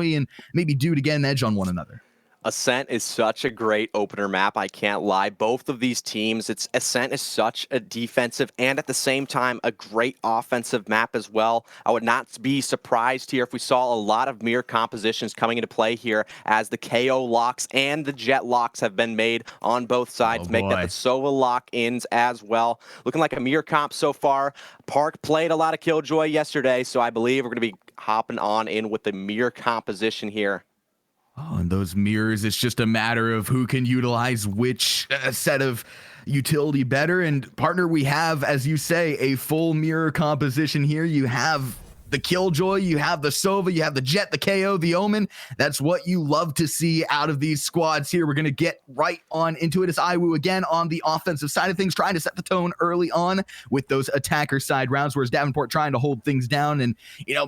and maybe do to get an edge on one another. Ascent is such a great opener map, I can't lie. Both of these teams, Ascent is such a defensive and at the same time a great offensive map as well. I would not be surprised here if we saw a lot of mirror compositions coming into play here as the KO locks and the Jet locks have been made on both sides. Make that the Sova lock-ins as well. Looking like a mirror comp so far. Park played a lot of Killjoy yesterday, so I believe we're going to be hopping on in with the mirror composition here. Oh, and those mirrors, it's just a matter of who can utilize which set of utility better. And partner, we have, as you say, a full mirror composition here. You have the Killjoy, you have the Sova, you have the Jet, the KO, the Omen. That's what you love to see out of these squads here. We're going to get right on into it as IWU again on the offensive side of things, trying to set the tone early on with those attacker side rounds, whereas Davenport trying to hold things down and,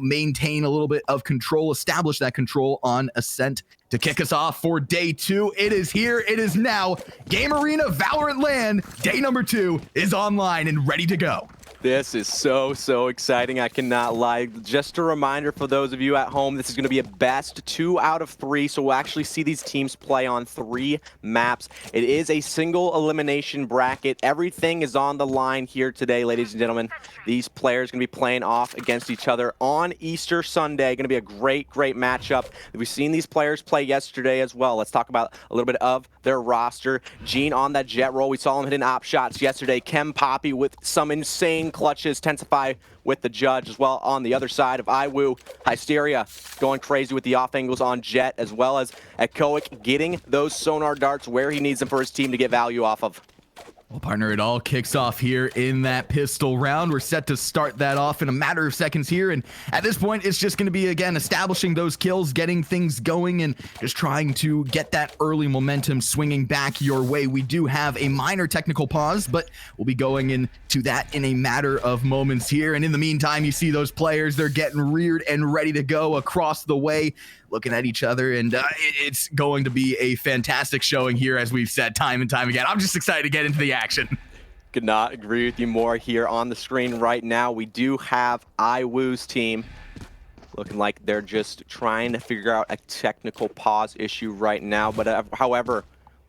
maintain a little bit of control, establish that control on Ascent. To kick us off for day 2, it is here, it is now. Game Arena Valorant LAN, day number 2 is online and ready to go. This is so exciting, I cannot lie. Just a reminder for those of you at home, this is going to be a best 2 out of 3, so we'll actually see these teams play on 3 maps. It is a single elimination bracket. Everything is on the line here today, ladies and gentlemen. These players are going to be playing off against each other on Easter Sunday. Going to be a great matchup. We've seen these players play yesterday as well. Let's talk about a little bit of their roster. Gene on that Jet roll. We saw him hitting op shots yesterday. Chem Poppy with some insane clutches. Tensify with the Judge as well. On the other side of IWU, Hysteria going crazy with the off angles on Jet, as well as Echoic getting those sonar darts where he needs them for his team to get value off of. Well, partner, it all kicks off here in that pistol round. We're set to start that off in a matter of seconds here. And at this point, it's just going to be, again, establishing those kills, getting things going, and just trying to get that early momentum swinging back your way. We do have a minor technical pause, but we'll be going into that in a matter of moments here. And in the meantime, you see those players, they're getting reared and ready to go across the way, looking at each other, and it's going to be a fantastic showing here, as we've said time and time again. I'm just excited to get into the action. Could not agree with you more. Here on the screen right now, we do have IWU's team looking like they're just trying to figure out a technical pause issue right now. But however,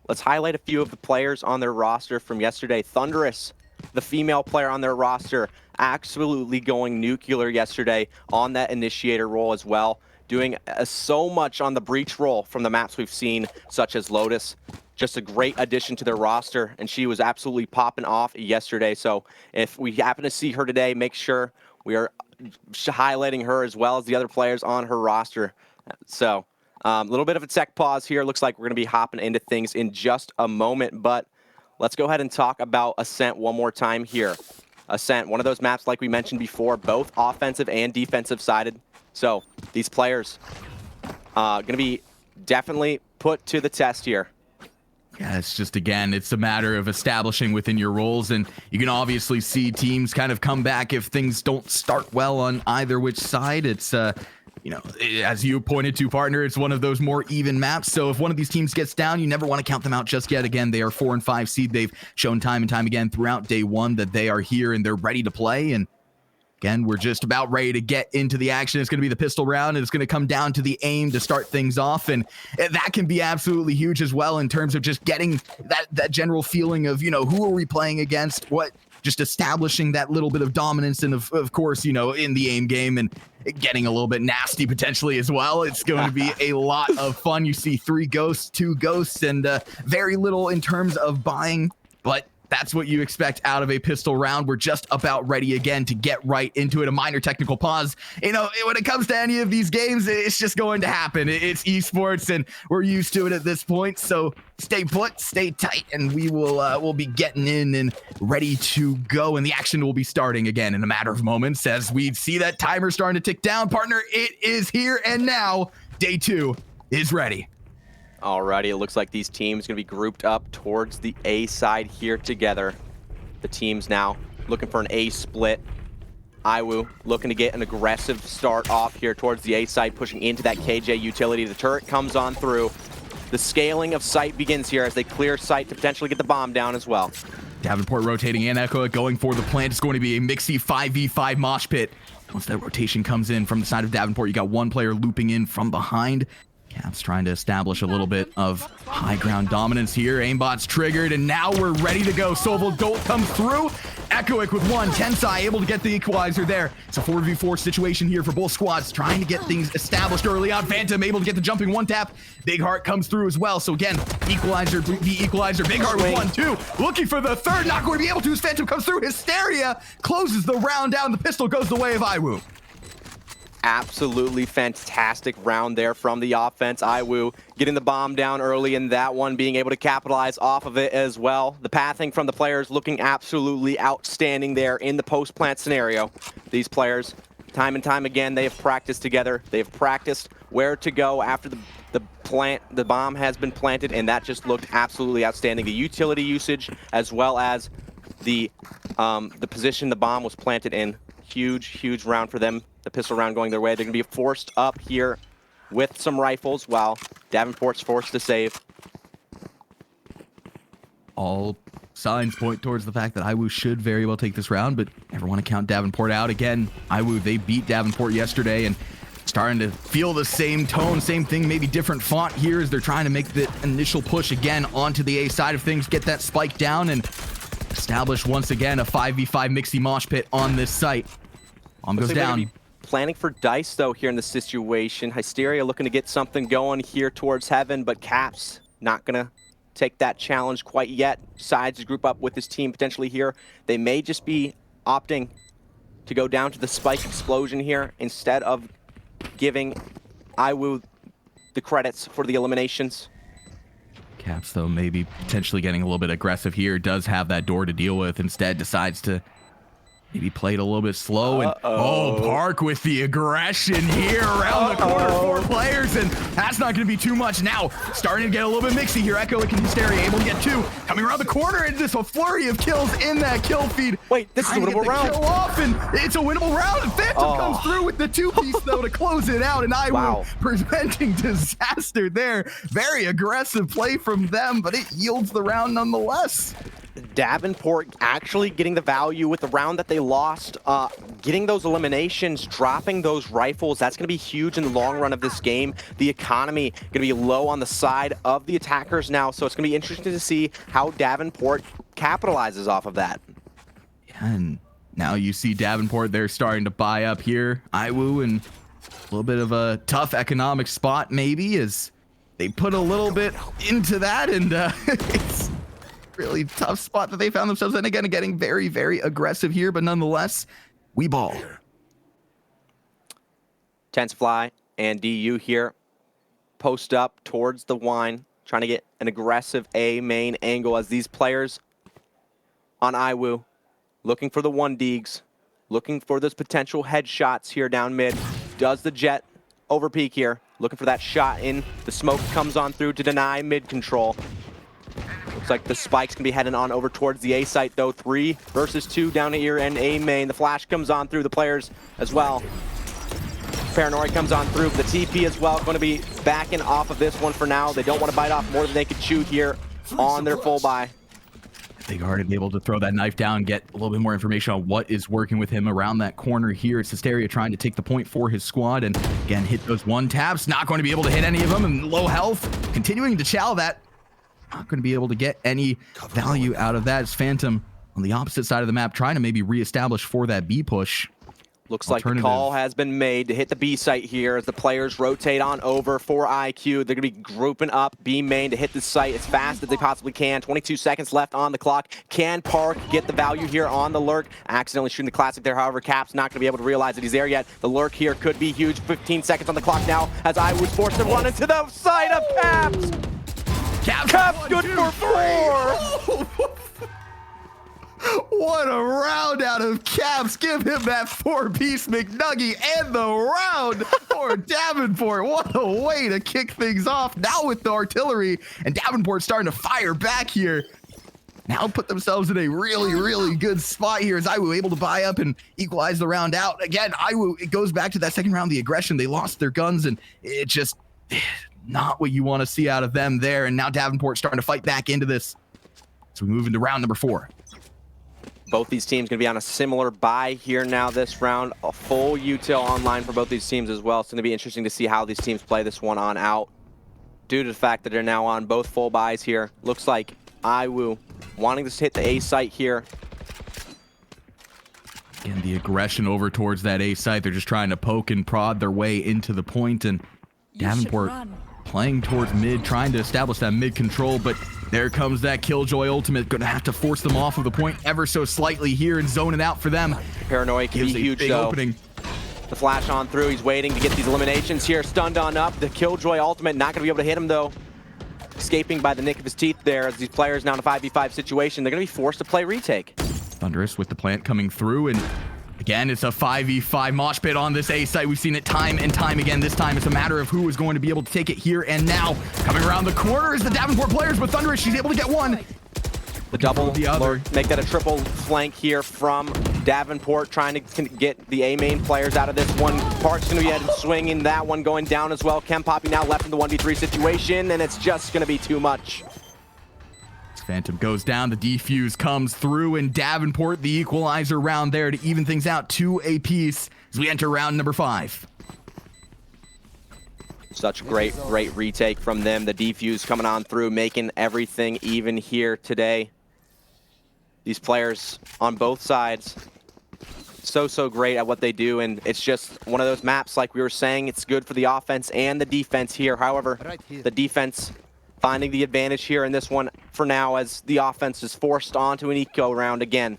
let's highlight a few of the players on their roster from yesterday. Thunderous, the female player on their roster, absolutely going nuclear yesterday on that initiator role as well. Doing so much on the breach roll from the maps we've seen, such as Lotus. Just a great addition to their roster, and she was absolutely popping off yesterday. So if we happen to see her today, make sure we are highlighting her as well as the other players on her roster. So a little bit of a tech pause here. Looks like we're going to be hopping into things in just a moment, but let's go ahead and talk about Ascent one more time here. Ascent, one of those maps like we mentioned before, both offensive and defensive sided. So these players going to be definitely put to the test here. Yeah, it's just, again, it's a matter of establishing within your roles, and you can obviously see teams kind of come back if things don't start well on either which side. It's, as you pointed to, partner, it's one of those more even maps. So if one of these teams gets down, you never want to count them out just yet. Again, they are 4 and 5 seed. They've shown time and time again throughout day 1 that they are here and they're ready to play. And again, we're just about ready to get into the action. It's going to be the pistol round, and it's going to come down to the aim to start things off. And that can be absolutely huge as well in terms of just getting that general feeling of, who are we playing against, what, just establishing that little bit of dominance. And of course, in the aim game and getting a little bit nasty potentially as well. It's going to be a lot of fun. You see 3 ghosts, 2 ghosts, and very little in terms of buying, but that's what you expect out of a pistol round. We're just about ready again to get right into it. A minor technical pause. When it comes to any of these games, it's just going to happen. It's esports, and we're used to it at this point. So stay put, stay tight, and we'll be getting in and ready to go. And the action will be starting again in a matter of moments as we see that timer starting to tick down. Partner, it is here and now. Day 2 is ready. Alrighty, it looks like these teams going to be grouped up towards the A side here together. The teams now looking for an A split. IWU looking to get an aggressive start off here towards the A side, pushing into that KJ utility. The turret comes on through. The scaling of site begins here as they clear site to potentially get the bomb down as well. Davenport rotating in, Echo going for the plant. It's going to be a mixy 5v5 mosh pit. Once that rotation comes in from the side of Davenport, you got one player looping in from behind. Caps trying to establish a little bit of high ground dominance here. Aimbot's triggered, and now we're ready to go. Sobel Dolt comes through. Echoic with one. Tensai able to get the equalizer there. It's a 4v4 situation here for both squads, trying to get things established early on. Phantom able to get the jumping one tap. Big Heart comes through as well. So again, equalizer, the equalizer. Big Heart with 1-2. Looking for the third. Not going to be able to as Phantom comes through. Hysteria closes the round down. The pistol goes the way of Iwu. Absolutely fantastic round there from the offense. Iwu getting the bomb down early in that one, being able to capitalize off of it as well. The pathing from the players looking absolutely outstanding there in the post-plant scenario. These players, time and time again, they have practiced together. They have practiced where to go after the bomb has been planted, and that just looked absolutely outstanding. The utility usage as well as the position the bomb was planted in. Huge round for them. The pistol round going their way. They're going to be forced up here with some rifles while Davenport's forced to save. All signs point towards the fact that Iwu should very well take this round, but never want to count Davenport out. Again, Iwu, they beat Davenport yesterday and starting to feel the same tone, same thing, maybe different font here as they're trying to make the initial push again onto the A side of things, get that spike down and establish once again a 5v5 mixy mosh pit on this site. Bomb goes down. Planning for dice though here in the situation. Hysteria looking to get something going here towards heaven, but Caps not gonna take that challenge quite yet. Decides to group up with his team potentially here. They may just be opting to go down to the spike explosion here instead of giving Iwu the credits for the eliminations. Caps though maybe potentially getting a little bit aggressive here. Does have that door to deal with. Instead decides to maybe played a little bit slow. And Park with the aggression here around the corner. 4 players, and that's not going to be too much now. Starting to get a little bit mixy here. Echo and Hysteria able to get 2. Coming around the corner, and just a flurry of kills in that kill feed. Wait, this is a winnable round. Kill off, and it's a winnable round. And Phantom comes through with the 2-piece though to close it out. And Iwu preventing disaster there. Very aggressive play from them, but it yields the round nonetheless. Davenport actually getting the value with the round that they lost, getting those eliminations, dropping those rifles. That's going to be huge in the long run of this game. The economy going to be low on the side of the attackers now, so it's going to be interesting to see how Davenport capitalizes off of that. Yeah, and now you see Davenport, they're starting to buy up here. Iwu in a little bit of a tough economic spot maybe as they put a little bit into that, and it's really tough spot that they found themselves in. Again, getting very aggressive here, but nonetheless, we ball. Tensfly and DU here post up towards the wine, trying to get an aggressive A main angle as these players on Iwu looking for the 1-deegs, looking for those potential headshots here down mid. Does the jet over peak here, looking for that shot in. The smoke comes on through to deny mid control. Looks like the spike's gonna be heading on over towards the A site though. 3 versus 2 down here and A main. The flash comes on through the players as well. Paranori comes on through. The TP as well going to be backing off of this one for now. They don't want to bite off more than they could chew here on their full buy. Big Heart able to throw that knife down, get a little bit more information on what is working with him around that corner here. It's Hysteria trying to take the point for his squad and again hit those 1-taps. Not going to be able to hit any of them, and low health. Continuing to chow that. Not going to be able to get any value out of that. It's Phantom on the opposite side of the map trying to maybe reestablish for that B push. Looks like the call has been made to hit the B site here as the players rotate on over for IQ. They're going to be grouping up B main to hit the site as fast as they possibly can. 22 seconds left on the clock. Can Park get the value here on the lurk? Accidentally shooting the classic there. However, Cap's not going to be able to realize that he's there yet. The lurk here could be huge. 15 seconds on the clock now as I was forced to run into the side of Caps. Caps good for 4. What a round out of Caps. Give him that 4-piece McNuggie and the round for Davenport. What a way to kick things off. Now with the artillery, and Davenport starting to fire back here. Now put themselves in a really good spot here as Iwu able to buy up and equalize the round out. Again, Iwu, it goes back to that second round, the aggression. They lost their guns, and it just not what you want to see out of them there. And now Davenport starting to fight back into this. So we move into round number 4. Both these teams going to be on a similar buy here now this round. A full util online for both these teams as well. It's going to be interesting to see how these teams play this one on out. Due to the fact that they're now on both full buys here. Looks like IWU wanting to hit the A site here. And the aggression over towards that A site. They're just trying to poke and prod their way into the point, and Davenport playing towards mid, trying to establish that mid control, but there comes that Killjoy ultimate. Gonna have to force them off of the point ever so slightly here and zone it out for them. Paranoia can be huge though. Opening. The flash on through, he's waiting to get these eliminations here. Stunned on up, the Killjoy ultimate, not gonna be able to hit him though. Escaping by the nick of his teeth there as these players now in a 5v5 situation. They're gonna be forced to play retake. Thunderous with the plant coming through, and again, it's a 5v5 mosh pit on this A site. We've seen it time and time again. This time it's a matter of who is going to be able to take it here and now. Coming around the corner is the Davenport players, but Thunderous, she's able to get one. The double, the other. Make that a triple flank here from Davenport, trying to get the A main players out of this one. Park's gonna be swinging, that one going down as well. Chem Poppy now left in the 1v3 situation, and it's just gonna be too much. Phantom goes down, the defuse comes through, and Davenport, the equalizer round there to even things out, 2 apiece as we enter round number 5. Such great retake from them. The defuse coming on through, making everything even here today. These players on both sides, so great at what they do, and it's just one of those maps, like we were saying, it's good for the offense and the defense here. However, the defense finding the advantage here in this one for now as the offense is forced onto an eco round again.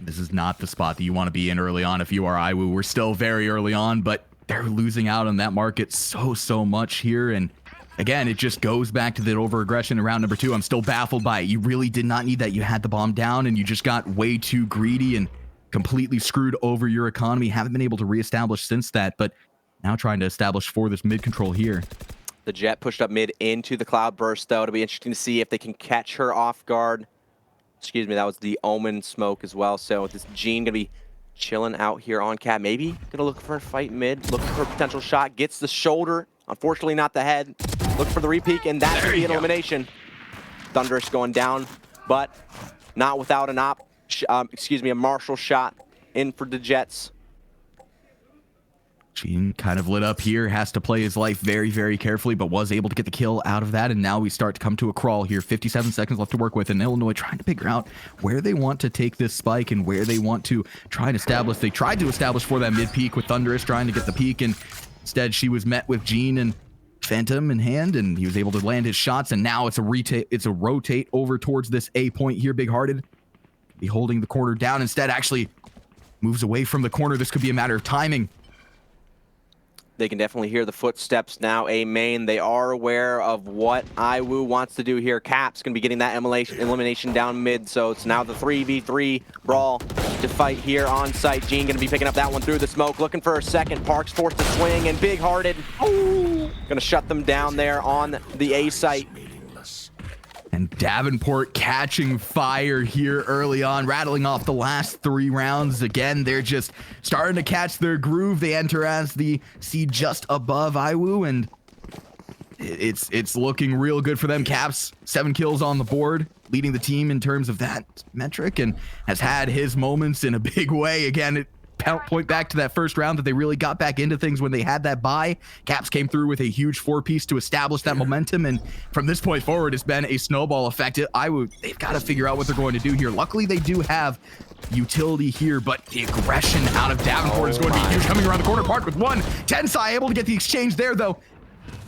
This is not the spot that you want to be in early on if you are IWU. We're still very early on, but they're losing out on that market so much here. And again, it just goes back to that over-aggression in round number 2. I'm still baffled by it. You really did not need that. You had the bomb down and you just got way too greedy and completely screwed over your economy. Haven't been able to reestablish since that, but now trying to establish for this mid control here. The Jet pushed up mid into the cloud burst, though. It'll be interesting to see if they can catch her off guard. Excuse me, that was the Omen smoke as well. So this Jean gonna be chilling out here on Cat. Maybe gonna look for a fight mid, looking for a potential shot. Gets the shoulder, unfortunately not the head. Look for the repeat, and that's the elimination. Thunderous going down, but not without an a Marshall shot in for the Jets. Jean kind of lit up here, has to play his life very carefully, but was able to get the kill out of that. And now we start to come to a crawl here. 57 seconds left to work with, and Illinois trying to figure out where they want to take this spike and where they want to try and establish. They tried to establish for that mid peak with Thunderous trying to get the peak, and instead she was met with Jean and Phantom in hand, and he was able to land his shots. And now it's a rotate over towards this A point here. Big Hearted be holding the corner down, instead actually moves away from the corner. This could be a matter of timing. They can definitely hear the footsteps now, A main. They are aware of what IWU wants to do here. Cap's going to be getting that elimination down mid, so it's now the 3v3 brawl to fight here on site. Jean going to be picking up that one through the smoke, looking for a second. Parks forced to swing, and Big Hearted going to shut them down there on the A site. And Davenport catching fire here early on, rattling off the last 3 rounds. Again, they're just starting to catch their groove. They enter as the seed just above IWU, and it's looking real good for them. Caps 7 kills on the board, leading the team in terms of that metric, and has had his moments in a big way. Again, it point back to that first round that they really got back into things when they had that bye. Caps came through with a huge 4-piece to establish that momentum, and from this point forward, it's been a snowball effect. They've got to figure out what they're going to do here. Luckily, they do have utility here, but the aggression out of Davenport is going to be huge. Coming around the corner, Park with one. Tensai able to get the exchange there, though.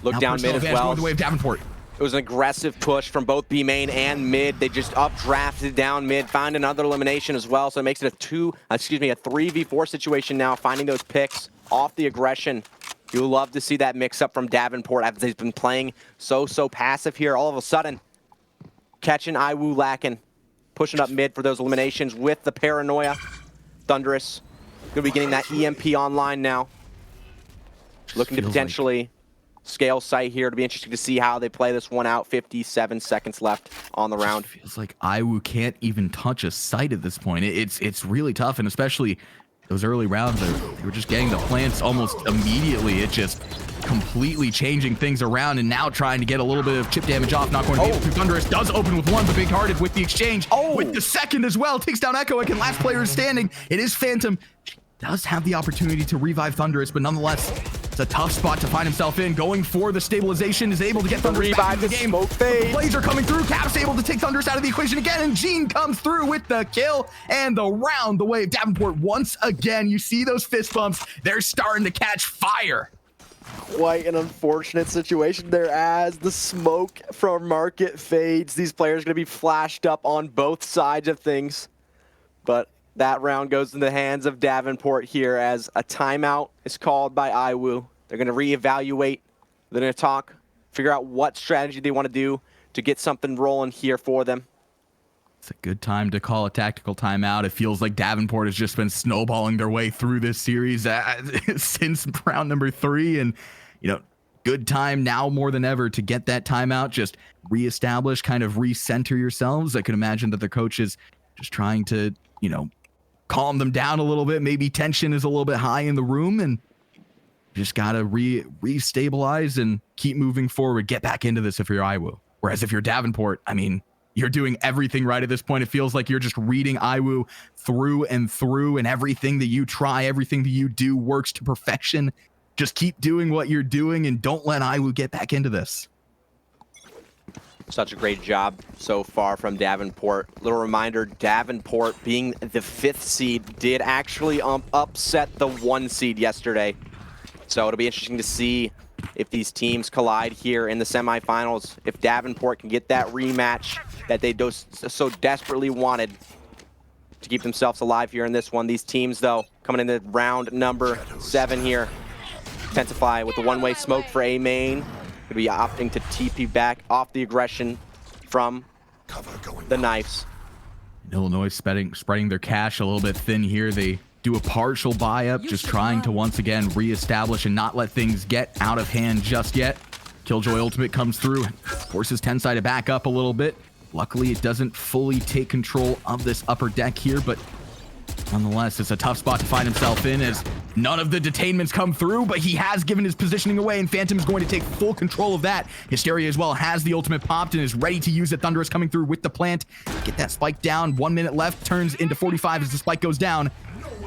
Look now down mid as well. Going the way of Davenport. It was an aggressive push from both B main and mid. They just updrafted down mid, found another elimination as well. So it makes it a 3v4 situation now, finding those picks off the aggression. You'll love to see that mix up from Davenport after they've been playing so passive here. All of a sudden, catching IWU lacking, pushing up mid for those eliminations with the Paranoia. Thunderous gonna be getting that EMP online now. Looking to potentially scale site here. To be interesting to see how they play this one out. 57 seconds left on the round. Feels like IWU can't even touch a site at this point. It's really tough, and especially those early rounds, they were just getting the plants almost immediately. It just completely changing things around and now trying to get a little bit of chip damage off. Not going to be able to. Thunderous does open with one, but Big Hearted with the exchange. With the second as well. Takes down Echoic, and last player is standing. It is Phantom. Does have the opportunity to revive Thunderous, but nonetheless, it's a tough spot to find himself in. Going for the stabilization, is able to get Thunderous back in the game. Smoke fade. Plays are coming through. Caps able to take Thunderous out of the equation again, and Gene comes through with the kill and the round. The way of Davenport once again. You see those fist bumps. They're starting to catch fire. Quite an unfortunate situation there as the smoke from Market fades. These players are going to be flashed up on both sides of things, but that round goes in the hands of Davenport here as a timeout is called by IWU. They're going to reevaluate. They're going to talk, figure out what strategy they want to do to get something rolling here for them. It's a good time to call a tactical timeout. It feels like Davenport has just been snowballing their way through this series since round number 3. And, you know, good time now more than ever to get that timeout, just reestablish, kind of recenter yourselves. I can imagine that the coach is just trying to, you know, calm them down a little bit. Maybe tension is a little bit high in the room, and just got to re-stabilize and keep moving forward. Get back into this if you're IWU. Whereas if you're Davenport, I mean, you're doing everything right at this point. It feels like you're just reading IWU through and through, and everything that you try, everything that you do works to perfection. Just keep doing what you're doing and don't let IWU get back into this. Such a great job so far from Davenport. Little reminder, Davenport being the 5th seed did actually upset the 1 seed yesterday. So it'll be interesting to see if these teams collide here in the semifinals, if Davenport can get that rematch that they so desperately wanted to keep themselves alive here in this one. These teams, though, coming into round number 7 here. Intensify with the one-way smoke for A main. Gonna be opting to TP back off the aggression from the knives. Illinois spreading their cash a little bit thin here. They do a partial buy-up, just trying to once again reestablish and not let things get out of hand just yet. Killjoy ultimate comes through, forces Tensai to back up a little bit. Luckily, it doesn't fully take control of this upper deck here, but nonetheless, it's a tough spot to find himself in as none of the detainments come through, but he has given his positioning away, and Phantom is going to take full control of that. Hysteria as well has the ultimate popped and is ready to use it. Thunderous coming through with the plant. Get that spike down. 1 minute left, turns into 45 as the spike goes down.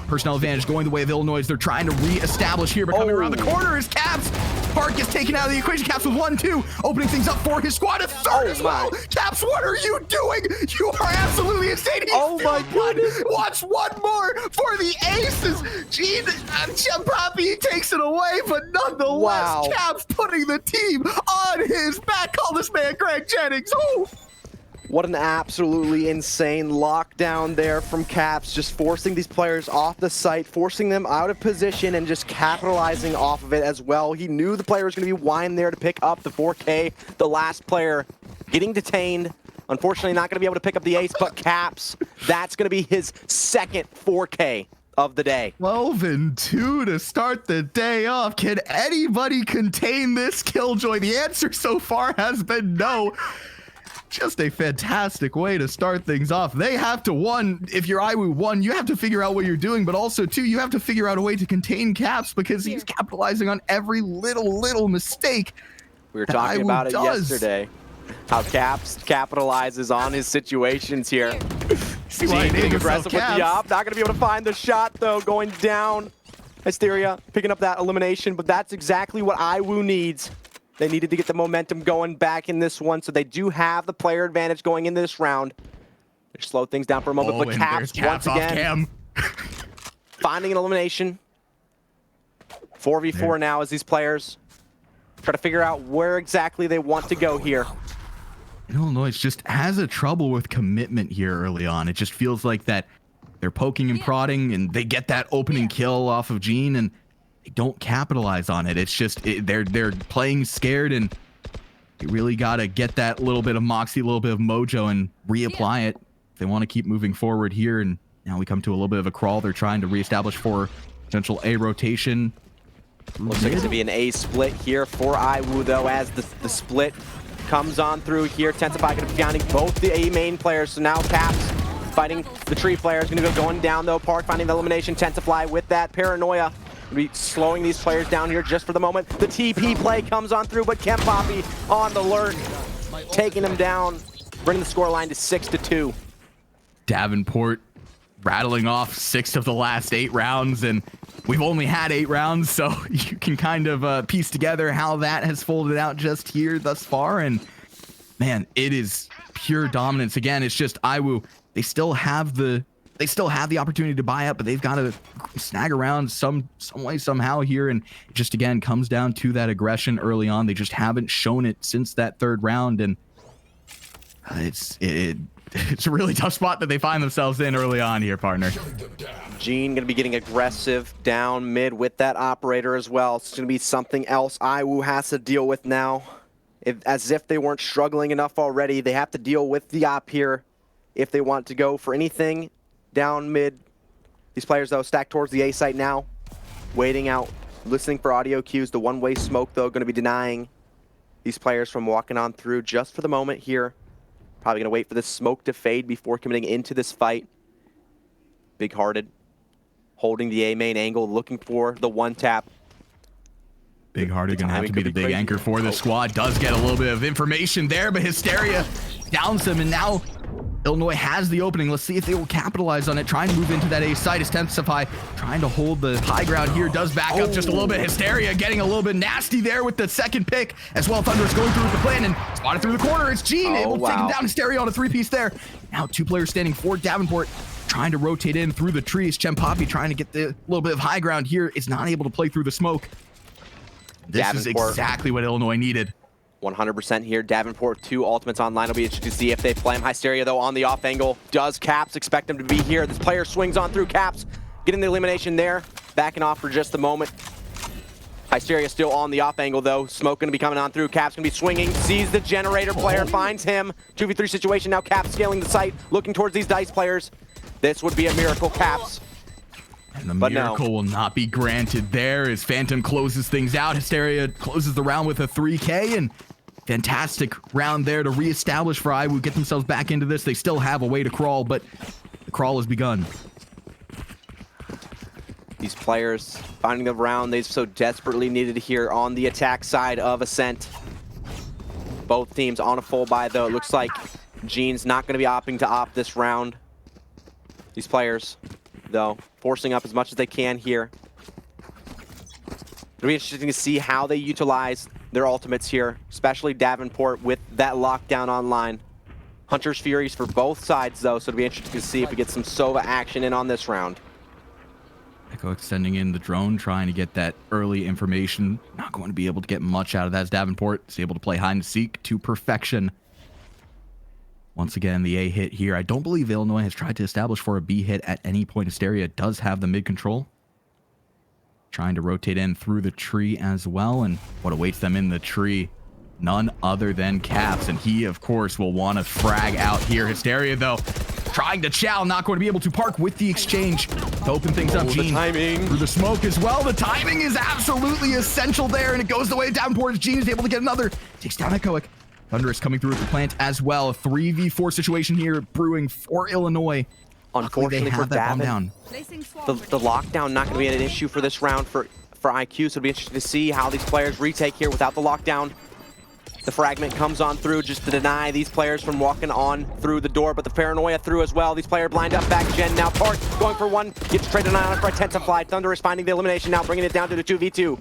Personnel advantage going the way of Illinois. They're trying to re-establish here, but coming around the corner is Caps. Park gets taken out of the equation. Caps with 1-2, opening things up for his squad. A third as well. Caps, what are you doing? You are absolutely insane. Oh my goodness. Watch one more for the aces. Gene Champapi takes it away, but nonetheless, Caps putting the team on his back. Call this man Greg Jennings. Oh. What an absolutely insane lockdown there from Caps, just forcing these players off the site, forcing them out of position, and just capitalizing off of it as well. He knew the player was going to be winding there to pick up the 4K. The last player getting detained. Unfortunately, not going to be able to pick up the ace, but Caps, that's going to be his second 4K of the day. 12-2 to start the day off. Can anybody contain this Killjoy? The answer so far has been no. Just a fantastic way to start things off. They have to, one, if you're IWU, one, you have to figure out what you're doing, but also, two, you have to figure out a way to contain Caps because he's capitalizing on every little mistake. We were talking about it yesterday, how Caps capitalizes on his situations here. See why being aggressive with the op, not gonna be able to find the shot though, going down. Hysteria picking up that elimination, but that's exactly what IWU needs. They needed to get the momentum going back in this one, so they do have the player advantage going into this round. They slow things down for a moment, but Caps once again finding an elimination. 4v4 now as these players try to figure out where exactly they want to go here. Illinois just has a trouble with commitment here early on. It just feels like that they're poking and prodding, and they get that opening kill off of Gene, and they don't capitalize on it. It's just they're playing scared, and you really got to get that little bit of moxie, a little bit of mojo, and reapply it if they want to keep moving forward here. And now we come to a little bit of a crawl. They're trying to reestablish for potential A rotation. Looks like it's going to be an A split here for IWU, though, as the split comes on through here. Tensify going to be counting both the A main players. So now Caps fighting the tree players. Going to go going down, though. Park finding the elimination. Tensify with that paranoia. Be slowing these players down here just for the moment. The TP play comes on through, but Poppy on the lurk, taking him down, bringing the scoreline to 6-2. Davenport rattling off 6 of the last 8 rounds, and we've only had 8 rounds, so you can kind of piece together how that has folded out just here thus far. And man, it is pure dominance. Again, it's just IWU. They still have the opportunity to buy up, but they've got to snag around some way, somehow here. And it just, again, comes down to that aggression early on. They just haven't shown it since that 3rd round. And it's a really tough spot that they find themselves in early on here, partner. Gene gonna be getting aggressive down mid with that operator as well. It's gonna be something else IWU has to deal with now. As if they weren't struggling enough already, they have to deal with the op here if they want to go for anything down mid. These players, though, stacked towards the A site now, waiting out, listening for audio cues. The one-way smoke, though, going to be denying these players from walking on through just for the moment here. Probably going to wait for this smoke to fade before committing into this fight. Big-hearted, holding the A main angle, looking for the one tap. Big-hearted going to have to be the big anchor for this squad. Does get a little bit of information there, but Hysteria downs him, and now Illinois has the opening. Let's see if they will capitalize on it. Trying to move into that A site. Intensify, trying to hold the high ground here. Does back up just a little bit. Hysteria getting a little bit nasty there with the 2nd pick as well. Thunderous going through with the plan and spotted through the corner. It's Gene able to take him down. Hysteria on a 3-piece there. Now 2 players standing for Davenport, trying to rotate in through the trees. Poppy trying to get the little bit of high ground here. Is not able to play through the smoke. This is exactly what Illinois needed. 100% here. Davenport, 2 ultimates online. It'll be interesting to see if they play him. Hysteria, though, on the off angle. Does Caps expect him to be here? This player swings on through Caps, getting the elimination there. Backing off for just a moment. Hysteria still on the off angle, though. Smoke going to be coming on through. Caps going to be swinging. Sees the generator player, finds him. 2v3 situation now. Caps scaling the site, looking towards these DICE players. This would be a miracle, Caps. And the miracle will not be granted there as Phantom closes things out. Hysteria closes the round with a 3K, and fantastic round there to reestablish for IWU, get themselves back into this. They still have a way to crawl, but the crawl has begun. These players finding the round they so desperately needed here on the attack side of Ascent. Both teams on a full buy, though. It looks like Gene's not going to be opting to opt this round. These players, though, forcing up as much as they can here. It'll be interesting to see how they utilize their ultimates here, especially Davenport with that lockdown online. Hunter's Furies for both sides, though, so it'll be interesting to see if we get some Sova action in on this round. Echo extending in the drone, trying to get that early information. Not going to be able to get much out of that as Davenport is able to play hide and seek to perfection. Once again, the A hit here. I don't believe Illinois has tried to establish for a B hit at any point. Hysteria does have the mid control. Trying to rotate in through the tree as well, and what awaits them in the tree, none other than Caps, and he, of course, will want to frag out here. Hysteria, though, trying to chow, not going to be able to park with the exchange to open things up. Gene through the smoke as well. The timing is absolutely essential there, and it goes the way of Davenport as Gene is able to get another. Takes down Echoic. Thunderous coming through with the plant as well. A 3v4 situation here brewing for Illinois. Unfortunately for Davin, the lockdown not going to be an issue for this round for IQ, so it'll be interesting to see how these players retake here without the lockdown. The fragment comes on through just to deny these players from walking on through the door, but the paranoia through as well. These players blind up back gen now. Park going for one, gets traded on for Intensify. Thunderous finding the elimination now, bringing it down to the 2v2.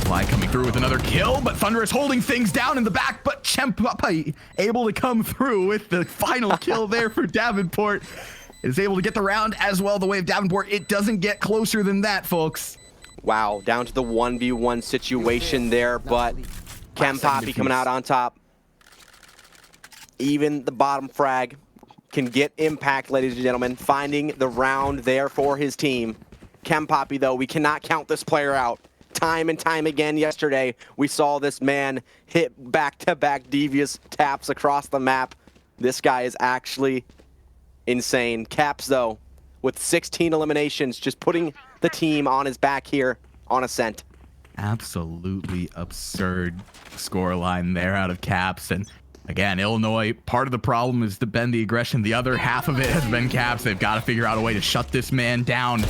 Fly coming through with another kill, but Thunderous holding things down in the back, but Chempa able to come through with the final kill there for Davenport. Is able to get the round as well, the way of Davenport. It doesn't get closer than that, folks. Wow, down to the 1v1 situation there, but Poppy coming out on top. Even the bottom frag can get impact, ladies and gentlemen, finding the round there for his team. Poppy, though, we cannot count this player out. Time and time again yesterday, we saw this man hit back-to-back devious taps across the map. This guy is actually insane. Caps, though, with 16 eliminations, just putting the team on his back here on Ascent. Absolutely absurd scoreline there out of Caps. And again, Illinois, part of the problem is been the aggression. The other half of it has been Caps. They've got to figure out a way to shut this man down.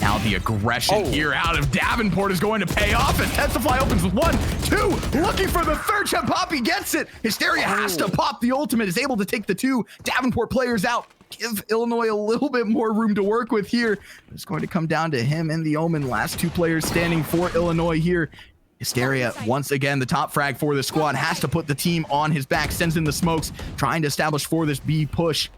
Now the aggression here out of Davenport is going to pay off, and Tensify opens with 1, 2, looking for the third. Chad Poppy gets it. Hysteria has to pop the ultimate, is able to take the 2 Davenport players out. Give Illinois a little bit more room to work with here. It's going to come down to him and the Omen, last 2 players standing for Illinois here. Hysteria, once again, the top frag for the squad, has to put the team on his back, sends in the smokes, trying to establish for this B push.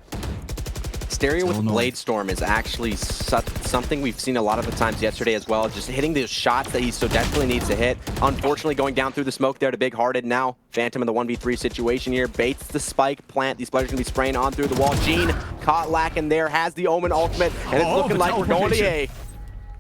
Hysteria with Blade Storm is actually something we've seen a lot of the times yesterday as well. Just hitting those shots that he so desperately needs to hit. Unfortunately, going down through the smoke there to Big Hearted. Now, Phantom in the 1v3 situation here. Baits the spike plant. These players are going to be spraying on through the wall. Gene caught lacking there. Has the Omen ultimate. And it's looking like we're going to A.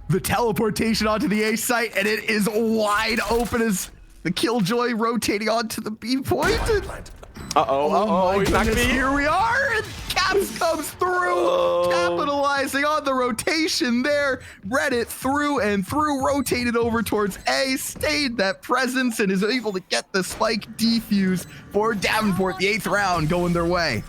The teleportation onto the A site. And it is wide open as the Killjoy rotating onto the B point. He's not gonna be. Here we are, and Caps comes through, capitalizing on the rotation there. Read it through and through, rotated over towards A, stayed that presence, and is able to get the spike defuse for Davenport. The 8th round going their way.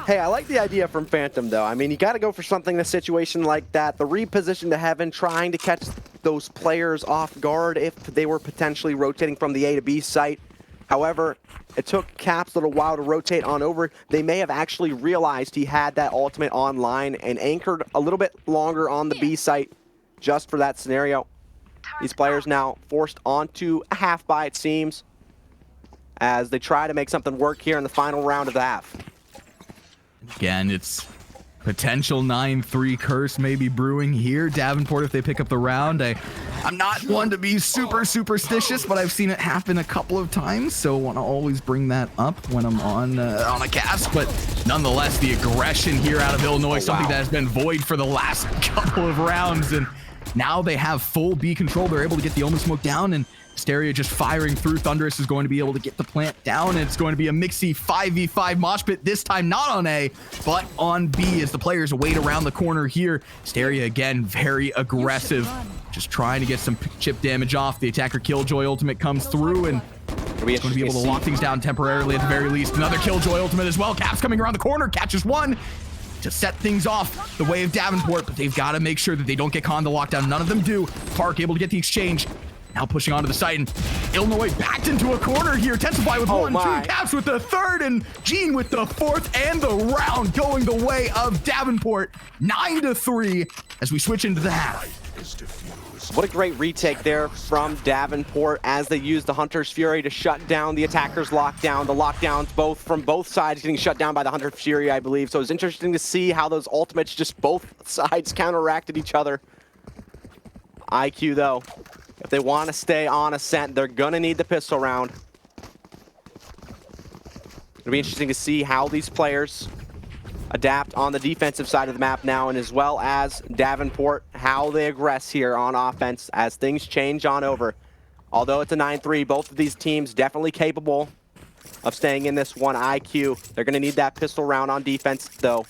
Hey, I like the idea from Phantom, though. I mean, you got to go for something in a situation like that. The reposition to heaven, trying to catch those players off guard if they were potentially rotating from the A to B site. However, it took Caps a little while to rotate on over. They may have actually realized he had that ultimate online and anchored a little bit longer on the B site just for that scenario. These players now forced onto a half buy, it seems, as they try to make something work here in the final round of the half. Again, it's potential 9-3 curse maybe brewing here. Davenport, if they pick up the round. I'm not one to be super superstitious, but I've seen it happen a couple of times, so want to always bring that up when I'm on a cast. But nonetheless, the aggression here out of Illinois, something that has been void for the last couple of rounds, and now they have full B control. They're able to get the Omen smoke down, and Hysteria just firing through. Thunderous is going to be able to get the plant down, and it's going to be a Mixie 5v5 mosh pit, this time not on A, but on B as the players wait around the corner here. Hysteria, again, very aggressive, just trying to get some chip damage off. The attacker Killjoy ultimate comes through, and it's going to be able to lock things down temporarily at the very least. Another Killjoy ultimate as well. Caps coming around the corner, catches one to set things off the way of Davenport, but they've got to make sure that they don't get caught in the lockdown. None of them do. Park able to get the exchange. Now pushing onto the site, and Illinois backed into a corner here. Tensify with 1, 2, Caps with the 3rd, and Gene with the 4th, and the round going the way of Davenport. 9-3 as we switch into the half. What a great retake there from Davenport as they use the Hunter's Fury to shut down the attacker's lockdown. The lockdowns both from both sides getting shut down by the Hunter's Fury, I believe. So it's interesting to see how those ultimates just both sides counteracted each other. IQ, though. If they want to stay on Ascent, they're going to need the pistol round. It'll be interesting to see how these players adapt on the defensive side of the map now, and as well as Davenport, how they aggress here on offense as things change on over. Although it's a 9-3, both of these teams definitely capable of staying in this one. IQ, they're going to need that pistol round on defense, though,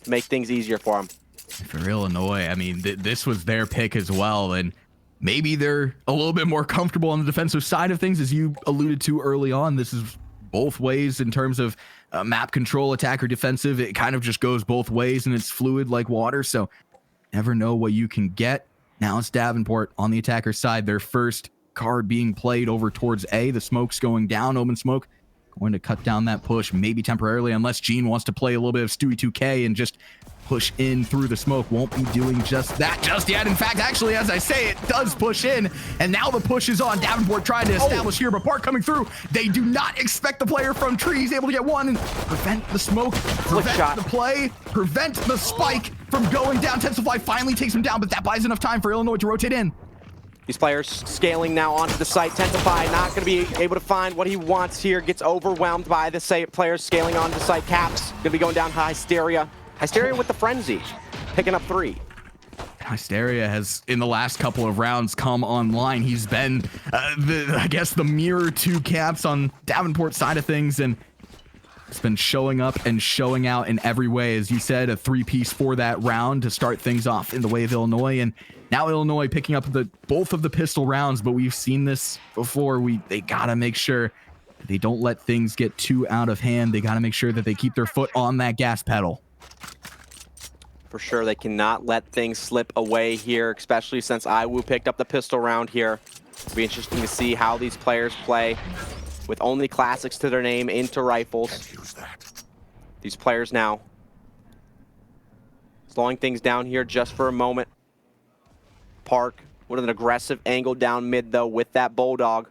to make things easier for them. For Illinois, I mean, this was their pick as well, and maybe they're a little bit more comfortable on the defensive side of things, as you alluded to early on. This is both ways in terms of map control, attack or defensive. It kind of just goes both ways, and it's fluid like water, so never know what you can get. Now it's Davenport on the attacker side. Their first card being played over towards A. The smoke's going down. Omen smoke going to cut down that push, maybe temporarily, unless Gene wants to play a little bit of Stewie 2K and just push in through the smoke. Won't be doing just that just yet. In fact, actually, as I say, it does push in, and now the push is on. Davenport trying to establish here, but Park coming through. They do not expect the player from Tree. He's able to get one and prevent the smoke, prevent the play, prevent the spike from going down. Tensify finally takes him down, but that buys enough time for Illinois to rotate in. These players scaling now onto the site. Tensify not going to be able to find what he wants here. Gets overwhelmed by the players scaling onto the site. Caps going to be going down Hysteria. Hysteria with the frenzy, picking up 3. Hysteria has, in the last couple of rounds, come online. He's been, I guess, the mirror to Caps on Davenport's side of things, and it's been showing up and showing out in every way. As you said, a 3-piece for that round to start things off in the way of Illinois, and now Illinois picking up both of the pistol rounds, but we've seen this before. They gotta make sure they don't let things get too out of hand. They gotta make sure that they keep their foot on that gas pedal. For sure, they cannot let things slip away here, especially since IWU picked up the pistol round here. It'll be interesting to see how these players play with only classics to their name into rifles. These players now slowing things down here just for a moment. Park with an aggressive angle down mid though with that Bulldog.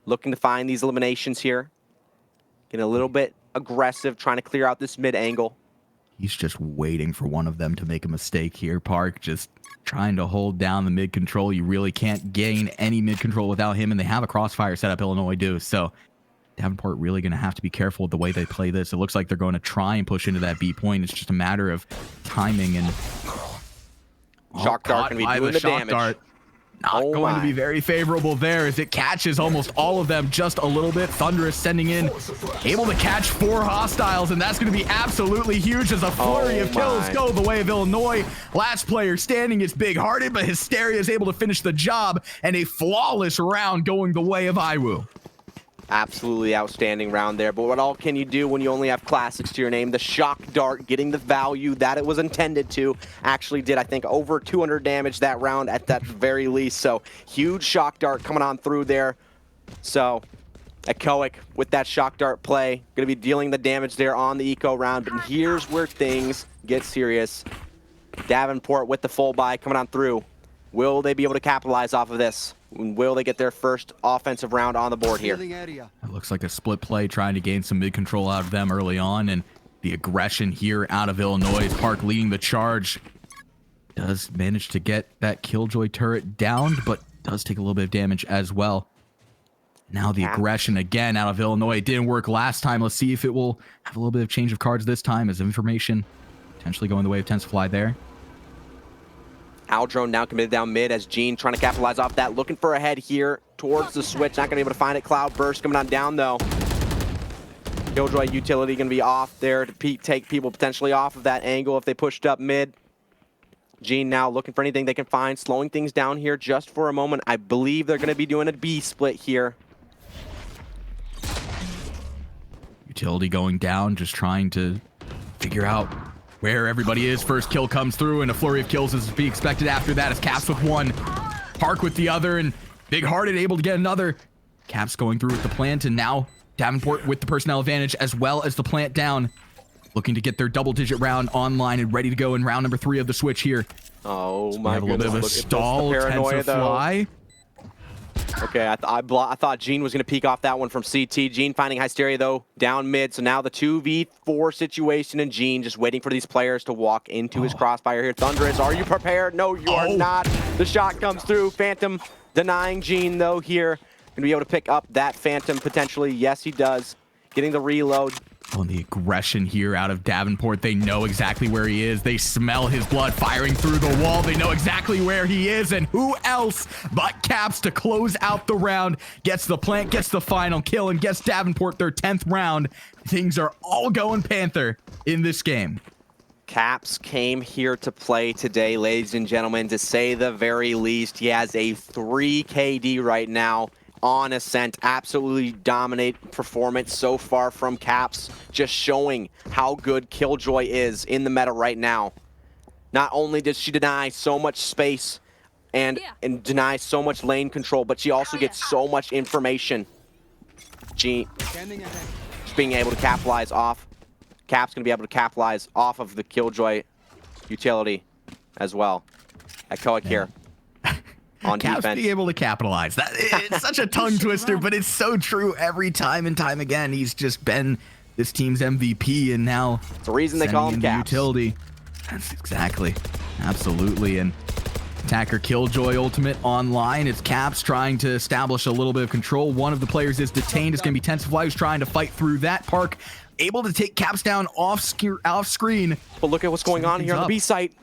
Looking to find these eliminations here. Getting a little bit aggressive, trying to clear out this mid angle. He's just waiting for one of them to make a mistake here. Park just trying to hold down the mid control. You really can't gain any mid control without him, and they have a crossfire setup, Illinois do. So Davenport really going to have to be careful with the way they play this. It looks like they're going to try and push into that B point. It's just a matter of timing and... Shock Dart going to be doing the damage. Dart. Not going to be very favorable there as it catches almost all of them just a little bit. Thunderous sending in, able to catch 4 hostiles, and that's going to be absolutely huge as a flurry of kills go the way of Illinois. Last player standing is big-hearted, but Hysteria is able to finish the job, and a flawless round going the way of IWU. Absolutely outstanding round there, but what all can you do when you only have classics to your name? The Shock Dart getting the value that it was intended to. Actually did, I think, over 200 damage that round at that very least. So huge Shock Dart coming on through there. So Echoic with that Shock Dart play, going to be dealing the damage there on the eco round. But here's where things get serious. Davenport with the full buy coming on through. Will they be able to capitalize off of this? Will they get their first offensive round on the board here? It looks like a split play, trying to gain some mid control out of them early on, and the aggression here out of Illinois. Park leading the charge. Does manage to get that Killjoy turret downed, but does take a little bit of damage as well. Now the aggression again out of Illinois. It didn't work last time. Let's see if it will have a little bit of change of cards this time, as information potentially going the way of Tensifly there. Aldrone now committed down mid as Gene trying to capitalize off that. Looking for a head here towards the switch. Not going to be able to find it. Cloud Burst coming on down though. Killjoy utility going to be off there to take people potentially off of that angle if they pushed up mid. Gene now looking for anything they can find. Slowing things down here just for a moment. I believe they're going to be doing a B split here. Utility going down, just trying to figure out where everybody is. First kill comes through, and a flurry of kills is to be expected after that as Caps with one, Park with the other, and Big Hearted able to get another. Caps going through with the plant, and now Davenport with the personnel advantage as well as the plant down. Looking to get their double-digit round online and ready to go in round number 3 of the switch here. Oh my goodness. A little bit of a stall, Tensifly. Okay, I thought Gene was going to peek off that one from CT. Gene finding Hysteria, though, down mid. So now the 2v4 situation, and Gene just waiting for these players to walk into his crossfire here. Thunderous, are you prepared? No, you are not. The shot comes through. Phantom denying Gene, though, here. Going to be able to pick up that Phantom potentially. Yes, he does. Getting the reload. On the aggression here out of Davenport, they know exactly where he is. They smell his blood firing through the wall. They know exactly where he is, and who else but Caps to close out the round. Gets the plant, gets the final kill, and gets Davenport their 10th round. Things are all going Panther in this game. Caps came here to play today, ladies and gentlemen, to say the very least. He has a 3 KD right now. On Ascent, absolutely dominate performance so far from Caps, just showing how good Killjoy is in the meta right now. Not only does she deny so much space and deny so much lane control, but she also gets so much information. Just being able to capitalize off. Cap's gonna be able to capitalize off of the Killjoy utility as well. Echoic here. On Caps defense. being able to capitalize. It's such a tongue twister, but it's so true every time and time again. He's just been this team's MVP, and now it's the reason they call him Caps. Utility. That's exactly, absolutely. And attacker Killjoy ultimate online. It's Caps trying to establish a little bit of control. One of the players is detained. It's going to be Tensifly who's trying to fight through that. Park able to take Caps down off screen. But look at what's going on here on the B site.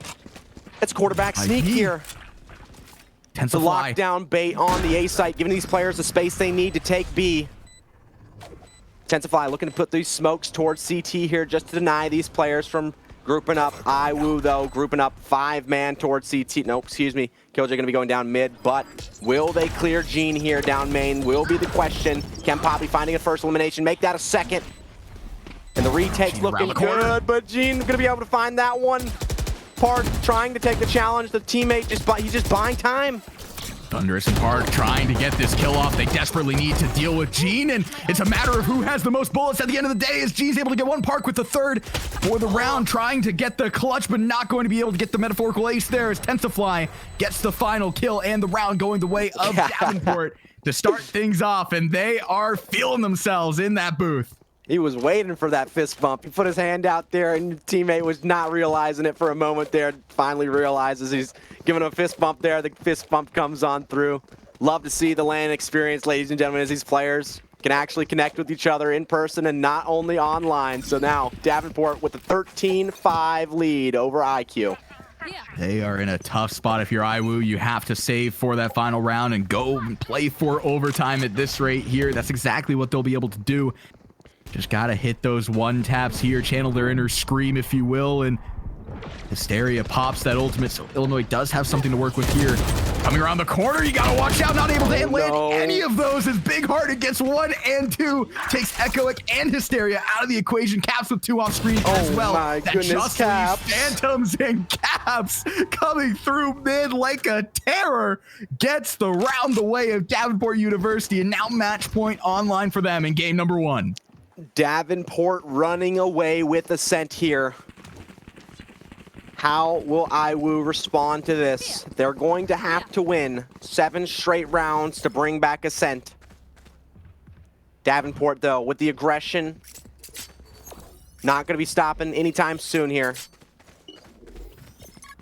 It's quarterback sneak here. The lockdown bait on the A site, giving these players the space they need to take B. Tensifly looking to put these smokes towards CT here just to deny these players from grouping up. IWU, though, grouping up 5-man towards CT. Nope, excuse me. Killjoy going to be going down mid, but will they clear Gene here down main? Will be the question. Can Poppy finding a first elimination, make that a second? And the retake's looking good, but Gene going to be able to find that one. Park trying to take the challenge. The teammate he's just buying time. Thunderous and Park trying to get this kill off. They desperately need to deal with Gene, and it's a matter of who has the most bullets at the end of the day, as Gene's able to get one. Park with the third for the round, trying to get the clutch, but not going to be able to get the metaphorical ace there, as Tensafly gets the final kill, and the round going the way of Davenport to start things off, and they are feeling themselves in that booth. He was waiting for that fist bump. He put his hand out there, and your teammate was not realizing it for a moment there. Finally realizes he's giving him a fist bump there. The fist bump comes on through. Love to see the LAN experience, ladies and gentlemen, as these players can actually connect with each other in person and not only online. So now Davenport with a 13-5 lead over IQ. They are in a tough spot. If you're IWU, you have to save for that final round and go and play for overtime at this rate here. That's exactly what they'll be able to do. Just gotta hit those one taps here, channel their inner scream, if you will, and Hysteria pops that ultimate, so Illinois does have something to work with here. Coming around the corner, you gotta watch out, not able to land any of those, as Big Hearted gets 1 and 2, takes Echoic and Hysteria out of the equation. Caps with 2 off screen as well. My goodness, Caps. Phantoms and Caps coming through mid like a terror, gets the round the way of Davenport University, and now match point online for them in game number 1. Davenport running away with Ascent here. How will IWU respond to this? They're going to have to win 7 straight rounds to bring back Ascent. Davenport, though, with the aggression, not going to be stopping anytime soon here.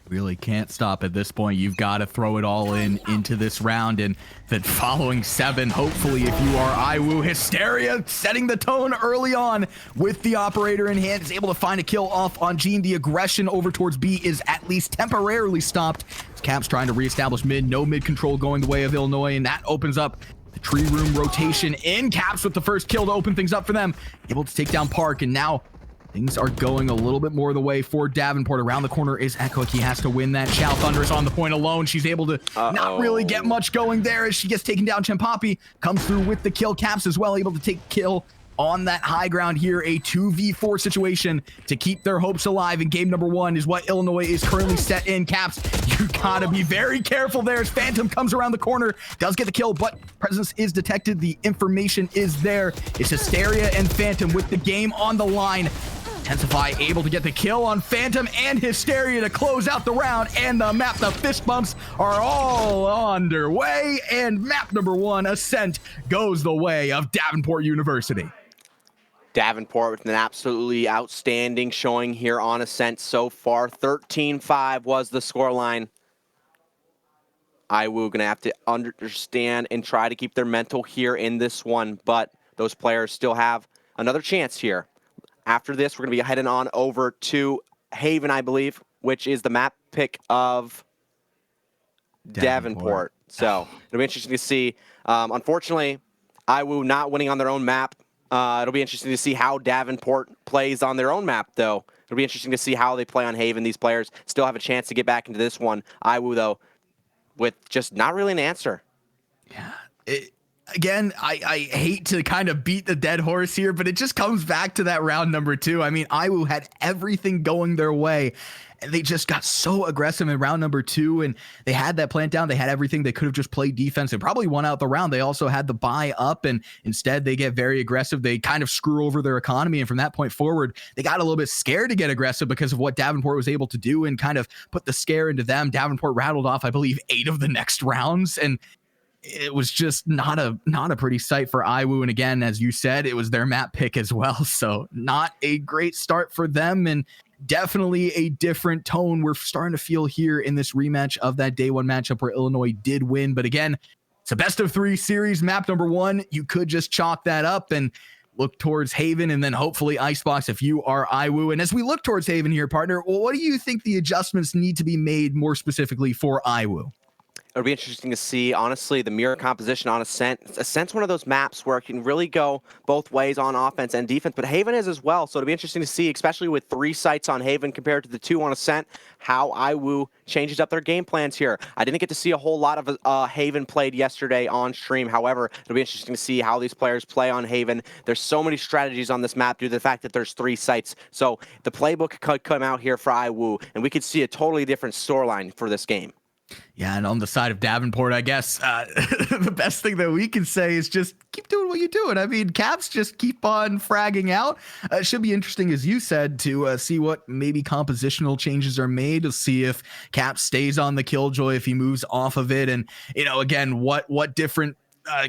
Really can't stop at this point. You've got to throw it all into this round, and then following 7, hopefully, if you are IWU, Hysteria setting the tone early on with the operator in hand, is able to find a kill off on Gene. The aggression over towards B is at least temporarily stopped. Caps trying to reestablish mid, no mid control going the way of Illinois, and that opens up the tree room rotation in. Caps with the first kill to open things up for them, able to take down Park, and now things are going a little bit more the way for Davenport. Around the corner is Echo. He has to win that. Chow Thunderous on the point alone. She's able to not really get much going there as she gets taken down. Chempapi comes through with the kill. Caps as well, able to take kill on that high ground here. A 2v4 situation to keep their hopes alive in game number 1 is what Illinois is currently set in. Caps, you gotta be very careful there as Phantom comes around the corner, does get the kill, but presence is detected. The information is there. It's Hysteria and Phantom with the game on the line. Tensify able to get the kill on Phantom and Hysteria to close out the round, and the map, the fist bumps are all underway, and map number 1, Ascent, goes the way of Davenport University. Davenport with an absolutely outstanding showing here on Ascent so far. 13-5 was the scoreline. IWU gonna have to understand and try to keep their mental here in this one, but those players still have another chance here. After this, we're gonna be heading on over to Haven, I believe, which is the map pick of Davenport. So it'll be interesting to see. Unfortunately, IWU not winning on their own map. It'll be interesting to see how Davenport plays on their own map, though. It'll be interesting to see how they play on Haven. These players still have a chance to get back into this one. IWU, though, with just not really an answer. Yeah. Again, I hate to kind of beat the dead horse here, but it just comes back to that round number 2. I mean, IWU had everything going their way, and they just got so aggressive in round number 2, and they had that plant down. They had everything. They could have just played defense and probably won out the round. They also had the buy up, and instead they get very aggressive. They kind of screw over their economy, and from that point forward, they got a little bit scared to get aggressive because of what Davenport was able to do and kind of put the scare into them. Davenport rattled off, I believe, 8 of the next rounds, and it was just not a pretty sight for IWU. And again, as you said, it was their map pick as well. So not a great start for them, and definitely a different tone we're starting to feel here in this rematch of that day 1 matchup where Illinois did win. But again, it's a best of 3 series. Map number 1, you could just chalk that up and look towards Haven, and then hopefully Icebox if you are IWU. And as we look towards Haven here, partner, well, what do you think the adjustments need to be made more specifically for IWU? It'll be interesting to see, honestly, the mirror composition on Ascent. Ascent's one of those maps where it can really go both ways on offense and defense, but Haven is as well. So it'll be interesting to see, especially with 3 sites on Haven compared to the 2 on Ascent, how IWU changes up their game plans here. I didn't get to see a whole lot of Haven played yesterday on stream. However, it'll be interesting to see how these players play on Haven. There's so many strategies on this map due to the fact that there's 3 sites. So the playbook could come out here for IWU, and we could see a totally different storyline for this game. Yeah, and on the side of Davenport, I guess the best thing that we can say is just keep doing what you're doing. I mean, Caps just keep on fragging out. It should be interesting, as you said, to see what maybe compositional changes are made, to see if Caps stays on the Killjoy, if he moves off of it, and, you know, again, what different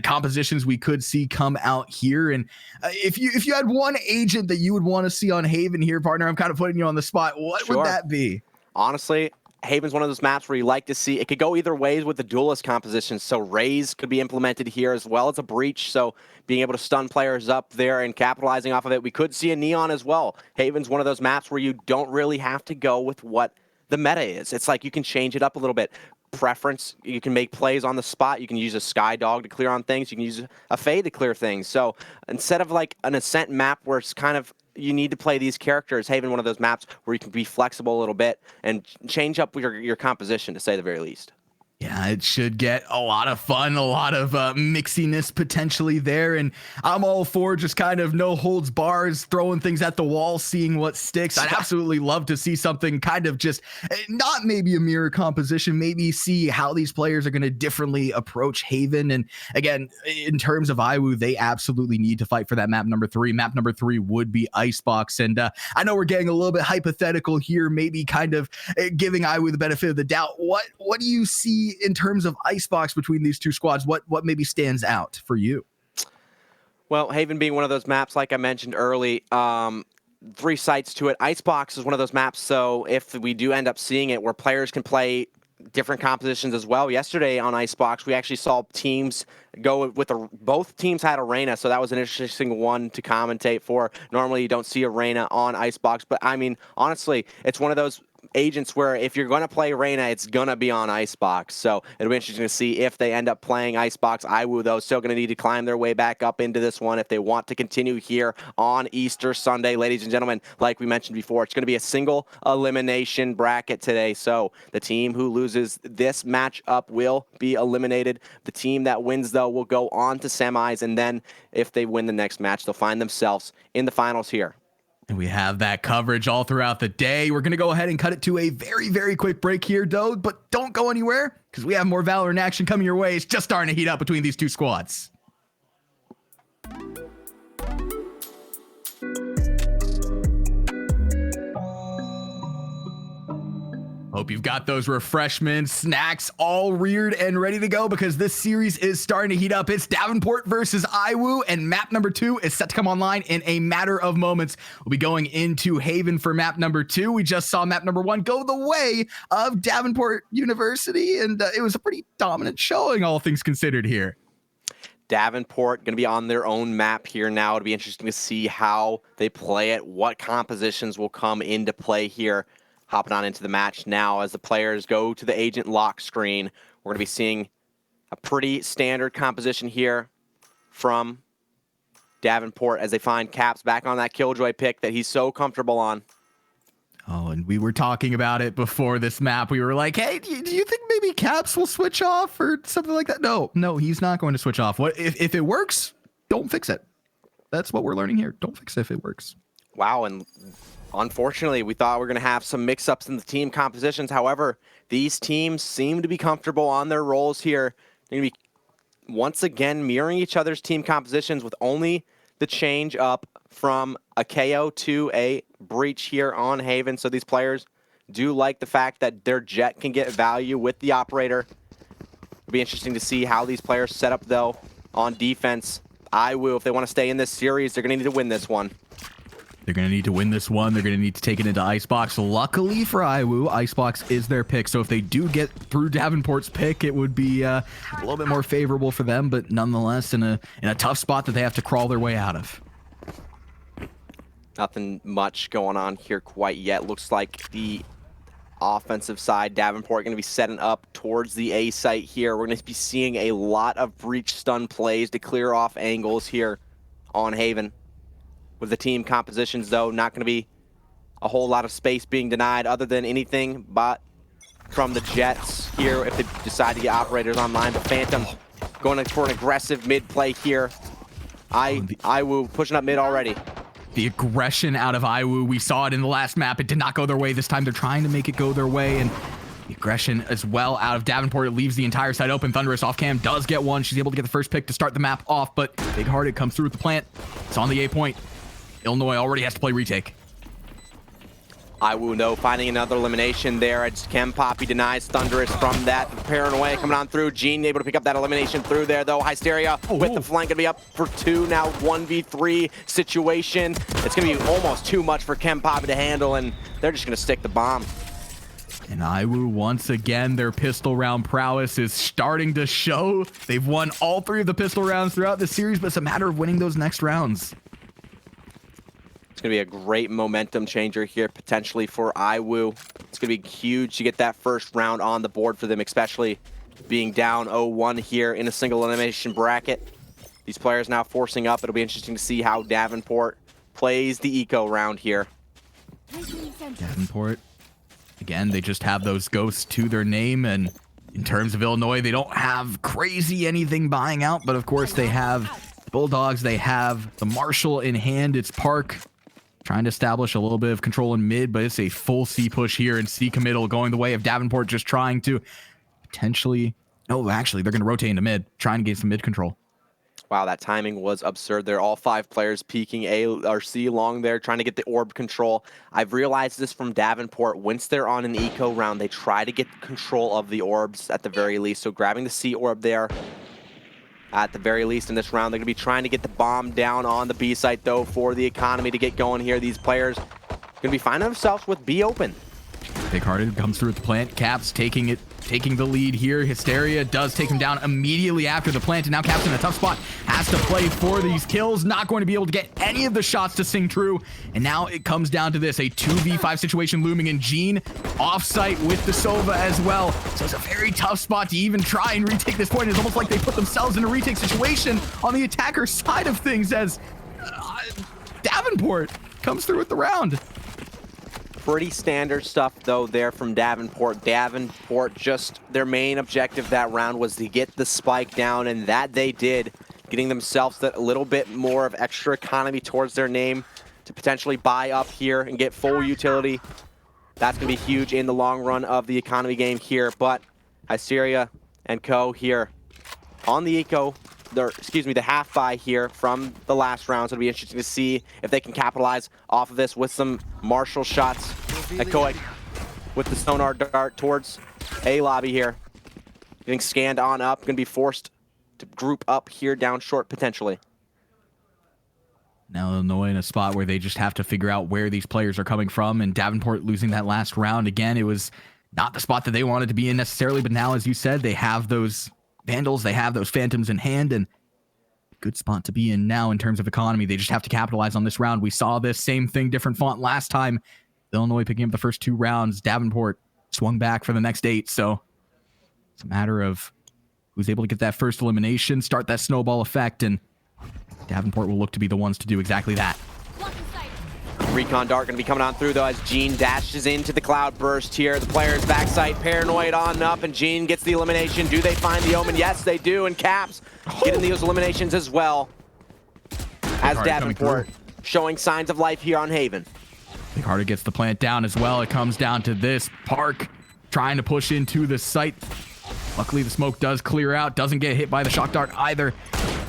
compositions we could see come out here. And if you had one agent that you would want to see on Haven here, partner, I'm kind of putting you on the spot. What would that be? Honestly, Haven's one of those maps where you like to see, it could go either ways with the duelist composition. So Raze could be implemented here as well as a breach. So being able to stun players up there and capitalizing off of it. We could see a Neon as well. Haven's one of those maps where you don't really have to go with what the meta is. It's like you can change it up a little bit. Preference, you can make plays on the spot. You can use a Sky Dog to clear on things. You can use a Fade to clear things. So instead of like an Ascent map where it's kind of, you need to play these characters, Haven one of those maps where you can be flexible a little bit and change up your composition, to say the very least. Yeah, it should get a lot of fun, a lot of mixiness potentially there. And I'm all for just kind of no holds bars, throwing things at the wall, seeing what sticks. I'd absolutely love to see something kind of just not maybe a mirror composition, maybe see how these players are going to differently approach Haven. And again, in terms of IWU, they absolutely need to fight for that map number 3. Map number 3 would be Icebox. And I know we're getting a little bit hypothetical here, maybe kind of giving IWU the benefit of the doubt. What do you see in terms of Icebox between these 2 squads? What maybe stands out for you? Well, Haven being one of those maps, like I mentioned early, 3 sites to it. Icebox is one of those maps, so if we do end up seeing it where players can play different compositions as well. Yesterday on Icebox, we actually saw teams go with both teams had Arena, so that was an interesting one to commentate for. Normally you don't see Arena on Icebox, but I mean, honestly, it's one of those agents where if you're going to play Reyna, it's going to be on Icebox. So it'll be interesting to see if they end up playing Icebox. IWU, though, still going to need to climb their way back up into this one if they want to continue here on Easter Sunday. Ladies and gentlemen, like we mentioned before, it's going to be a single elimination bracket today. So the team who loses this matchup will be eliminated. The team that wins, though, will go on to semis. And then if they win the next match, they'll find themselves in the finals here. And we have that coverage all throughout the day. We're going to go ahead and cut it to a very, very quick break here, though. But don't go anywhere, because we have more Valorant action coming your way. It's just starting to heat up between these 2 squads. Hope you've got those refreshments, snacks all reared and ready to go, because this series is starting to heat up. It's Davenport versus IWU, and map number 2 is set to come online in a matter of moments. We'll be going into Haven for map number 2. We just saw map number 1 go the way of Davenport University, and it was a pretty dominant showing, all things considered here. Davenport going to be on their own map here now. It'll be interesting to see how they play it, what compositions will come into play here. Hopping on into the match now as the players go to the agent lock screen. We're going to be seeing a pretty standard composition here from Davenport as they find Caps back on that Killjoy pick that he's so comfortable on. Oh, and we were talking about it before this map. We were like, hey, do you think maybe Caps will switch off or something like that? No, he's not going to switch off. What if it works, don't fix it. That's what we're learning here. Don't fix it if it works. Wow, and unfortunately, we thought we were going to have some mix-ups in the team compositions. However, these teams seem to be comfortable on their roles here. They're going to be, once again, mirroring each other's team compositions with only the change up from a KO to a breach here on Haven. So these players do like the fact that their jet can get value with the operator. It'll be interesting to see how these players set up, though, on defense. IWU, if they want to stay in this series, they're going to need to win this one. They're going to need to win this one. They're going to need to take it into Icebox. Luckily for IWU, Icebox is their pick. So if they do get through Davenport's pick, it would be a little bit more favorable for them, but nonetheless in a tough spot that they have to crawl their way out of. Nothing much going on here quite yet. Looks like the offensive side. Davenport going to be setting up towards the A site here. We're going to be seeing a lot of breach stun plays to clear off angles here on Haven. With the team compositions, though, not going to be a whole lot of space being denied other than anything but from the Jets here if they decide to get operators online. But Phantom going for an aggressive mid play here. IWU pushing up mid already. The aggression out of IWU, we saw it in the last map. It did not go their way. This time they're trying to make it go their way, and the aggression as well out of Davenport. It leaves the entire side open. Thunderous off cam does get one. She's able to get the first pick to start the map off, but Big Hearted comes through with the plant. It's on the A point. Illinois already has to play retake. IWU, though, finding another elimination there as Chem Poppy denies Thunderous from that. Paranoia coming on through. Gene able to pick up that elimination through there, though. Hysteria with the flank, gonna be up for 2 now. 1v3 situation. It's gonna be almost too much for Chem Poppy to handle, and they're just gonna stick the bomb. And IWU, once again, their pistol round prowess is starting to show. They've won all 3 of the pistol rounds throughout the series, but it's a matter of winning those next rounds. It's going to be a great momentum changer here, potentially, for IWU. It's going to be huge to get that first round on the board for them, especially being down 0-1 here in a single elimination bracket. These players now forcing up. It'll be interesting to see how Davenport plays the eco round here. Davenport, again, they just have those ghosts to their name, and in terms of Illinois, they don't have crazy anything buying out, but of course they have the Bulldogs, they have the Marshall in hand. It's Park trying to establish a little bit of control in mid, but it's a full C push here, and C committal going the way of Davenport, just trying to potentially... No, actually, they're going to rotate into mid, trying to get some mid control. Wow, that timing was absurd there. All 5 players peeking A or C along there, trying to get the orb control. I've realized this from Davenport. Once they're on an eco round, they try to get control of the orbs at the very least. So grabbing the C orb there, at the very least in this round. They're going to be trying to get the bomb down on the B site, though, for the economy to get going here. These players going to be finding themselves with B open. Big Hearted comes through with the plant. Caps taking the lead here. Hysteria does take him down immediately after the plant, and now Caps in a tough spot. Has to play for these kills. Not going to be able to get any of the shots to sing true. And now it comes down to this, a 2v5 situation looming in. Gene offsite with the Sova as well. So it's a very tough spot to even try and retake this point. It's almost like they put themselves in a retake situation on the attacker side of things as Davenport comes through with the round. Pretty standard stuff, though, there from Davenport. Davenport, just their main objective that round was to get the spike down, and that they did, getting themselves that little bit more of extra economy towards their name to potentially buy up here and get full utility. That's going to be huge in the long run of the economy game here, but Hysteria and co here on the eco, the half buy here from the last round. So it'll be interesting to see if they can capitalize off of this with some Marshall shots. Echoic with the sonar dart towards A lobby here. Getting scanned on up, gonna be forced to group up here down short potentially. Now Illinois in a spot where they just have to figure out where these players are coming from, and Davenport losing that last round. Again, it was not the spot that they wanted to be in necessarily, but now, as you said, they have those Vandals, they have those Phantoms in hand, and good spot to be in now in terms of economy. They just have to capitalize on this round. We saw this same thing, different font last time. Illinois picking up the first 2 rounds. Davenport swung back for the next 8, so it's a matter of who's able to get that first elimination, start that snowball effect, and Davenport will look to be the ones to do exactly that. Recon Dart going to be coming on through, though, as Gene dashes into the cloud burst here. The player's backside, Paranoid on up, and Gene gets the elimination. Do they find the Omen? Yes, they do, and Caps getting those eliminations as well. As Davenport showing signs of life here on Haven. Big Hearted gets the plant down as well. It comes down to this. Park trying to push into the site. Luckily, the smoke does clear out. Doesn't get hit by the shock dart either.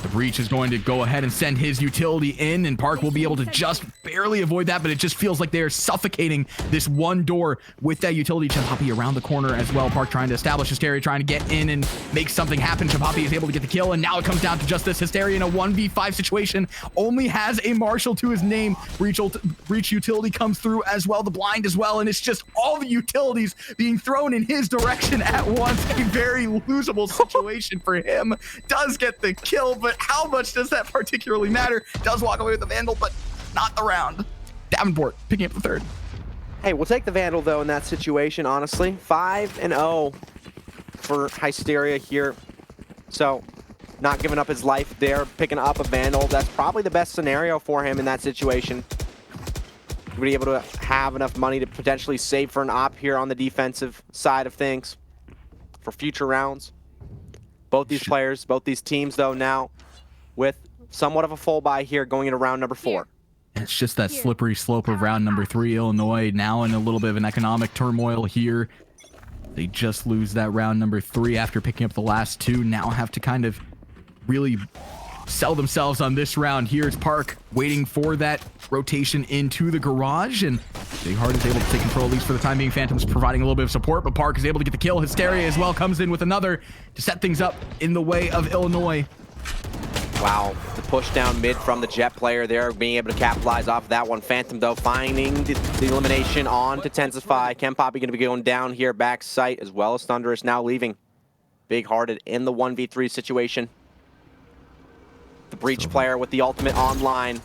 The breach is going to go ahead and send his utility in, and Park will be able to just barely avoid that, but it just feels like they are suffocating this one door with that utility. Champapi around the corner as well. Park trying to establish Hysteria, trying to get in and make something happen. Champapi is able to get the kill, and now it comes down to just this. Hysteria in a 1v5 situation only has a Marshall to his name. Breach utility comes through as well, the blind as well, and it's just all the utilities being thrown in his direction at once. A very losable situation for him. Does get the kill, but how much does that particularly matter? Does walk away with the Vandal, but not the round. Davenport picking up the 3rd. Hey, we'll take the Vandal, though, in that situation, honestly. 5-0 for Hysteria here. So, not giving up his life there, picking up a Vandal. That's probably the best scenario for him in that situation. Be able to have enough money to potentially save for an op here on the defensive side of things for future rounds. Both these players, both these teams, though, now with somewhat of a full buy here going into round number 4. It's just that slippery slope of round number 3. Illinois now in a little bit of an economic turmoil here. They just lose that round number 3 after picking up the last 2. Now have to kind of really sell themselves on this round. Here's Park waiting for that rotation into the garage, and Big Heart is able to take control, at least for the time being. Phantom's providing a little bit of support, but Park is able to get the kill. Hysteria as well comes in with another to set things up in the way of Illinois. Wow, the push down mid from the Jet player there, being able to capitalize off of that one. Phantom, though, finding the elimination on to Tensify. Ken Poppy going to be going down here, back sight, as well as Thunderous now leaving. Big Hearted in the 1v3 situation. The Breach player with the ultimate online.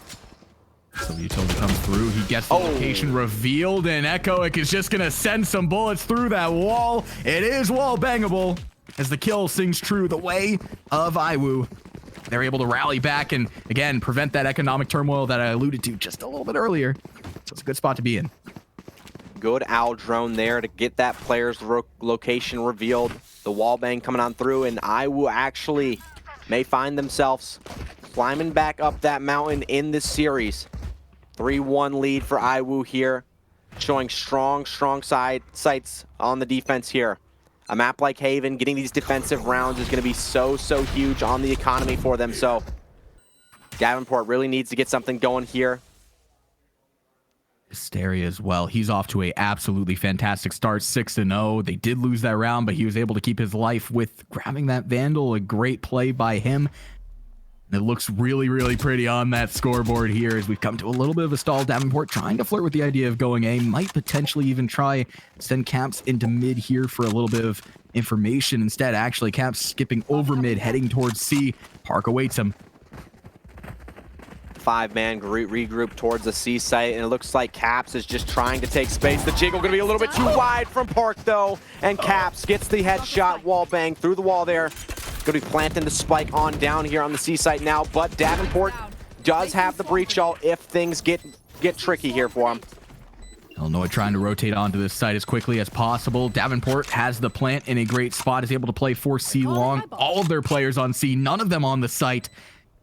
So Utility comes through, he gets the location revealed, and Echoic is just going to send some bullets through that wall. It is wall bangable as the kill sings true the way of Iwu. They're able to rally back and, again, prevent that economic turmoil that I alluded to just a little bit earlier. So it's a good spot to be in. Good owl drone there to get that player's location revealed. The wall bang coming on through, and Iwu actually may find themselves climbing back up that mountain in this series. 3-1 lead for Iwu here, showing strong sights on the defense here. A map like Haven, getting these defensive rounds is going to be so huge on the economy for them. So Davenport really needs to get something going here. Hysteria as well. He's off to a absolutely fantastic start, 6-0. They did lose that round, but he was able to keep his life with grabbing that Vandal. A great play by him. And it looks really pretty on that scoreboard here as we've come to a little bit of a stall. Davenport trying to flirt with the idea of going A, might potentially even try send Caps into mid here for a little bit of information. Instead, actually, Caps skipping over mid, heading towards C. Park awaits him. 5-man regroup towards the C site, and it looks like Caps is just trying to take space. The jiggle going to be a little bit too wide from Park, though, and Caps gets the headshot wall bang through the wall there. Going to be planting the spike on down here on the C site now, but Davenport does have the breach ult if things get tricky here for him. Illinois trying to rotate onto this site as quickly as possible. Davenport has the plant in a great spot, is able to play for C long. All of their players on C, none of them on the site.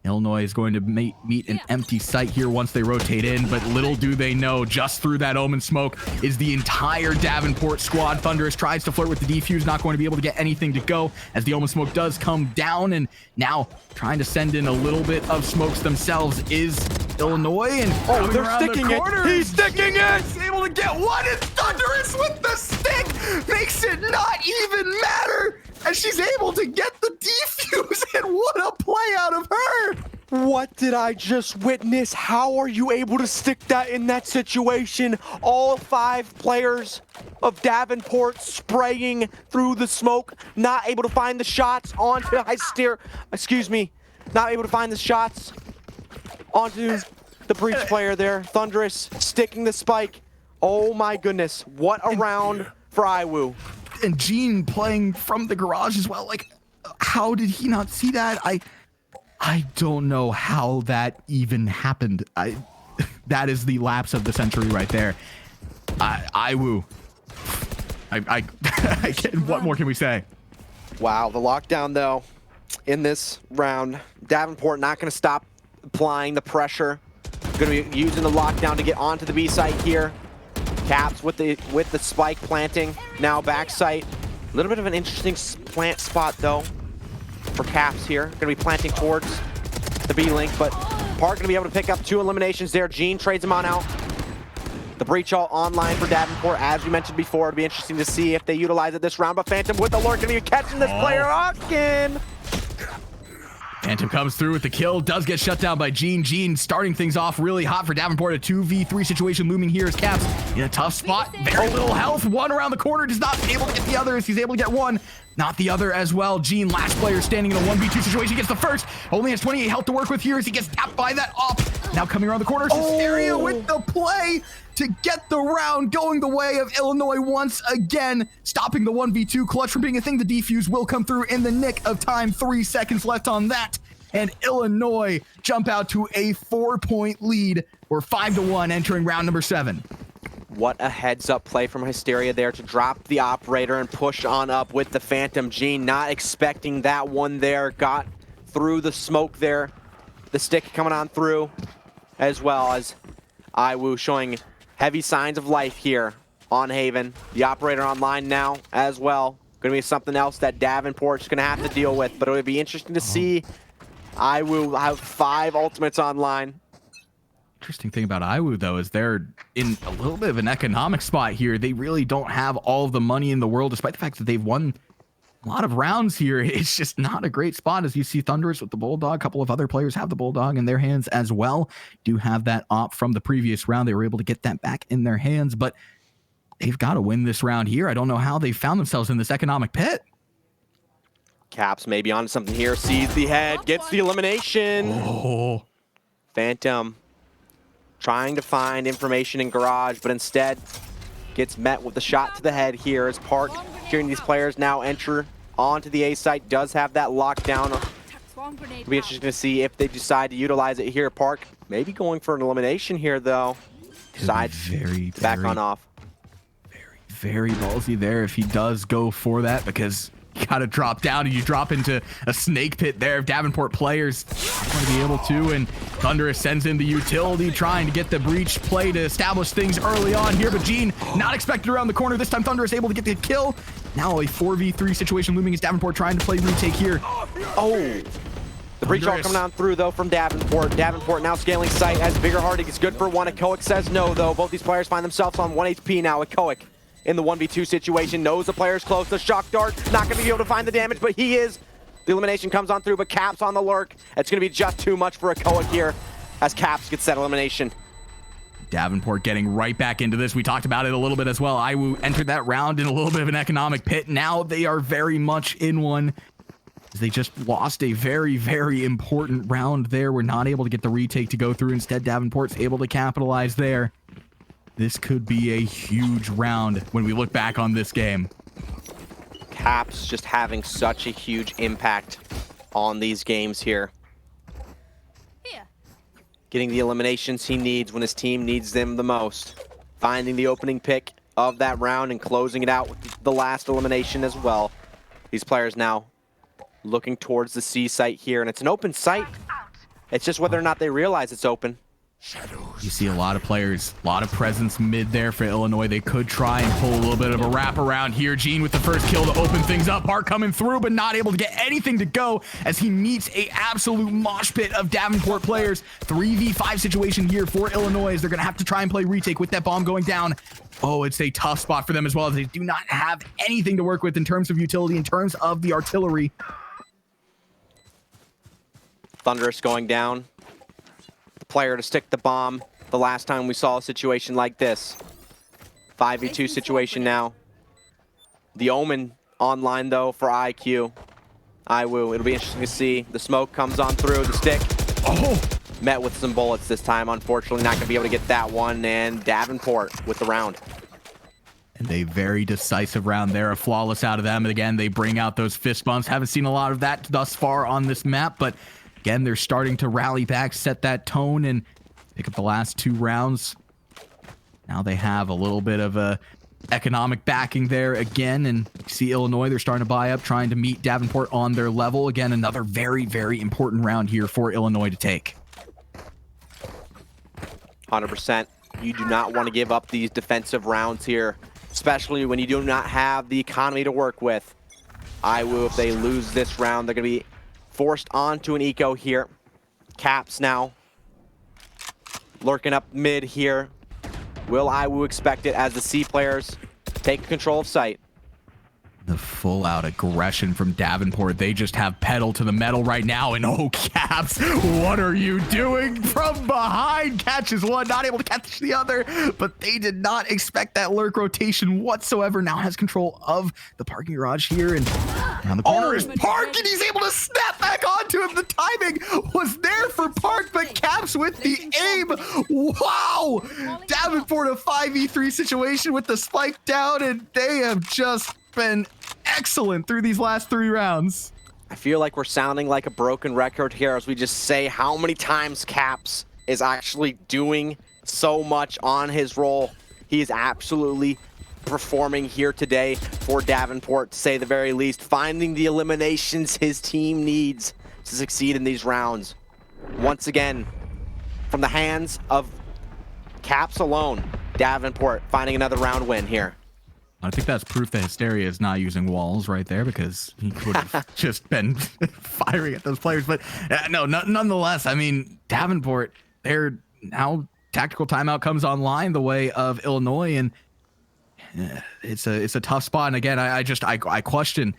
Illinois is going to meet an empty site here once they rotate in, but little do they know, just through that Omen smoke is the entire Davenport squad. Thunderous tries to flirt with the defuse, not going to be able to get anything to go as the Omen smoke does come down, and now trying to send in a little bit of smokes themselves is Illinois, and they're sticking it. He's sticking it. He's able to get one, and Thunderous with the stick makes it not even matter. And she's able to get the defuse, and what a play out of her! What did I just witness? How are you able to stick that in that situation? All 5 players of Davenport spraying through the smoke, not able to find the shots onto Hysteria. Excuse me, not able to find the shots onto the breach player there. Thunderous sticking the spike. Oh my goodness, what a round for Iwu. And Gene playing from the garage as well. Like, how did he not see that? I don't know how that even happened. That is the lapse of the century right there. Iwu. I can't, what more can we say? Wow, the lockdown though in this round. Davenport not going to stop applying the pressure. Going to be using the lockdown to get onto the B site here. Caps with the spike planting, now back site. A little bit of an interesting plant spot though for Caps here. Gonna be planting towards the B link, but Park gonna be able to pick up 2 eliminations there. Gene trades him on out. The breach all online for Davenport, as we mentioned before. It'll be interesting to see if they utilize it this round, but Phantom with the lure gonna be catching this player again. Phantom comes through with the kill, does get shut down by Gene. Gene starting things off really hot for Davenport. A 2v3 situation looming here as Caps in a tough spot. Very little health. One around the corner, does not able to get the other as he's able to get one. Not the other as well. Gene, last player standing in a 1v2 situation, gets the first. Only has 28 health to work with here as he gets tapped by that op. Now coming around the corner, Hysteria with the play to get the round going the way of Illinois once again, stopping the 1v2 clutch from being a thing. The defuse will come through in the nick of time. 3 seconds left on that. And Illinois jump out to a 4-point lead. We're 5-1 entering round number 7. What a heads-up play from Hysteria there to drop the operator and push on up with the Phantom Gene. Not expecting that one there. Got through the smoke there. The stick coming on through, as well as IWU showing heavy signs of life here on Haven. The operator online now as well. Going to be something else that Davenport's going to have to deal with, but it would be interesting to see IWU have 5 ultimates online. Interesting thing about IWU, though, is they're in a little bit of an economic spot here. They really don't have all of the money in the world, despite the fact that they've won a lot of rounds here. It's just not a great spot, as you see Thunderous with the Bulldog. A couple of other players have the Bulldog in their hands as well. Do have that op from the previous round. They were able to get that back in their hands, but they've got to win this round here. I don't know how they found themselves in this economic pit. Caps maybe onto something here. Sees the head, gets the elimination. Oh. Phantom trying to find information in garage, but instead gets met with a shot to the head here as Park, hearing these players now enter onto the A site, does have that lockdown. It'll be interesting to see if they decide to utilize it here. Park maybe going for an elimination here, though. Decides very back on off. Very ballsy there if he does go for that, because you got to drop down and you drop into a snake pit there. If Davenport players want to be able to, and Thunderous sends in the utility, trying to get the breach play to establish things early on here, but Gene not expected around the corner. This time Thunderous able to get the kill. Now a 4v3 situation looming as Davenport trying to play retake here. Oh, the breach all coming on through, though, from Davenport. Davenport now scaling site as Bigger Hearted is good for one. Echoic says no, though. Both these players find themselves on 1 HP now. Echoic in the 1v2 situation, knows the player's close. The shock dart, not going to be able to find the damage, but he is. The elimination comes on through, but Caps on the lurk. It's going to be just too much for Echoic here as Caps gets that elimination. Davenport getting right back into this. We talked about it a little bit as well. IWU entered that round in a little bit of an economic pit. Now they are very much in one. They just lost a very, very important round there. We're not able to get the retake to go through. Instead, Davenport's able to capitalize there. This could be a huge round when we look back on this game. Caps just having such a huge impact on these games here. Getting the eliminations he needs when his team needs them the most. Finding the opening pick of that round and closing it out with the last elimination as well. These players now looking towards the C site here, and it's an open site. It's just whether or not they realize it's open. You see a lot of players, a lot of presence mid there for Illinois. They could try and pull a little bit of a wraparound here. Gene with the first kill to open things up. Park coming through, but not able to get anything to go as he meets a absolute mosh pit of Davenport players. 3v5 situation here for Illinois as they're going to have to try and play retake with that bomb going down. Oh, it's a tough spot for them as well, as they do not have anything to work with in terms of utility, in terms of the artillery. Thunderous going down. Player to stick the bomb the last time we saw a situation like this. 5v2 situation now. The Omen online, though, for IWU. It'll be interesting to see. The smoke comes on through, the stick. Oh! Met with some bullets this time. Unfortunately, not going to be able to get that one. And Davenport with the round. And a very decisive round there, a flawless out of them. And again, they bring out those fist bumps. Haven't seen a lot of that thus far on this map, but again, they're starting to rally back, set that tone, and pick up the last 2 rounds. Now they have a little bit of a economic backing there again, and you see Illinois, they're starting to buy up, trying to meet Davenport on their level. Again, another very, very important round here for Illinois to take. 100%. You do not want to give up these defensive rounds here, especially when you do not have the economy to work with. IWU, if they lose this round, they're going to be forced onto an eco here. Caps now lurking up mid here. Will IWU expect it as the C players take control of site? The full out aggression from Davenport. They just have pedal to the metal right now. And oh, Caps, what are you doing from behind? Catches one, not able to catch the other, but they did not expect that lurk rotation whatsoever. Now has control of the parking garage here, and around the corner is Park, and he's able to snap back onto him. The timing was there for Park, but Caps with the aim. Wow! Davenport a 5v3 situation with the spike down, and they have just been excellent through these last 3 rounds. I feel like we're sounding like a broken record here as we just say how many times Caps is actually doing so much on his role. He is absolutely performing here today for Davenport, to say the very least, finding the eliminations his team needs to succeed in these rounds. Once again, from the hands of Caps alone, Davenport finding another round win here. I think that's proof that Hysteria is not using walls right there, because he would have just been firing at those players. But nonetheless, I mean, Davenport, they're now tactical timeout comes online the way of Illinois, and it's a tough spot. And again, I question.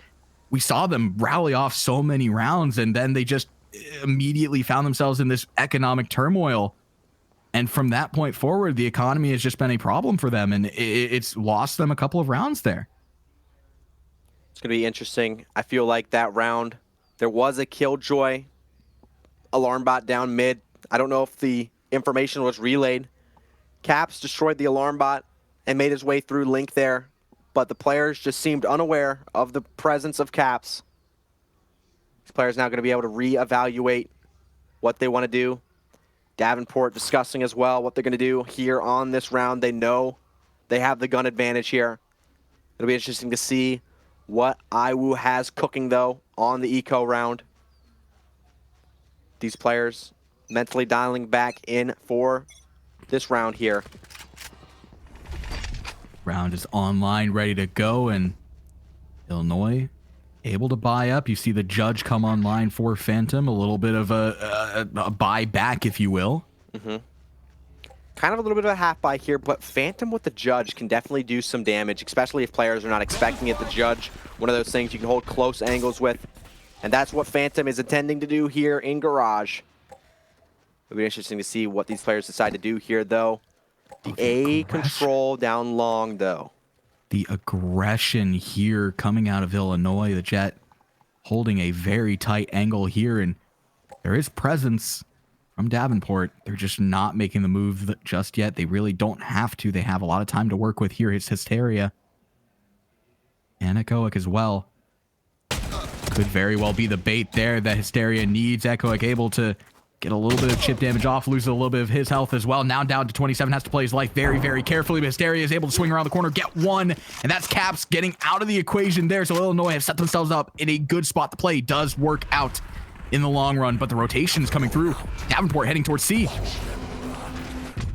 We saw them rally off so many rounds, and then they just immediately found themselves in this economic turmoil. And from that point forward, the economy has just been a problem for them, and it's lost them a couple of rounds there. It's going to be interesting. I feel like that round, there was a Killjoy alarm bot down mid. I don't know if the information was relayed. Caps destroyed the alarm bot and made his way through Link there, but the players just seemed unaware of the presence of Caps. These players now going to be able to reevaluate what they want to do. Davenport discussing as well what they're going to do here on this round. They know they have the gun advantage here. It'll be interesting to see what IWU has cooking, though, on the eco round. These players mentally dialing back in for this round here. Round is online, ready to go, and Illinois able to buy up. You see the Judge come online for Phantom, a little bit of a buy back, if you will. Mm-hmm. Kind of a little bit of a half buy here, but Phantom with the Judge can definitely do some damage, especially if players are not expecting it. The Judge, one of those things you can hold close angles with, and that's what Phantom is intending to do here in Garage. It'll be interesting to see what these players decide to do here, though. The A control down long, though. The aggression here coming out of Illinois. The Jet holding a very tight angle here, and there is presence from Davenport. They're just not making the move just yet. They really don't have to. They have a lot of time to work with here. It's Hysteria and Echoic as well. Could very well be the bait there that Hysteria needs. Echoic able to get a little bit of chip damage off, loses a little bit of his health as well. Now down to 27, has to play his life very, very carefully. But Hysteria is able to swing around the corner, get one, and that's Caps getting out of the equation there. So Illinois have set themselves up in a good spot. The play does work out in the long run, but the rotation is coming through. Davenport heading towards C.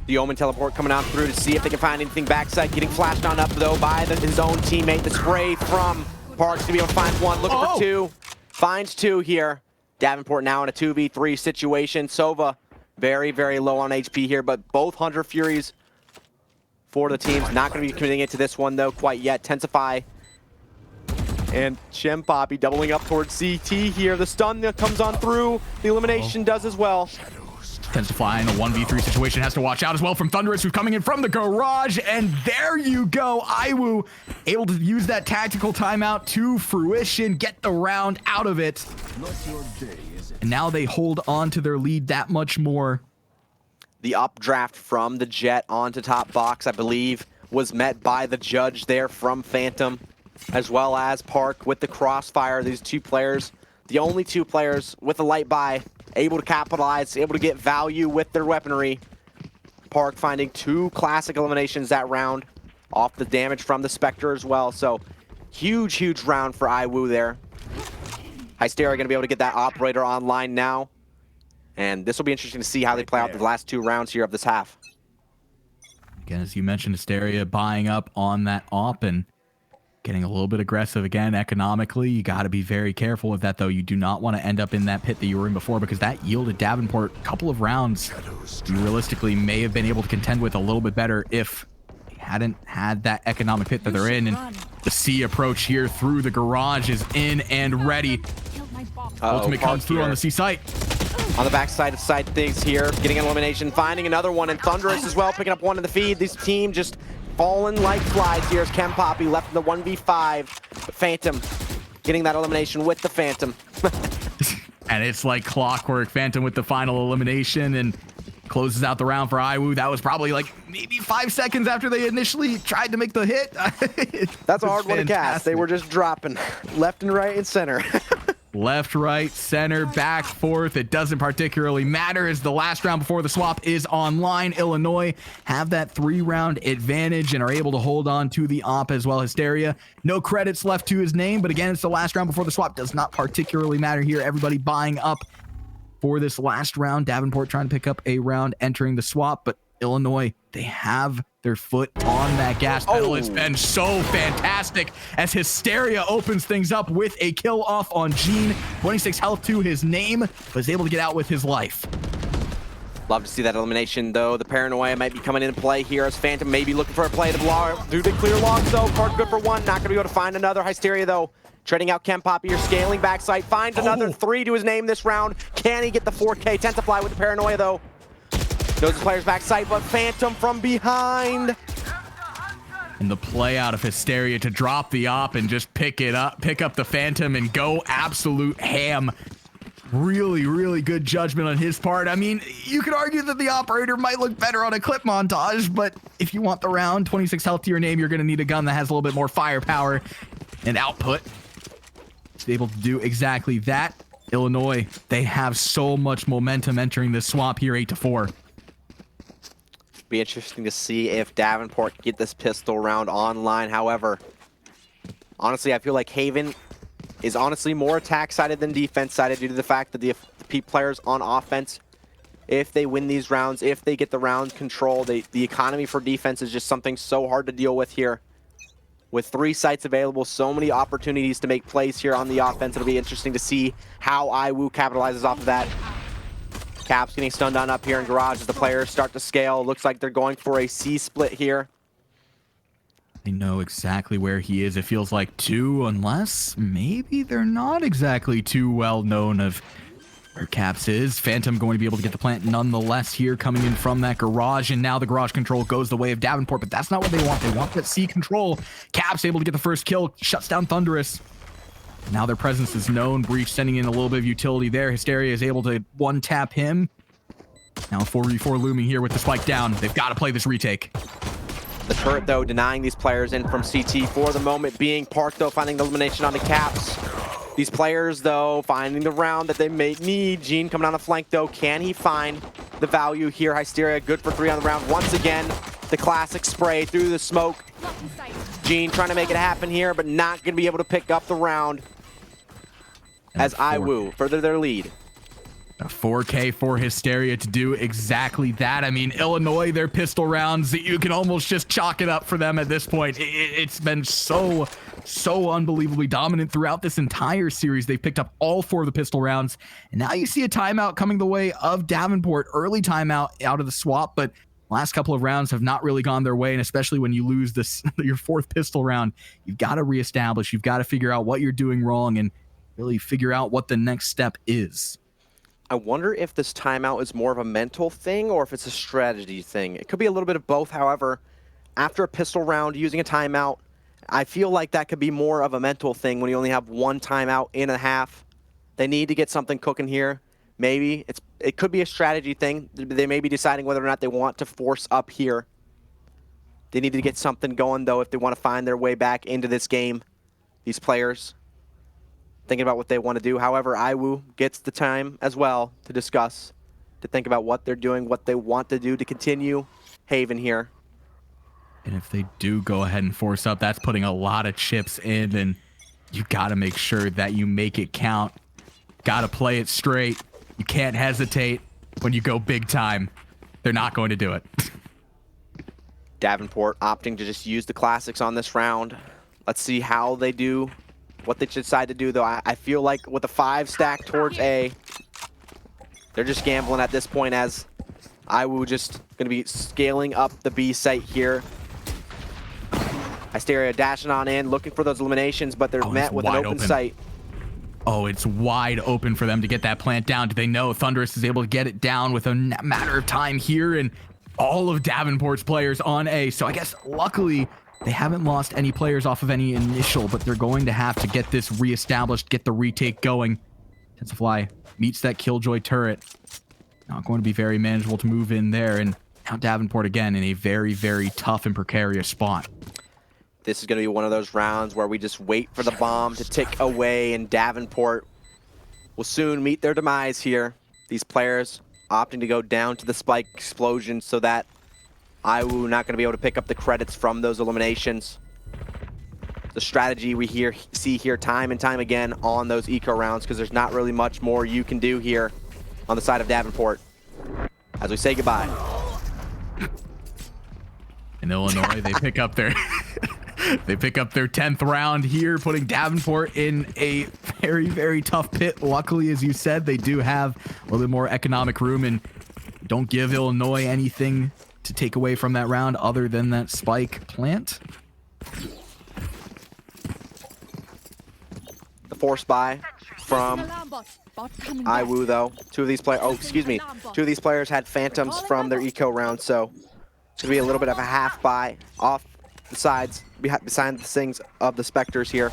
The Omen teleport coming out through to see if they can find anything backside. Getting flashed on up, though, by his own teammate. The spray from Parks to be able to find one. Looking for two. Finds two here. Davenport now in a 2v3 situation. Sova very, very low on HP here, but both Hunter Furies for the teams. Not going to be committing it to this one, though, quite yet. Tensify and Shem Poppy doubling up towards CT here. The stun that comes on through. The elimination does as well. Tensify in a 1v3 situation has to watch out as well from Thunderous, who's coming in from the garage, and there you go. IWU able to use that tactical timeout to fruition, get the round out of it. And now they hold on to their lead that much more. The updraft from the Jet onto top box, I believe, was met by the Judge there from Phantom, as well as Park with the crossfire. These two players, the only two players with a light buy, able to capitalize, able to get value with their weaponry. Park finding two classic eliminations that round off the damage from the Spectre as well. So huge, huge round for IWU there. Hysteria going to be able to get that operator online now. And this will be interesting to see how they play out the last two rounds here of this half. Again, as you mentioned, Hysteria buying up on that op and getting a little bit aggressive again economically. You got to be very careful with that, though. You do not want to end up in that pit that you were in before, because that yielded Davenport a couple of rounds you realistically may have been able to contend with a little bit better if they hadn't had that economic hit that they're in. And the C approach here through the garage is in and ready. Ultimate comes through on the C site. On the backside of side things here, getting an elimination, finding another one, and Thunderous as well, picking up one in the feed. This team just falling like flies here as Chem Poppy left in the 1v5. Phantom getting that elimination with the Phantom. And it's like clockwork. Phantom with the final elimination and closes out the round for IWU. That was probably like maybe 5 seconds after they initially tried to make the hit. That's a hard one to cast. They were just dropping left and right and center. Left, right, center, back, forth. It doesn't particularly matter as the last round before the swap is online. Illinois have that 3-round advantage and are able to hold on to the op as well. Hysteria, no credits left to his name, but again, it's the last round before the swap. Does not particularly matter here. Everybody buying up for this last round. Davenport trying to pick up a round entering the swap, but Illinois, they have their foot on that gas pedal. It's been so fantastic as Hysteria opens things up with a kill off on Gene. 26 health to his name, but is able to get out with his life. Love to see that elimination, though. The paranoia might be coming into play here as Phantom may be looking for a play to log. Do they clear logs, though? Part good for one. Not going to be able to find another. Hysteria, though, treading out Chem Poppy here, scaling backside. Finds another 3 to his name this round. Can he get the 4K? Tentafly with the paranoia, though. Knows the player's backside, but Phantom from behind. And the play out of Hysteria to drop the op and just pick up the Phantom and go absolute ham. Really, really good judgment on his part. I mean, you could argue that the operator might look better on a clip montage, but if you want the round, 26 health to your name, you're going to need a gun that has a little bit more firepower and output. He's able to do exactly that. Illinois, they have so much momentum entering this swap here, 8-4. Be interesting to see if Davenport can get this pistol round online. However, honestly, I feel like Haven is honestly more attack-sided than defense-sided due to the fact that the players on offense, if they win these rounds, if they get the round control, the economy for defense is just something so hard to deal with here. With 3 sites available, so many opportunities to make plays here on the offense. It'll be interesting to see how IWU capitalizes off of that. Caps getting stunned on up here in garage as the players start to scale. Looks like they're going for a C split here. They know exactly where he is. It feels like 2, unless maybe they're not exactly too well known of where Caps is. Phantom going to be able to get the plant nonetheless here, coming in from that garage, and now the garage control goes the way of Davenport, but that's not what they want. They want that C control. Caps able to get the first kill, shuts down Thunderous. Now their presence is known. Breach sending in a little bit of utility there. Hysteria is able to one-tap him. Now 4v4 looming here with the spike down. They've got to play this retake. The turret, though, denying these players in from CT for the moment being. Park, though, finding the elimination on the Caps. These players, though, finding the round that they may need. Gene coming on the flank, though. Can he find the value here? Hysteria good for 3 on the round. Once again, the classic spray through the smoke. Gene trying to make it happen here, but not going to be able to pick up the round as IWU further their lead. A 4K for Hysteria to do exactly that. I mean, Illinois, their pistol rounds, you can almost just chalk it up for them at this point. It's been so unbelievably dominant throughout this entire series. They've picked up all 4 of the pistol rounds, and now you see a timeout coming the way of Davenport. Early timeout out of the swap, but last couple of rounds have not really gone their way, and especially when you lose this your 4th pistol round, you've got to reestablish. You've got to figure out what you're doing wrong and really figure out what the next step is. I wonder if this timeout is more of a mental thing or if it's a strategy thing. It could be a little bit of both. However, after a pistol round, using a timeout, I feel like that could be more of a mental thing when you only have 1 timeout in a half. They need to get something cooking here. Maybe it could be a strategy thing. They may be deciding whether or not they want to force up here. They need to get something going, though, if they want to find their way back into this game. These players thinking about what they want to do. However, IWU gets the time as well to discuss, to think about what they're doing, what they want to do to continue Haven here. And if they do go ahead and force up, that's putting a lot of chips in, and you got to make sure that you make it count. Got to play it straight. You can't hesitate when you go big time. They're not going to do it. Davenport opting to just use the classics on this round. Let's see how they do, what they decide to do, though. I feel like with a 5 stack towards A, they're just gambling at this point, as IWU just going to be scaling up the B site here. Hysteria dashing on in, looking for those eliminations, but they're met with an open sight. Oh, it's wide open for them to get that plant down. Do they know Thunderous is able to get it down with a matter of time here, and all of Davenport's players on A? So I guess luckily they haven't lost any players off of any initial, but they're going to have to get this reestablished, get the retake going. TensorFly meets that Killjoy turret. Not going to be very manageable to move in there, and now Davenport again in a very, very tough and precarious spot. This is going to be one of those rounds where we just wait for the bomb to tick away, and Davenport will soon meet their demise here. These players opting to go down to the spike explosion so that IWU not going to be able to pick up the credits from those eliminations. The strategy we see here time and time again on those eco rounds, because there's not really much more you can do here on the side of Davenport. As we say goodbye. In Illinois, they pick up their they pick up their 10th round here, putting Davenport in a very, very tough pit. Luckily, as you said, they do have a little bit more economic room and don't give Illinois anything to take away from that round other than that spike plant. The force buy from IWU, though. Two of these players had phantoms from their eco round, so it's gonna be a little bit of a half buy off the sides behind the things of the Spectres here.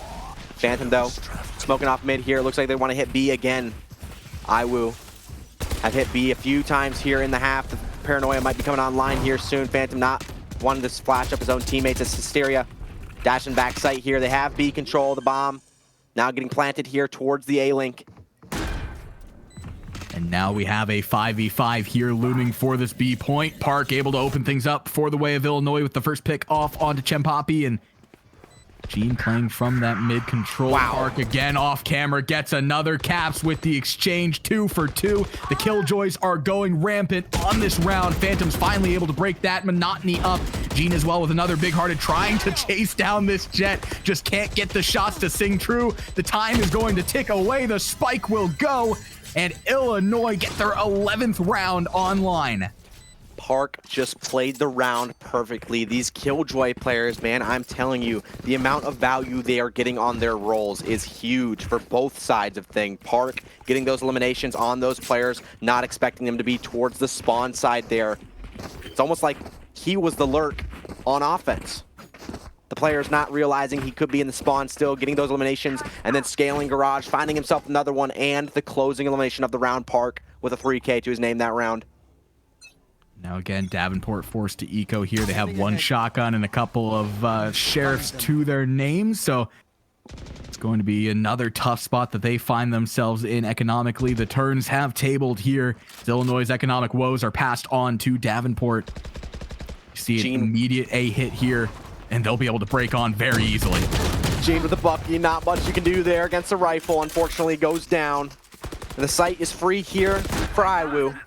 Phantom, though, smoking off mid here. Looks like they want to hit B again. IWU have hit B a few times here in the half. The paranoia might be coming online here soon. Phantom not wanting to flash up his own teammates as Hysteria dashing back sight here. They have B control. The bomb now getting planted here towards the A-Link. And now we have a 5v5 here looming for this B point. Park able to open things up for the way of Illinois with the first pick off onto Chempapi, and Gene playing from that mid control. Wow. Park again off camera gets another caps with the exchange. 2 for 2. The Killjoys are going rampant on this round. Phantom's finally able to break that monotony up. Gene as well with another big hearted trying to chase down this Jet. Just can't get the shots to sing true. The time is going to tick away. The spike will go. And Illinois get their 11th round online. Park just played the round perfectly. These Killjoy players, man, I'm telling you, the amount of value they are getting on their roles is huge for both sides of things. Park getting those eliminations on those players, not expecting them to be towards the spawn side there. It's almost like he was the lurk on offense. The player's not realizing he could be in the spawn still, getting those eliminations, and then scaling Garage, finding himself another one, and the closing elimination of the round. Park with a 3K to his name that round. Now again, Davenport forced to eco here. They have one shotgun and a couple of sheriffs to their names, so it's going to be another tough spot that they find themselves in economically. The turns have tabled here. Illinois' economic woes are passed on to Davenport. You see an immediate A hit here, and they'll be able to break on very easily. Gene with the Bucky, not much you can do there against the rifle. Unfortunately, goes down. And the site is free here for IWU.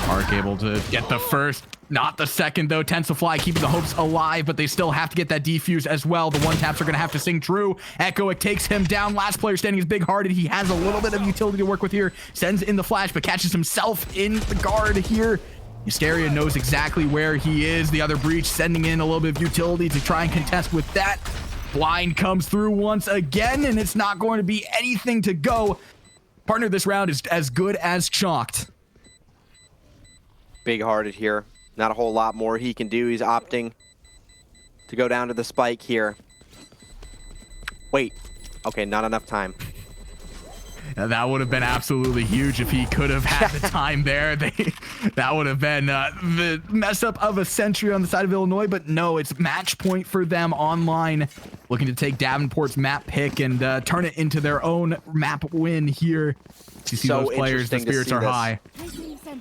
Park able to get the first, not the second though. TensorFly keeping the hopes alive, but they still have to get that defuse as well. The one taps are going to have to sing true. Echoic takes him down. Last player standing is big hearted. He has a little bit of utility to work with here. Sends in the flash, but catches himself in the guard here. Hysteria knows exactly where he is. The other breach sending in a little bit of utility to try and contest with that. Blind comes through once again, and it's not going to be anything to go. Partner this round is as good as chalked. Big-hearted here. Not a whole lot more he can do. He's opting to go down to the spike here. Wait. Okay, not enough time. Now, that would have been absolutely huge if he could have had the time there. That would have been the mess up of a century on the side of Illinois, but no, it's match point for them online. Looking to take Davenport's map pick and turn it into their own map win here. You see those players, the spirits are high.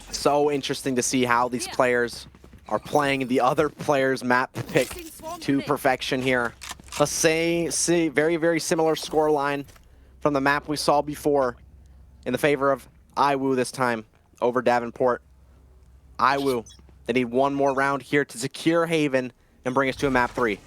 So interesting to see how these players are playing the other players' map pick to perfection here. Let's see very, very similar scoreline from the map we saw before in the favor of IWU this time over Davenport. IWU, they need one more round here to secure Haven and bring us to a map 3.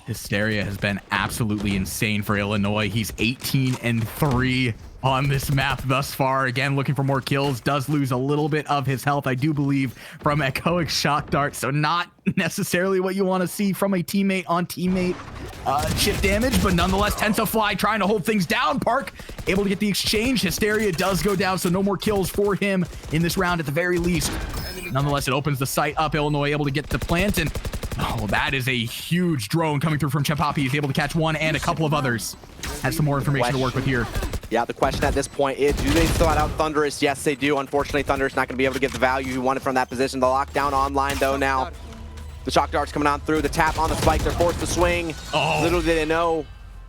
Hysteria has been absolutely insane for Illinois. He's 18-3. on this map thus far. Again, looking for more kills, does lose a little bit of his health, I do believe, from echoic shock dart. So not necessarily what you want to see from a teammate on teammate chip damage, but nonetheless, TensaFly trying to hold things down. Park able to get the exchange. Hysteria does go down, so no more kills for him in this round at the very least. Nonetheless, it opens the site up. Illinois able to get the plant, and oh, that is a huge drone coming through from Chepapi. He's able to catch one and a couple of others. Has some more information to work with here. Yeah, the question at this point is, do they still out Thunderous? Yes, they do. Unfortunately, Thunderous not going to be able to get the value he wanted from that position. The lockdown online, though, now. The shock dart's coming on through. The tap on the spike. They're forced to swing. Oh. Little did they know,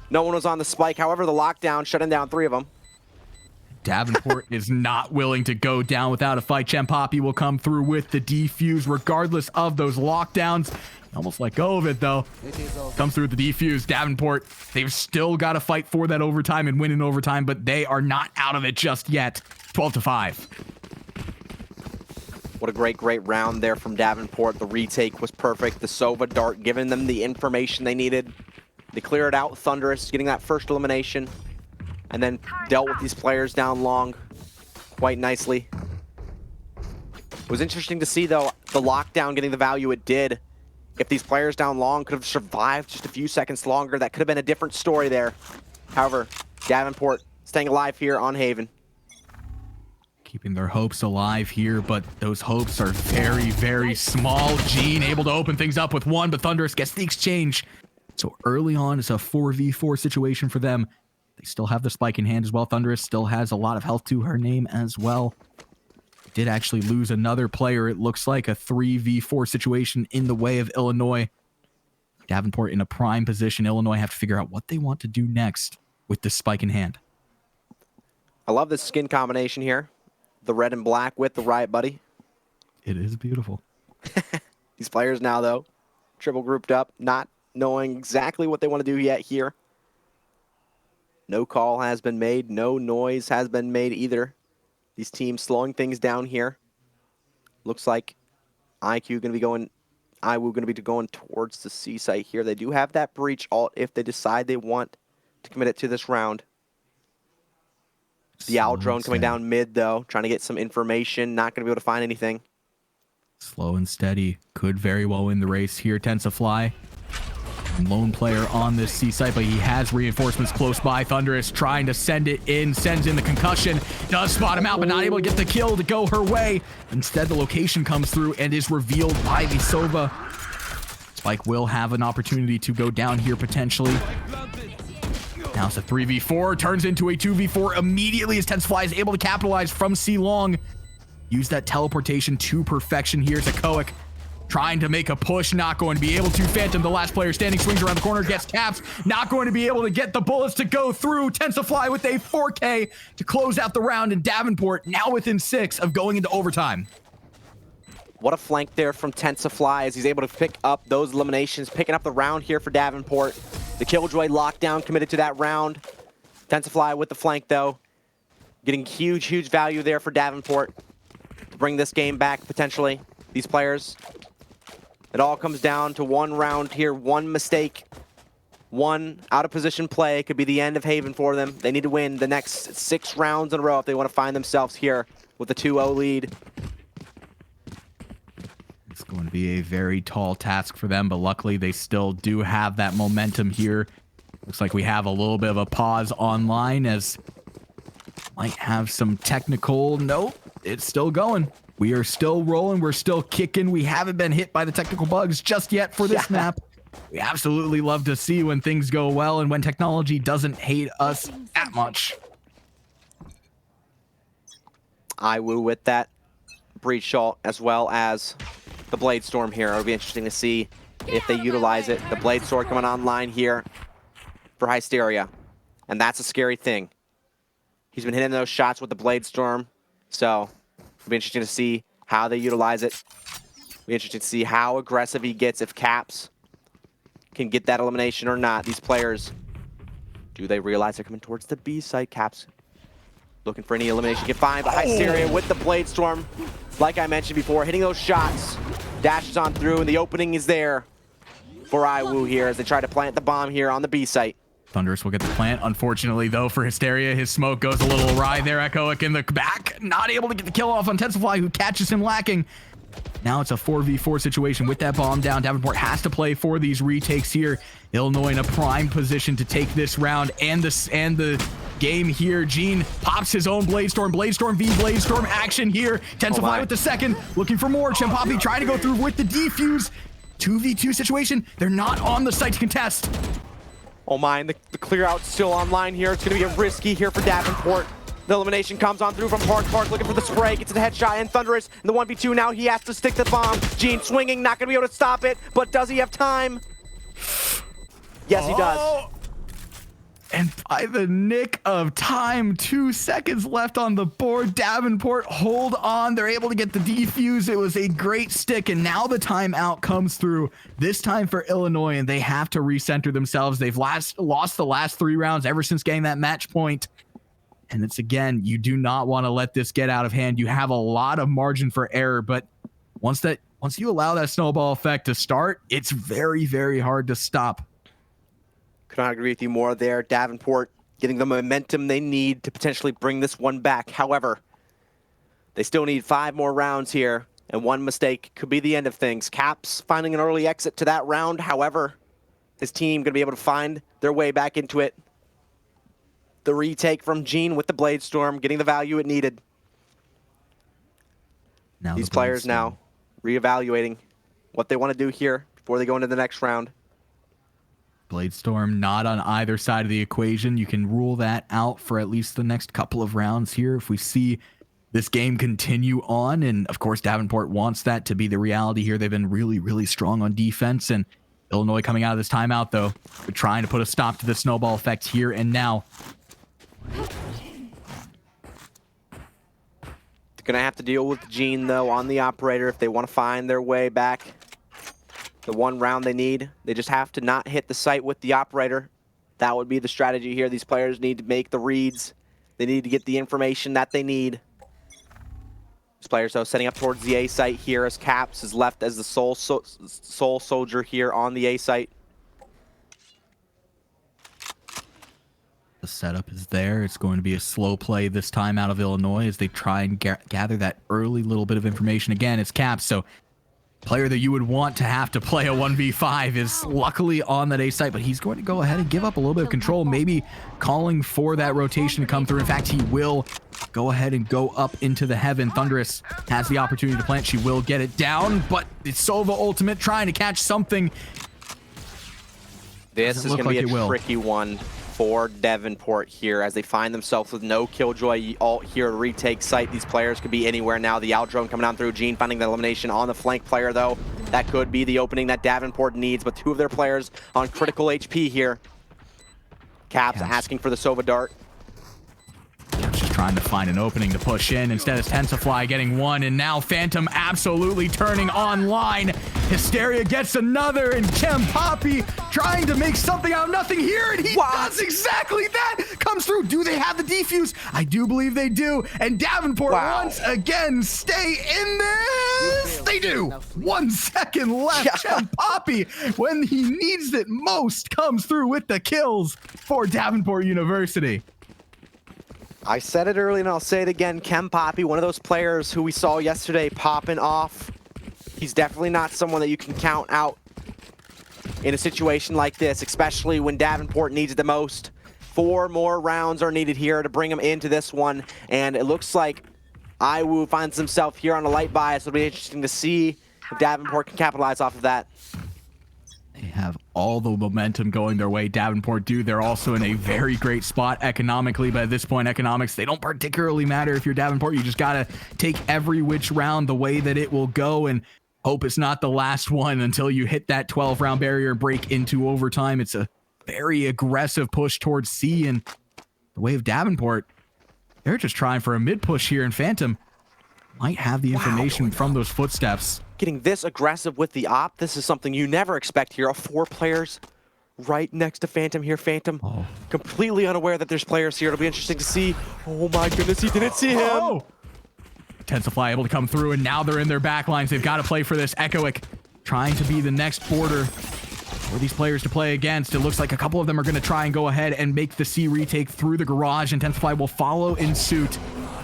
no one was on the spike. However, the lockdown shutting down 3 of them. Davenport is not willing to go down without a fight. Chepapi will come through with the defuse regardless of those lockdowns. Almost let go of it, though. Comes through with the defuse. Davenport, they've still got to fight for that overtime and win in overtime, but they are not out of it just yet. 12-5. What a great round there from Davenport. The retake was perfect. The Sova dart giving them the information they needed. They clear it out. Thunderous getting that first elimination, and then dealt with these players down long quite nicely. It was interesting to see, though, the lockdown getting the value it did. If these players down long could have survived just a few seconds longer, that could have been a different story there. However, Davenport staying alive here on Haven. Keeping their hopes alive here, but those hopes are very, very small. Gene able to open things up with one, but Thunderous gets the exchange. So early on, it's a 4v4 situation for them. They still have the spike in hand as well. Thunderous still has a lot of health to her name as well. Did actually lose another player. It looks like a 3v4 situation in the way of Illinois. Davenport in a prime position. Illinois have to figure out what they want to do next with this spike in hand. I love this skin combination here. The red and black with the Riot Buddy. It is beautiful. These players now, though, triple grouped up, not knowing exactly what they want to do yet here. No call has been made. No noise has been made either. These teams slowing things down here. Looks like IWU going to be going towards the C site here. They do have that breach alt if they decide they want to commit it to this round. The owl drone coming down mid, though, trying to get some information. Not going to be able to find anything. Slow and steady. Could very well win the race here. TensaFly, lone player on this C site, but he has reinforcements close by. Thunderous trying to send it in, sends in the concussion, does spot him out, but not able to get the kill to go her way. Instead, the location comes through and is revealed by the Sova. Spike will have an opportunity to go down here potentially. Now it's a 3v4, turns into a 2v4 immediately as TensaFly is able to capitalize from C-Long. Use that teleportation to perfection here. It's Echoic trying to make a push, not going to be able to. Phantom, the last player standing, swings around the corner, gets taps, not going to be able to get the bullets to go through. TensaFly with a 4K to close out the round, and Davenport now within 6 of going into overtime. What a flank there from TensaFly as he's able to pick up those eliminations, picking up the round here for Davenport. The Killjoy lockdown committed to that round. TensaFly with the flank, though. Getting huge value there for Davenport to bring this game back, potentially. These players. It all comes down to one round here, one mistake. One out-of-position play could be the end of Haven for them. They need to win the next 6 rounds in a row if they want to find themselves here with a 2-0 lead. It's going to be a very tall task for them, but luckily they still do have that momentum here. Looks like we have a little bit of a pause online as might have some technical. Nope, it's still going. We are still rolling. We're still kicking. We haven't been hit by the technical bugs just yet for this map. We absolutely love to see when things go well and when technology doesn't hate us that much. IWU with that breach shot as well as the Blade Storm here. It'll be interesting to see if they utilize it. The Blade Storm coming online here for Hysteria. And that's a scary thing. He's been hitting those shots with the Blade Storm. So it'll be interesting to see how they utilize it. It'll be interesting to see how aggressive he gets, if Caps can get that elimination or not. These players, do they realize they're coming towards the B site? Caps looking for any elimination he can find, but Hysteria with the Blade Storm, like I mentioned before, hitting those shots, dashes on through, and the opening is there for IWU here as they try to plant the bomb here on the B site. Thunderous will get the plant. Unfortunately, though, for Hysteria, his smoke goes a little awry there. Echoic in the back, not able to get the kill off on Tensorfly, who catches him lacking. Now it's a 4v4 situation with that bomb down. Davenport has to play for these retakes here. Illinois in a prime position to take this round and the game here. Gene pops his own Bladestorm. Bladestorm v Bladestorm action here. Tensorfly with the second, looking for more. Chempapi trying to go through with the defuse. 2v2 situation. They're not on the site to contest. Oh my, and the clear out's still online here. It's gonna get risky here for Davenport. The elimination comes on through from Park. Park looking for the spray, gets a headshot, and Thunderous in the 1v2 now. He has to stick the bomb. Gene swinging, not gonna be able to stop it, but does he have time? Yes, he does. And by the nick of time, 2 seconds left on the board. Davenport hold on. They're able to get the defuse. It was a great stick, and now the timeout comes through. This time for Illinois, and they have to recenter themselves. They've lost the last 3 rounds ever since getting that match point. And it's, again, you do not want to let this get out of hand. You have a lot of margin for error, but once you allow that snowball effect to start, it's very, very hard to stop. Could not agree with you more there. Davenport getting the momentum they need to potentially bring this one back. However, they still need 5 more rounds here, and one mistake could be the end of things. Caps finding an early exit to that round. However, his team going to be able to find their way back into it. The retake from Gene with the Bladestorm, getting the value it needed. Now these players now reevaluating what they want to do here before they go into the next round. Bladestorm not on either side of the equation. You can rule that out for at least the next couple of rounds here if we see this game continue on. And of course, Davenport wants that to be the reality here. They've been really, really strong on defense. And Illinois coming out of this timeout, though, they're trying to put a stop to the snowball effect here and now. They're going to have to deal with Gene, though, on the operator if they want to find their way back. The one round they need, they just have to not hit the site with the operator. That would be the strategy here. These players need to make the reads. They need to get the information that they need. These players, though, setting up towards the A site here as Caps is left as the sole soldier here on the A site. The setup is there. It's going to be a slow play this time out of Illinois as they try and gather that early little bit of information. Again, it's Caps, so player that you would want to have to play a 1v5 is luckily on that A site, but he's going to go ahead and give up a little bit of control, maybe calling for that rotation to come through. In fact, he will go ahead and go up into the heaven. Thunderous has the opportunity to plant. She will get it down, but it's Sova ultimate trying to catch something. This is going to be a tricky one for Davenport here as they find themselves with no Killjoy ult here to retake site. These players could be anywhere now. The out drone coming down through. Gene finding the elimination on the flank player, though. That could be the opening that Davenport needs, but 2 of their players on critical HP here. Caps asking for the Sova dart. Just trying to find an opening to push in. Instead, it's Tensorfly getting 1, and now Phantom absolutely turning online. Hysteria gets another, and Chempapi trying to make something out of nothing here, and he does exactly that. Comes through. Do they have the defuse? I do believe they do, and Davenport once again stay in this. They do. 1 second left. Chempapi, when he needs it most, comes through with the kills for Davenport University. I said it earlier and I'll say it again. Chempapi, one of those players who we saw yesterday popping off. He's definitely not someone that you can count out in a situation like this, especially when Davenport needs it the most. 4 more rounds are needed here to bring him into this one, and it looks like Iwu finds himself here on a light bias. It'll be interesting to see if Davenport can capitalize off of that. They have all the momentum going their way. Davenport do. They're also in a very great spot economically, but at this point, economics, they don't particularly matter if you're Davenport. You just got to take every which round the way that it will go and hope it's not the last one until you hit that 12-round barrier and break into overtime. It's a very aggressive push towards C, and the way of Davenport, they're just trying for a mid-push here, and Phantom might have the information from those footsteps. Getting this aggressive with the op, this is something you never expect here. 4 players right next to Phantom here. Phantom completely unaware that there's players here. It'll be interesting to see. Oh my goodness, he didn't see him. Tensorfly able to come through, and now they're in their back lines. They've got to play for this. Echoic trying to be the next border. for these players to play against. It looks like a couple of them are going to try and go ahead and make the C retake through the garage. Intensify will follow in suit.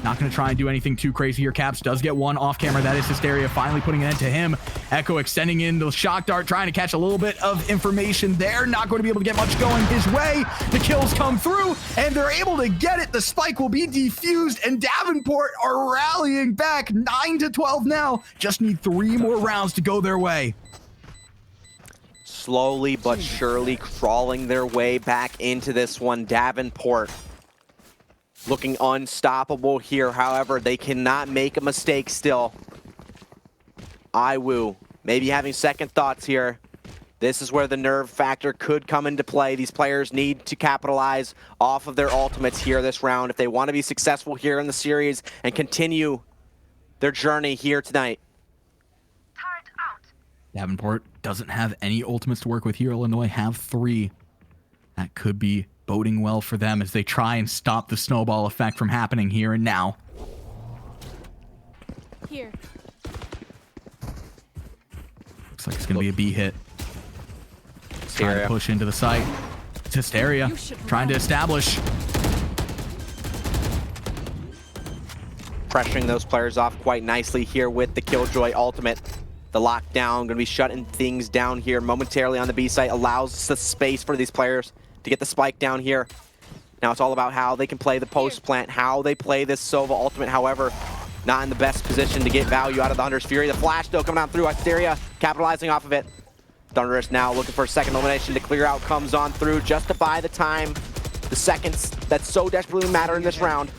Not going to try and do anything too crazy here. Caps does get one off camera. That is Hysteria finally putting an end to him. Echo extending in the shock dart, trying to catch a little bit of information there. Not going to be able to get much going his way. The kills come through, and they're able to get it. The spike will be defused, and Davenport are rallying back. 9-12 now. Just need 3 more rounds to go their way. Slowly but surely crawling their way back into this one. Davenport looking unstoppable here. However, they cannot make a mistake still. IWU maybe having second thoughts here. This is where the nerve factor could come into play. These players need to capitalize off of their ultimates here this round if they want to be successful here in the series and continue their journey here tonight. Davenport doesn't have any ultimates to work with here. Illinois have 3. That could be boding well for them as they try and stop the snowball effect from happening here and now. Here. Looks like it's going to be a B hit. Hysteria. Trying to push into the site. It's Hysteria trying to establish. Pressuring those players off quite nicely here with the Killjoy ultimate. The lockdown going to be shutting things down here momentarily on the B site, allows the space for these players to get the spike down here. Now it's all about how they can play the post plant, how they play this Sova ultimate. However, not in the best position to get value out of the Hunter's Fury. The flash still coming out through. Hysteria capitalizing off of it. Thunderous now looking for a second elimination to clear out, comes on through just to buy the time, the seconds that so desperately matter in this round.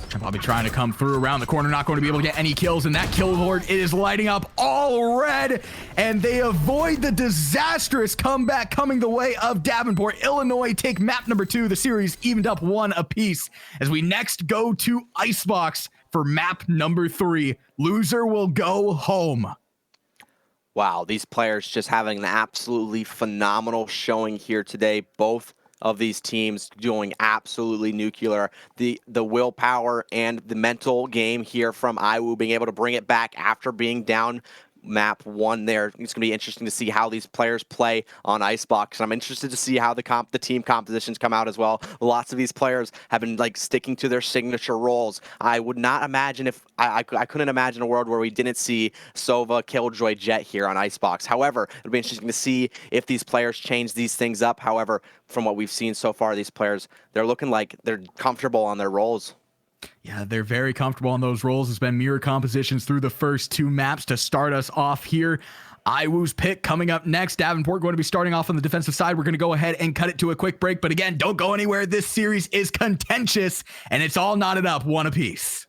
Probably trying to come through around the corner, not going to be able to get any kills, and that kill board is lighting up all red, and they avoid the disastrous comeback coming the way of Davenport. Illinois take map number 2. The series evened up 1 apiece as we next go to Icebox for map number 3. Loser will go home. Wow, these players just having an absolutely phenomenal showing here today. Both of these teams doing absolutely nuclear. The willpower and the mental game here from IWU being able to bring it back after being down map 1 there. It's going to be interesting to see how these players play on Icebox. I'm interested to see how the team compositions come out as well. Lots of these players have been like sticking to their signature roles. I would not imagine if I couldn't imagine a world where we didn't see Sova, Killjoy, Jet here on Icebox. However, it'll be interesting to see if these players change these things up. However, from what we've seen so far, these players, they're looking like they're comfortable on their roles. Yeah, they're very comfortable on those roles. It's been mirror compositions through the first 2 maps to start us off here. IWU's pick coming up next. Davenport going to be starting off on the defensive side. We're going to go ahead and cut it to a quick break. But again, don't go anywhere. This series is contentious, and it's all knotted up 1 apiece.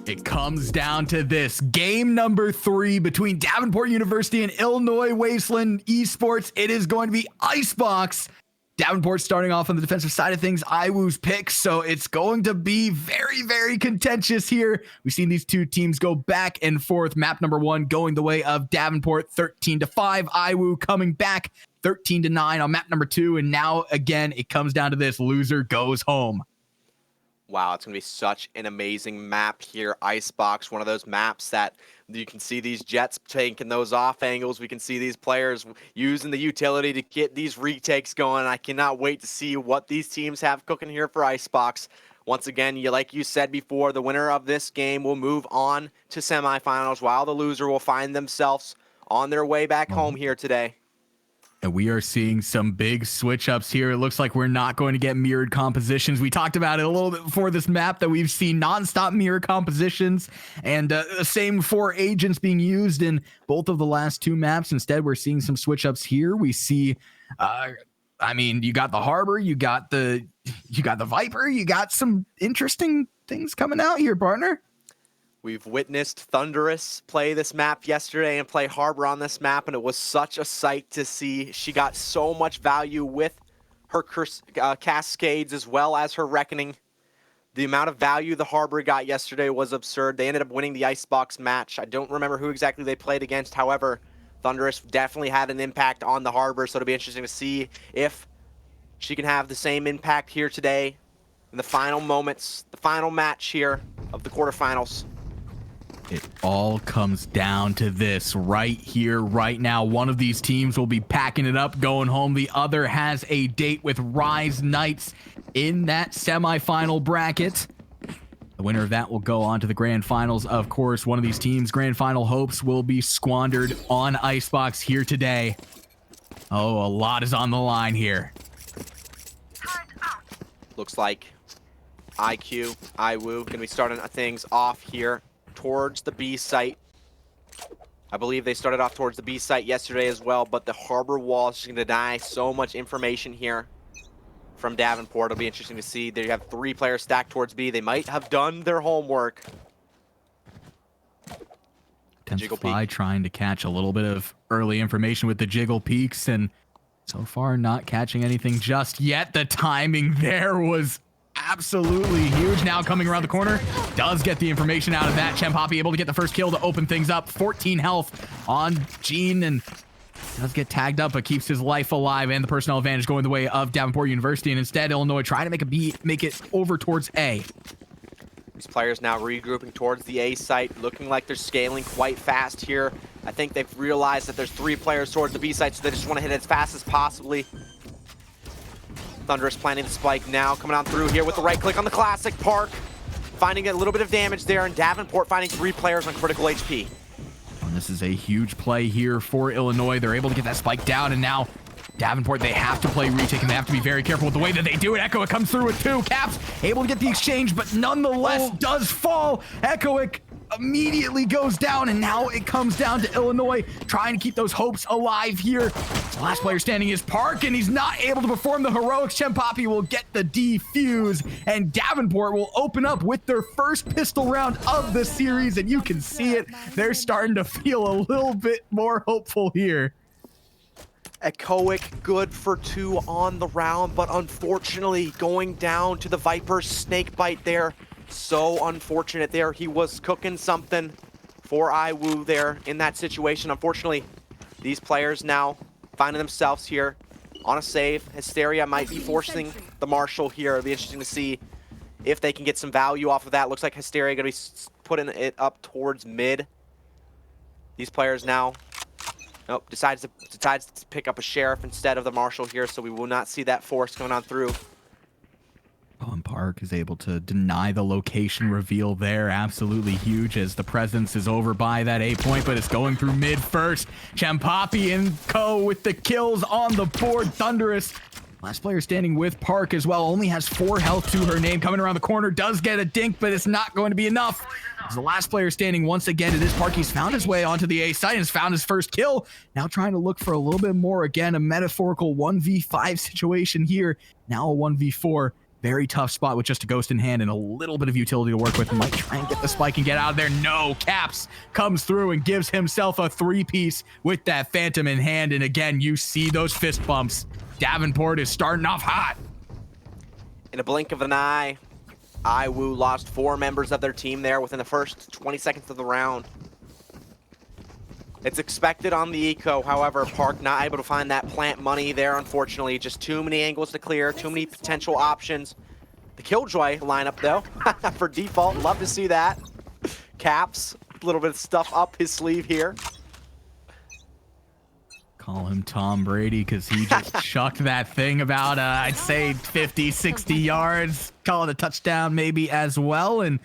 It comes down to this. Game number 3 between Davenport University and Illinois Wesleyan Esports. It is going to be Icebox. Davenport starting off on the defensive side of things. IWU's pick, so it's going to be very, very contentious here. We've seen these 2 teams go back and forth. Map number 1 going the way of Davenport, 13-5. IWU coming back 13-9 on map number 2. And now, again, it comes down to this. Loser goes home. Wow, it's going to be such an amazing map here. Icebox, one of those maps that you can see these jets taking those off angles. We can see these players using the utility to get these retakes going. I cannot wait to see what these teams have cooking here for Icebox. Once again, like you said before, the winner of this game will move on to semifinals, while the loser will find themselves on their way back home here today. And we are seeing some big switch ups here. It looks like we're not going to get mirrored compositions. We talked about it a little bit before this map that we've seen nonstop mirror compositions and the same 4 agents being used in both of the last 2 maps. Instead, we're seeing some switch ups here. We see, you got the Harbor, you got the Viper, you got some interesting things coming out here, partner. We've witnessed Thunderous play this map yesterday and play Harbor on this map, and it was such a sight to see. She got so much value with her Cascades as well as her Reckoning. The amount of value the Harbor got yesterday was absurd. They ended up winning the Icebox match. I don't remember who exactly they played against. However, Thunderous definitely had an impact on the Harbor, so it'll be interesting to see if she can have the same impact here today in the final moments, the final match here of the quarterfinals. It all comes down to this right here, right now. One of these teams will be packing it up, going home. The other has a date with Rise Knights in that semifinal bracket. The winner of that will go on to the grand finals. Of course, one of these teams' grand final hopes will be squandered on Icebox here today. Oh, a lot is on the line here. Looks like IWU gonna be starting things off here towards the B site. I believe they started off towards the B site yesterday as well, but the harbor wall is just gonna deny so much information here from Davenport. It'll be interesting to see. They have 3 players stacked towards B. They might have done their homework. Fly trying to catch a little bit of early information with the jiggle peaks, and so far not catching anything just yet. The timing there was absolutely huge. Now coming around the corner, does get the information out of that. Poppy able to get the first kill to open things up. 14 health on Gene, and does get tagged up, but keeps his life alive, and the personnel advantage going the way of Davenport University. And instead, Illinois trying to make it over towards A. These players now regrouping towards the A site, looking like they're scaling quite fast here. I think they've realized that there's 3 players towards the B site, so they just want to hit it as fast as possibly. Thunderous planting the spike now, coming on through here with the right click on the classic. Park finding a little bit of damage there, and Davenport finding 3 players on critical HP. And this is a huge play here for Illinois. They're able to get that spike down, and now Davenport, they have to play retake, and they have to be very careful with the way that they do it. Echoic comes through with 2 caps, able to get the exchange, but nonetheless does fall. Echoic immediately goes down, and now it comes down to Illinois trying to keep those hopes alive here. The last player standing is Park, and he's not able to perform the heroics. Poppy will get the defuse, and Davenport will open up with their first pistol round of the series, and you can see it. They're starting to feel a little bit more hopeful here. Echoic good for 2 on the round, but unfortunately going down to the Viper's snake bite there. So unfortunate there. He was cooking something for IWU there in that situation. Unfortunately, these players now finding themselves here on a save. Hysteria might be forcing the Marshal here. It'll be interesting to see if they can get some value off of that. Looks like Hysteria going to be putting it up towards mid. These players now decides to pick up a Sheriff instead of the Marshal here, so we will not see that force going on through. Oh, and Park is able to deny the location reveal there. Absolutely huge as the presence is over by that A point, but it's going through mid first. Poppy and Co with the kills on the board. Thunderous, last player standing with Park as well, only has 4 health to her name. Coming around the corner, does get a dink, but it's not going to be enough. As the last player standing once again, it is Park. He's found his way onto the A site and has found his first kill. Now trying to look for a little bit more. Again, a metaphorical 1v5 situation here. Now a 1v4. Very tough spot with just a ghost in hand and a little bit of utility to work with. Might try and get the spike and get out of there. No, Caps comes through and gives himself a 3-piece with that Phantom in hand. And again, you see those fist bumps. Davenport is starting off hot. In a blink of an eye, IWU lost 4 members of their team there within the first 20 seconds of the round. It's expected on the eco, however, Park not able to find that plant money there, unfortunately. Just too many angles to clear, too many potential options. The Killjoy lineup, though, for default, love to see that. Caps, a little bit of stuff up his sleeve here. Call him Tom Brady because he just chucked that thing about, I'd say, 50, 60 yards. Call it a touchdown maybe as well, and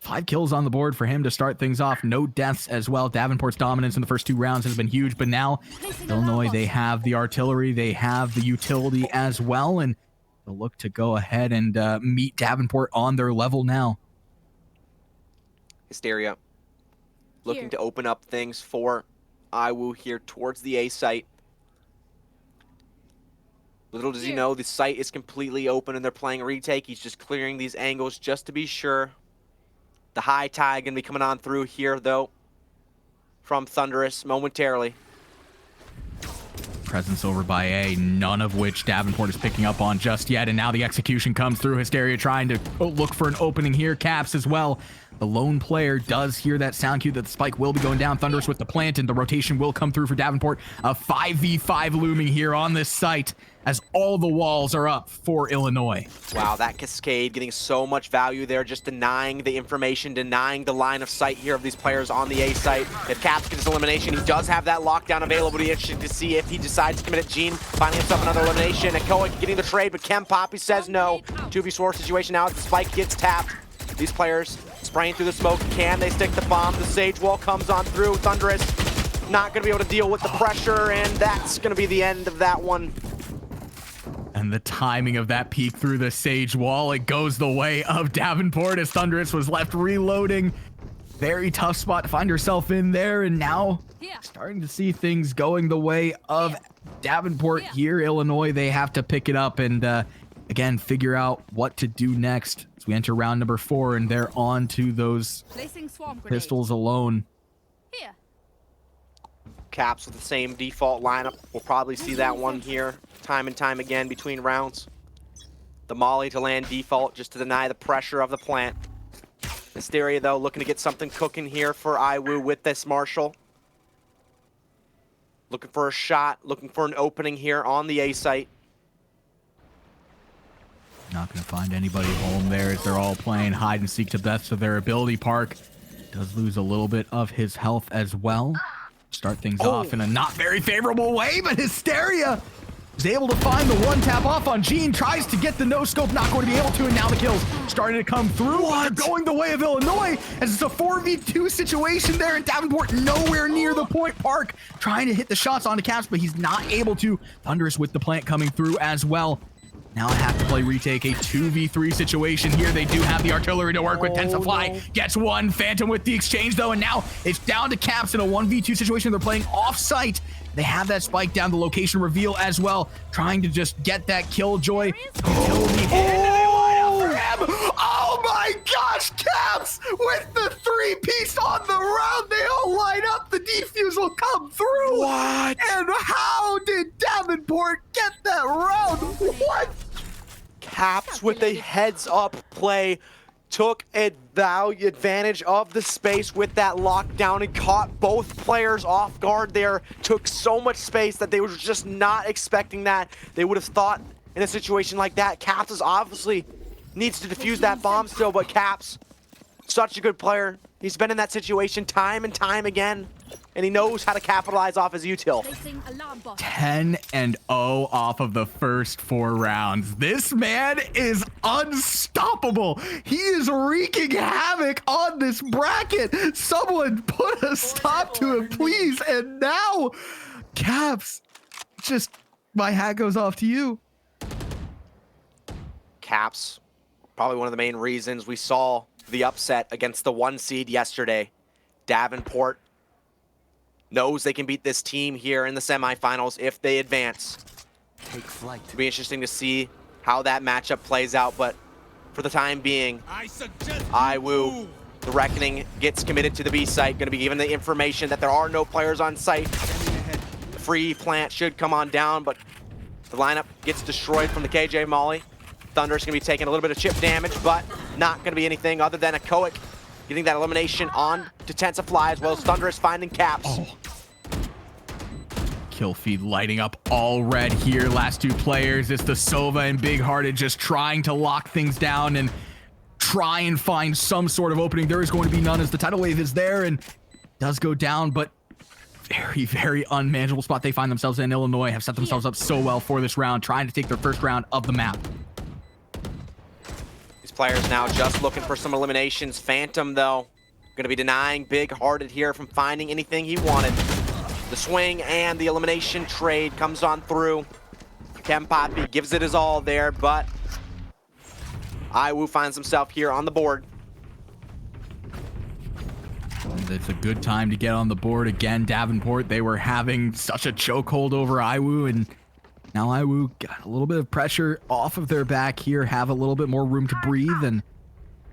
5 kills on the board for him to start things off. No deaths as well. Davenport's dominance in the first 2 rounds has been huge, but now Illinois, they have the artillery, they have the utility as well, and they'll look to go ahead and meet Davenport on their level now. Hysteria looking to open up things for IWU here towards the A site. Little does he know the site is completely open and they're playing a retake. He's just clearing these angles just to be sure. The high tide going to be coming on through here, though, from Thunderous momentarily. Presence over by A, none of which Davenport is picking up on just yet, and now the execution comes through. Hysteria trying to look for an opening here. Caps as well. The lone player does hear that sound cue that the spike will be going down. Thunderous with the plant, and the rotation will come through for Davenport. A 5v5 looming here on this site as all the walls are up for Illinois. Wow, that cascade getting so much value there, just denying the information, denying the line of sight here of these players on the A site. If Caps gets elimination, he does have that lockdown available. Be interesting to see if he decides to commit it. Gene finding himself another elimination. And Koic getting the trade, but Chem Poppy says no. 2v4 situation now as the spike gets tapped. These players spraying through the smoke. Can they stick the bomb? The Sage Wall comes on through. Thunderous not going to be able to deal with the pressure, and that's going to be the end of that one. And the timing of that peek through the Sage Wall, it goes the way of Davenport as Thunderous was left reloading. Very tough spot to find herself in there, and now starting to see things going the way of Davenport here. Illinois, they have to pick it up and again figure out what to do next as we enter round number 4, and they're on to those pistols alone. Caps with the same default lineup. We'll probably see that one here time and time again between rounds. The Molly to land default just to deny the pressure of the plant. Hysteria, though, looking to get something cooking here for IWU with this Marshall. Looking for a shot, looking for an opening here on the A site. Not going to find anybody at home there as they're all playing hide and seek to the best of their ability. Park does lose a little bit of his health as well. Start things off in a not very favorable way, but Hysteria is able to find the one tap off on Gene, tries to get the no scope, not going to be able to, and now the kills starting to come through. They're going the way of Illinois as it's a 4v2 situation there, and Davenport nowhere near the point. Park trying to hit the shots onto Caps, but he's not able to. Thunderous with the plant coming through as well. Now I have to play retake, a 2v3 situation here. They do have the artillery to work with. TensorFly gets one. Phantom with the exchange, though, and now it's down to Caps in a 1v2 situation. They're playing off-site. They have that spike down, the location reveal as well, trying to just get that killjoy until the end, and they line up for him. Oh my gosh, Caps with the 3-piece on the round. They all line up. The defuse will come through. What? And how did Davenport get that round? What? Caps with a heads-up play took advantage of the space with that lockdown and caught both players off guard there. Took so much space that they were just not expecting that. They would have thought in a situation like that, Caps is obviously needs to defuse that bomb still, but Caps, such a good player. He's been in that situation time and time again, and he knows how to capitalize off his util. 10-0 off of the first 4 rounds. This man is unstoppable. He is wreaking havoc on this bracket. Someone put a stop to him, please. And now, Caps, just my hat goes off to you. Caps, probably one of the main reasons we saw the upset against the 1 seed yesterday. Davenport knows they can beat this team here in the semifinals if they advance. Take flight. It'll be interesting to see how that matchup plays out, but for the time being, IWU, the Reckoning, gets committed to the B site, going to be given the information that there are no players on site. The free plant should come on down, but the lineup gets destroyed from the KJ Molly. Thunder's going to be taking a little bit of chip damage, but not going to be anything other than a Koic getting that elimination on to TensorFly, as well as Thunderous finding Caps. Kill feed lighting up all red here. Last 2 players, it's the Sova and Big Hearted just trying to lock things down and try and find some sort of opening. There is going to be none as the tidal wave is there and does go down, but very, very unmanageable spot they find themselves in. Illinois have set themselves up so well for this round, trying to take their first round of the map. Players now just looking for some eliminations. Phantom, though, going to be denying Big Hearted here from finding anything he wanted. The swing and the elimination trade comes on through. Chem Poppy gives it his all there, but IWU finds himself here on the board. It's a good time to get on the board again. Davenport, they were having such a chokehold over IWU, and now IWU got a little bit of pressure off of their back here, have a little bit more room to breathe and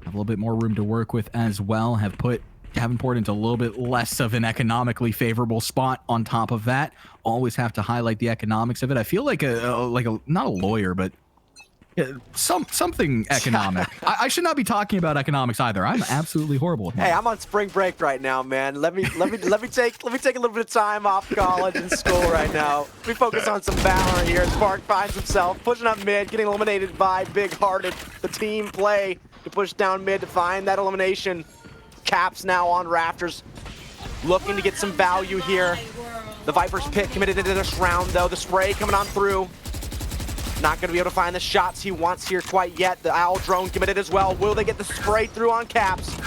have a little bit more room to work with as well. Have put Davenport into a little bit less of an economically favorable spot on top of that. Always have to highlight the economics of it. I feel like a not a lawyer, but Something economic. I should not be talking about economics either. I'm absolutely horrible at Hey, I'm on spring break right now, man. Let me take a little bit of time off college and school right now. We focus on some VALORANT here. Spark finds himself pushing up mid, getting eliminated by Big Hearted. The team play to push down mid to find that elimination. Caps now on rafters, looking to get some value here. The Viper's Pit committed into this round, though. The spray coming on through. Not going to be able to find the shots he wants here quite yet. The Owl drone committed as well. Will they get the spray through on Caps?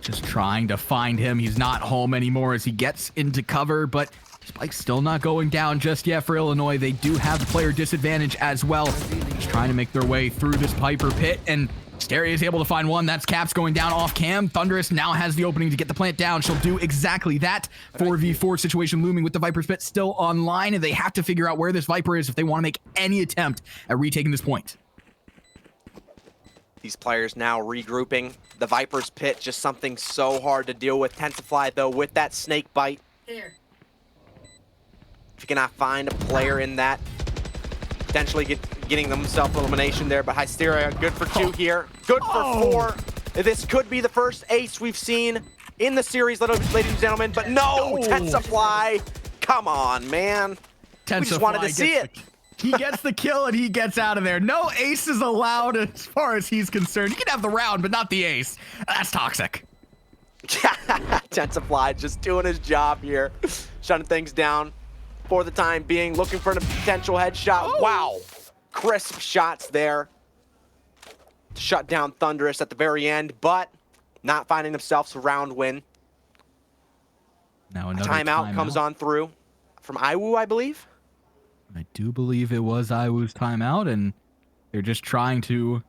Just trying to find him. He's not home anymore as he gets into cover, but Spike's still not going down just yet for Illinois. They do have the player disadvantage as well. Just trying to make their way through this Viper Pit, and Steria is able to find one. That's Caps going down off cam. Thunderous now has the opening to get the plant down. She'll do exactly that. 4v4 situation looming with the Viper's Pit still online, and they have to figure out where this Viper is if they want to make any attempt at retaking this point. These players now regrouping. The Viper's Pit, just something so hard to deal with. Tensifly, though, with that snake bite. There. If you cannot find a player in that, potentially getting themselves elimination there, but Hysteria, good for 2 here. Good for 4. This could be the first ace we've seen in the series, ladies and gentlemen, but no, Tensifly. Come on, man. We just wanted to see it. He gets the kill and he gets out of there. No aces allowed as far as he's concerned. He can have the round, but not the ace. That's toxic. Tensifly just doing his job here, shutting things down for the time being, looking for a potential headshot. Oh. Wow. Crisp shots there to shut down Thunderous at the very end, but not finding themselves a round win. Now a timeout comes on through from Iwu, I believe. I do believe it was Iwu's timeout, and they're just trying to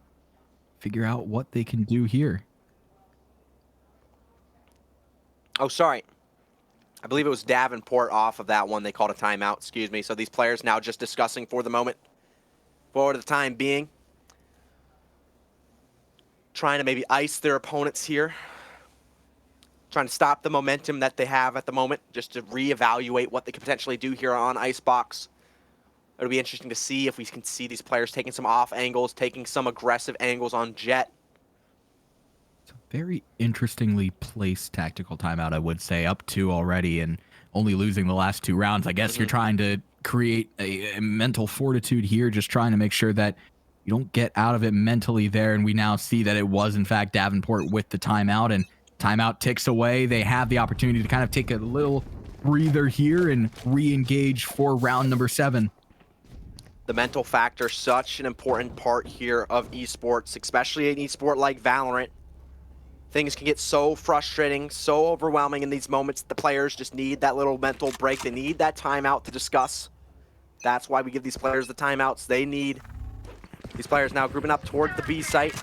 figure out what they can do here. Oh, sorry. I believe it was Davenport off of that one. They called a timeout, excuse me. So these players now just discussing for the moment, for the time being. Trying to maybe ice their opponents here. Trying to stop the momentum that they have at the moment, just to reevaluate what they could potentially do here on Icebox. It'll be interesting to see if we can see these players taking some off angles, taking some aggressive angles on Jet. It's a very interestingly placed tactical timeout, I would say, up 2 already and only losing the last 2 rounds. I guess you're trying to create a mental fortitude here, just trying to make sure that you don't get out of it mentally there. And we now see that it was, in fact, Davenport with the timeout, and timeout ticks away. They have the opportunity to kind of take a little breather here and re-engage for round number 7. The mental factor, such an important part here of esports, especially an esport like VALORANT. Things can get so frustrating, so overwhelming in these moments. The players just need that little mental break. They need that timeout to discuss. That's why we give these players the timeouts they need. These players now grouping up towards the B site.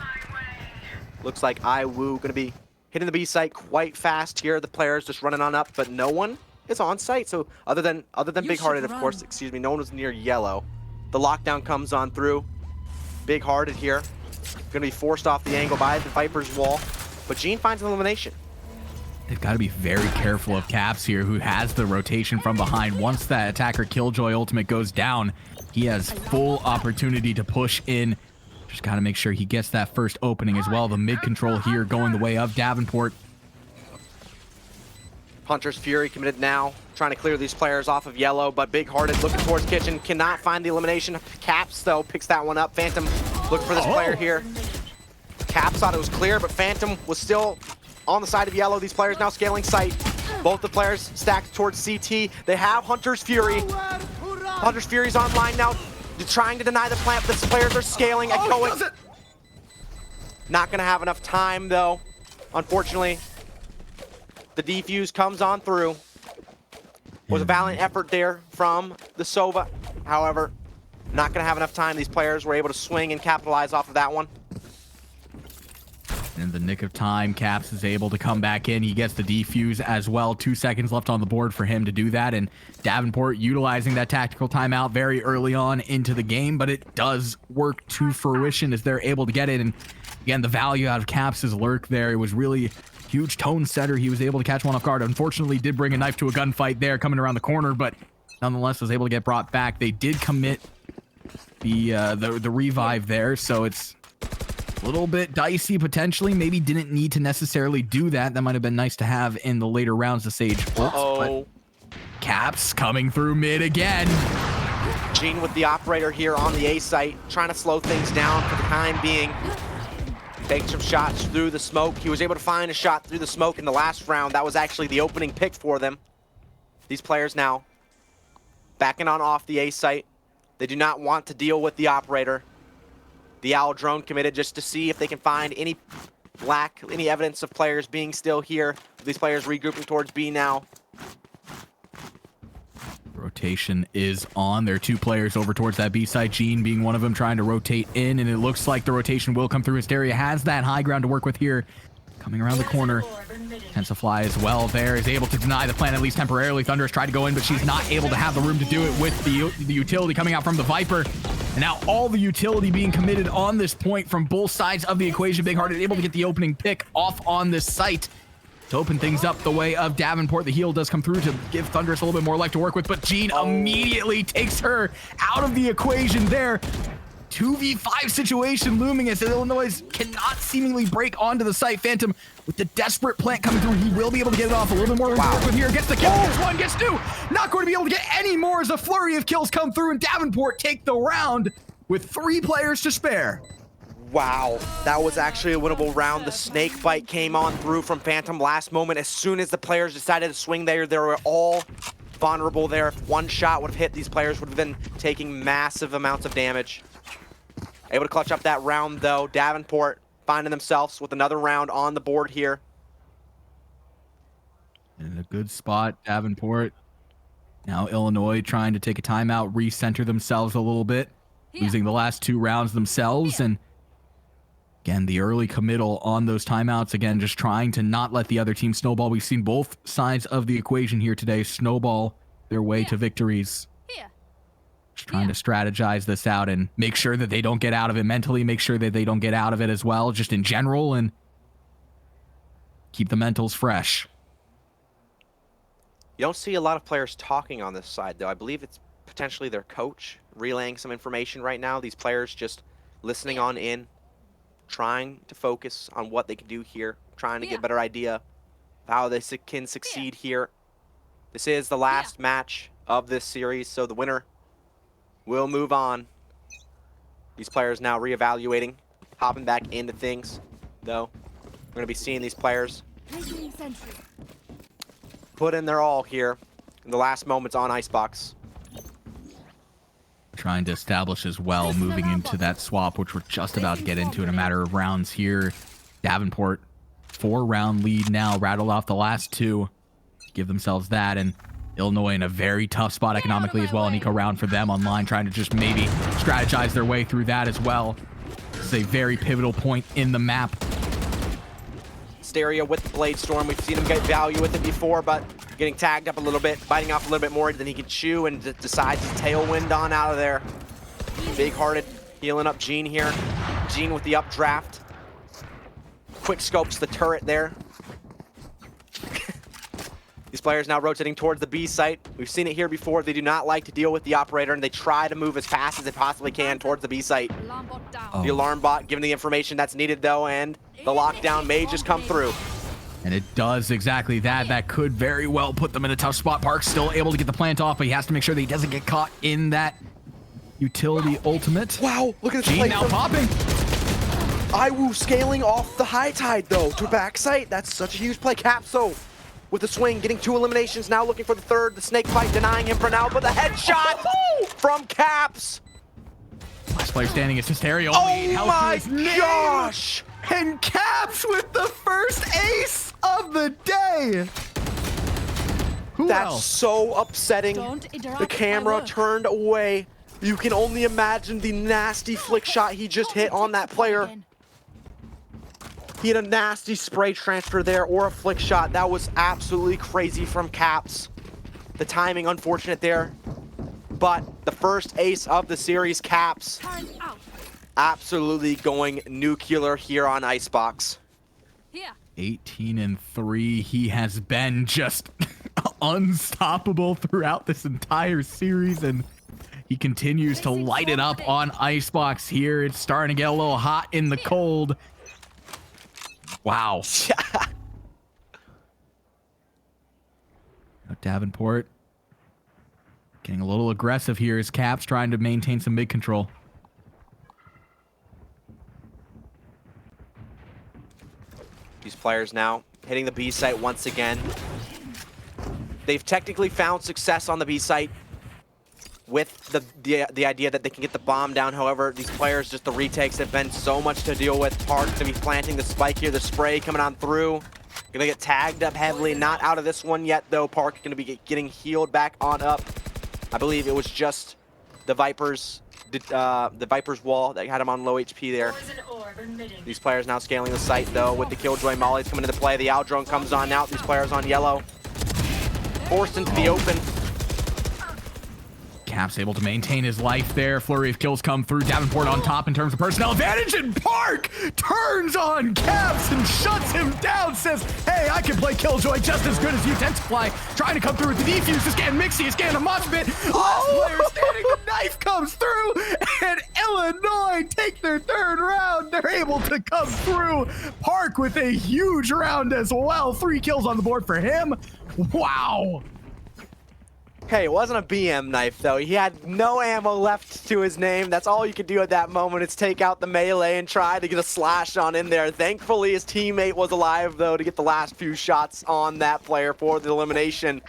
Looks like Iwu gonna be hitting the B site quite fast here. The players just running on up, but no one is on site. So other than Big Hearted, of course, excuse me, no one was near yellow. The lockdown comes on through. Big Hearted here. Gonna be forced off the angle by the Viper's wall. But Gene finds an elimination. They've got to be very careful of Caps here, who has the rotation from behind. Once that attacker Killjoy ultimate goes down, he has full opportunity to push in. Just got to make sure he gets that first opening as well. The mid control here going the way of Davenport. Hunter's Fury committed now, trying to clear these players off of yellow, but Big Hearted looking towards Kitchen, cannot find the elimination. Caps, though, picks that one up. Phantom looking for this player here. Caps thought it was clear, but Phantom was still on the side of yellow. These players now scaling sight. Both the players stacked towards CT. They have Hunter's Fury. Hunter's Fury's online now. They're trying to deny the plant, but the players are scaling and going. Not going to have enough time, though, unfortunately. The defuse comes on through. Was a valiant effort there from the Sova. However, not going to have enough time. These players were able to swing and capitalize off of that one. In the nick of time, Caps is able to come back in. He gets the defuse as well. 2 seconds left on the board for him to do that. And Davenport utilizing that tactical timeout very early on into the game, but it does work to fruition as they're able to get it. And again, the value out of Caps' lurk there. It was really huge tone setter. He was able to catch one off guard. Unfortunately, did bring a knife to a gunfight there coming around the corner, but nonetheless was able to get brought back. They did commit the revive there, so it's a little bit dicey potentially. Maybe didn't need to necessarily do that. That might have been nice to have in the later rounds to Sage ults, but Caps coming through mid again. Gene with the operator here on the A site, trying to slow things down for the time being. Takes some shots through the smoke. He was able to find a shot through the smoke in the last round. That was actually the opening pick for them. These players now backing on off the A site. They do not want to deal with the operator. The Owl drone committed just to see if they can find any evidence of players being still here. These players regrouping towards B now. Rotation is on. There are 2 players over towards that B side. Gene being one of them, trying to rotate in, and it looks like the rotation will come through. Hysteria has that high ground to work with here. Coming around the corner. Tensifly as well there is able to deny the plan at least temporarily. Thunderous tried to go in, but she's not able to have the room to do it with the utility coming out from the Viper. And now all the utility being committed on this point from both sides of the equation. Big Hearted able to get the opening pick off on this site to open things up the way of Davenport. The heal does come through to give Thunderous a little bit more life to work with, but Gene immediately takes her out of the equation there. 2v5 situation looming as Illinois cannot seemingly break onto the site. Phantom with the desperate plant coming through. He will be able to get it off. A little bit more work with here. Gets the kill. Gets 1, gets 2. Not going to be able to get any more as a flurry of kills come through, and Davenport take the round with 3 players to spare. Wow, that was actually a winnable round. The snake bite came on through from Phantom last moment. As soon as the players decided to swing there, they were all vulnerable there. If one shot would have hit, these players would have been taking massive amounts of damage. Able to clutch up that round though. Davenport finding themselves with another round on the board here. In a good spot, Davenport. Now Illinois trying to take a timeout, recenter themselves a little bit. Losing the last 2 rounds themselves, and again, the early committal on those timeouts. Again, just trying to not let the other team snowball. We've seen both sides of the equation here today snowball their way to victories. Just trying to strategize this out and make sure that they don't get out of it mentally, make sure that they don't get out of it as well, just in general, and keep the mentals fresh. You don't see a lot of players talking on this side, though. I believe it's potentially their coach relaying some information right now. These players just listening on in, trying to focus on what they can do here, trying to get a better idea of how they can succeed here. This is the last match of this series, so the winner will move on. These players now reevaluating, hopping back into things, though. We're going to be seeing these players put in their all here in the last moments on Icebox. Trying to establish as well, moving into that swap, which we're just about to get into in a matter of rounds here. Davenport, 4-round lead now, rattled off the last 2, give themselves that, and Illinois in a very tough spot economically as well. An eco round for them online, trying to just maybe strategize their way through that as well. This is a very pivotal point in the map. Hysteria with the Blade Storm. We've seen him get value with it before, but getting tagged up a little bit, biting off a little bit more than he can chew, and decides to tailwind on out of there. Big Hearted healing up Gene here. Gene with the updraft. Quick scopes the turret there. These players now rotating towards the B site. We've seen it here before. They do not like to deal with the operator, and they try to move as fast as they possibly can towards the B site. The alarm bot giving the information that's needed, though, and the lockdown may just come through. And it does exactly that. That could very well put them in a tough spot. Park's still able to get the plant off, but he has to make sure that he doesn't get caught in that utility ultimate. Wow, look at this Gene play now popping. Iwu scaling off the high tide, though, to back site. That's such a huge play. Capso with the swing, getting 2 eliminations, now looking for the 3rd. The snake bite denying him for now, but the headshot from Caps. Last player standing is Hysteria. Oh my gosh! And Caps with the first ace of the day. That's so upsetting. The camera turned away. You can only imagine the nasty flick shot he just hit on that player. He had a nasty spray transfer there, or a flick shot. That was absolutely crazy from Caps. The timing unfortunate there, but the first ace of the series, Caps, absolutely going nuclear here on Icebox. 18-3. He has been just unstoppable throughout this entire series, and He continues to light it up on Icebox here. It's starting to get a little hot in the cold. Wow. Davenport getting a little aggressive here as Caps trying to maintain some mid control. These players now hitting the B site once again. They've technically found success on the B site with the idea that they can get the bomb down. However, these players, just the retakes have been so much to deal with. Park to be planting the spike here, the spray coming on through. Gonna get tagged up heavily, not out of this one yet though. Park gonna be getting healed back on up. I believe it was just the Vipers wall that had him on low HP there. These players now scaling the site though with the Killjoy mollies coming into play. The Owl drone comes on out. These players on yellow. Forced into the open. Caps able to maintain his life there. Flurry of kills come through. Davenport on top in terms of personnel advantage, and Park turns on Caps and shuts him down. Says, hey, I can play Killjoy just as good as you. Tensify trying to come through with the defuse. This getting Mixie, it's getting a mosh pit. Last player standing, the knife comes through, and Illinois take their third round. They're able to come through. Park with a huge round as well. 3 kills on the board for him. Wow. Hey, it wasn't a BM knife, though. He had no ammo left to his name. That's all you could do at that moment is take out the melee and try to get a slash on in there. Thankfully, his teammate was alive, though, to get the last few shots on that player for the elimination.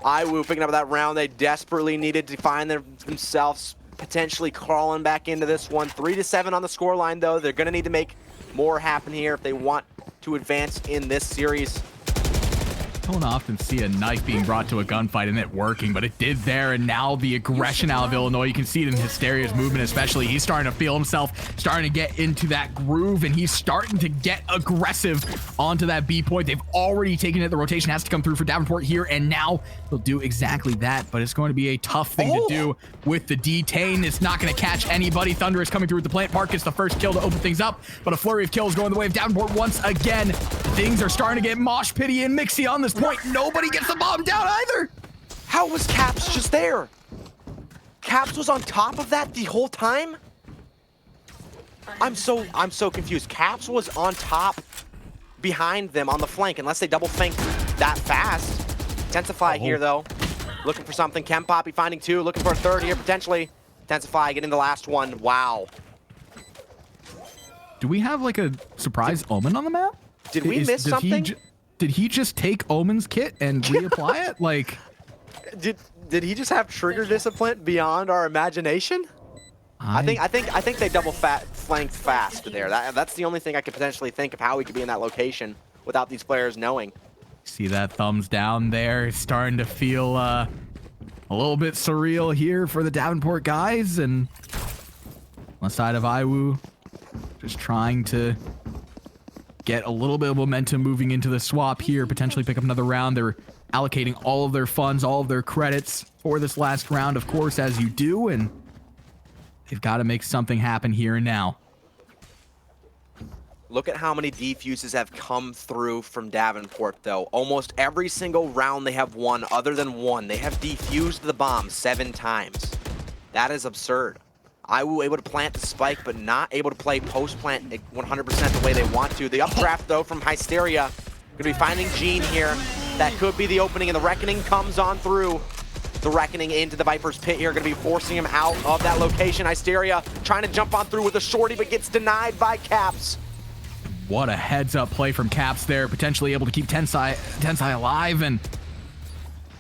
IWU picking up that round they desperately needed to find themselves potentially crawling back into this one. 3-7 on the scoreline, though. They're going to need to make more happen here if they want to advance in this series. Don't often see a knife being brought to a gunfight and it working, but it did there, and now the aggression out of Illinois, you can see it in Hysteria's movement especially. He's starting to feel himself, starting to get into that groove, and he's starting to get aggressive onto that B point. They've already taken it. The rotation has to come through for Davenport here, and now they'll do exactly that, but it's going to be a tough thing to do with the detain. It's not going to catch anybody. Thunder is coming through with the plant. Park gets the first kill to open things up, but a flurry of kills going the way of Davenport once again. Things are starting to get mosh pitty and mixy on this point. Nobody gets the bomb down either. How was Caps just there? Caps was on top of that the whole time? I'm so confused. Caps was on top behind them on the flank, unless they double flanked that fast. Tensify here though. Looking for something. Chem Poppy finding 2, looking for a 3rd here potentially. Tensify getting the last one. Wow. Do we have like a surprise Omen on the map? Did we miss something? Did he just take Omen's kit and reapply it? Like, did he just have trigger discipline beyond our imagination? I think they double flanked fast there. That's the only thing I could potentially think of how we could be in that location without these players knowing. See that thumbs down there? It's starting to feel a little bit surreal here for the Davenport guys, and on the side of IWU, just trying to get a little bit of momentum moving into the swap here, potentially pick up another round. They're allocating all of their funds, all of their credits for this last round, of course, as you do, and they've got to make something happen here and now. Look at how many defuses have come through from Davenport, though. Almost every single round they have won, other than one. They have defused the bomb 7 times. That is absurd. IWU able to plant the spike, but not able to play post-plant 100% the way they want to. The updraft, though, from Hysteria. Going to be finding Gene here. That could be the opening, and the Reckoning comes on through. The Reckoning into the Viper's pit here. Going to be forcing him out of that location. Hysteria trying to jump on through with a shorty, but gets denied by Caps. What a heads-up play from Caps there. Potentially able to keep Tensai alive, and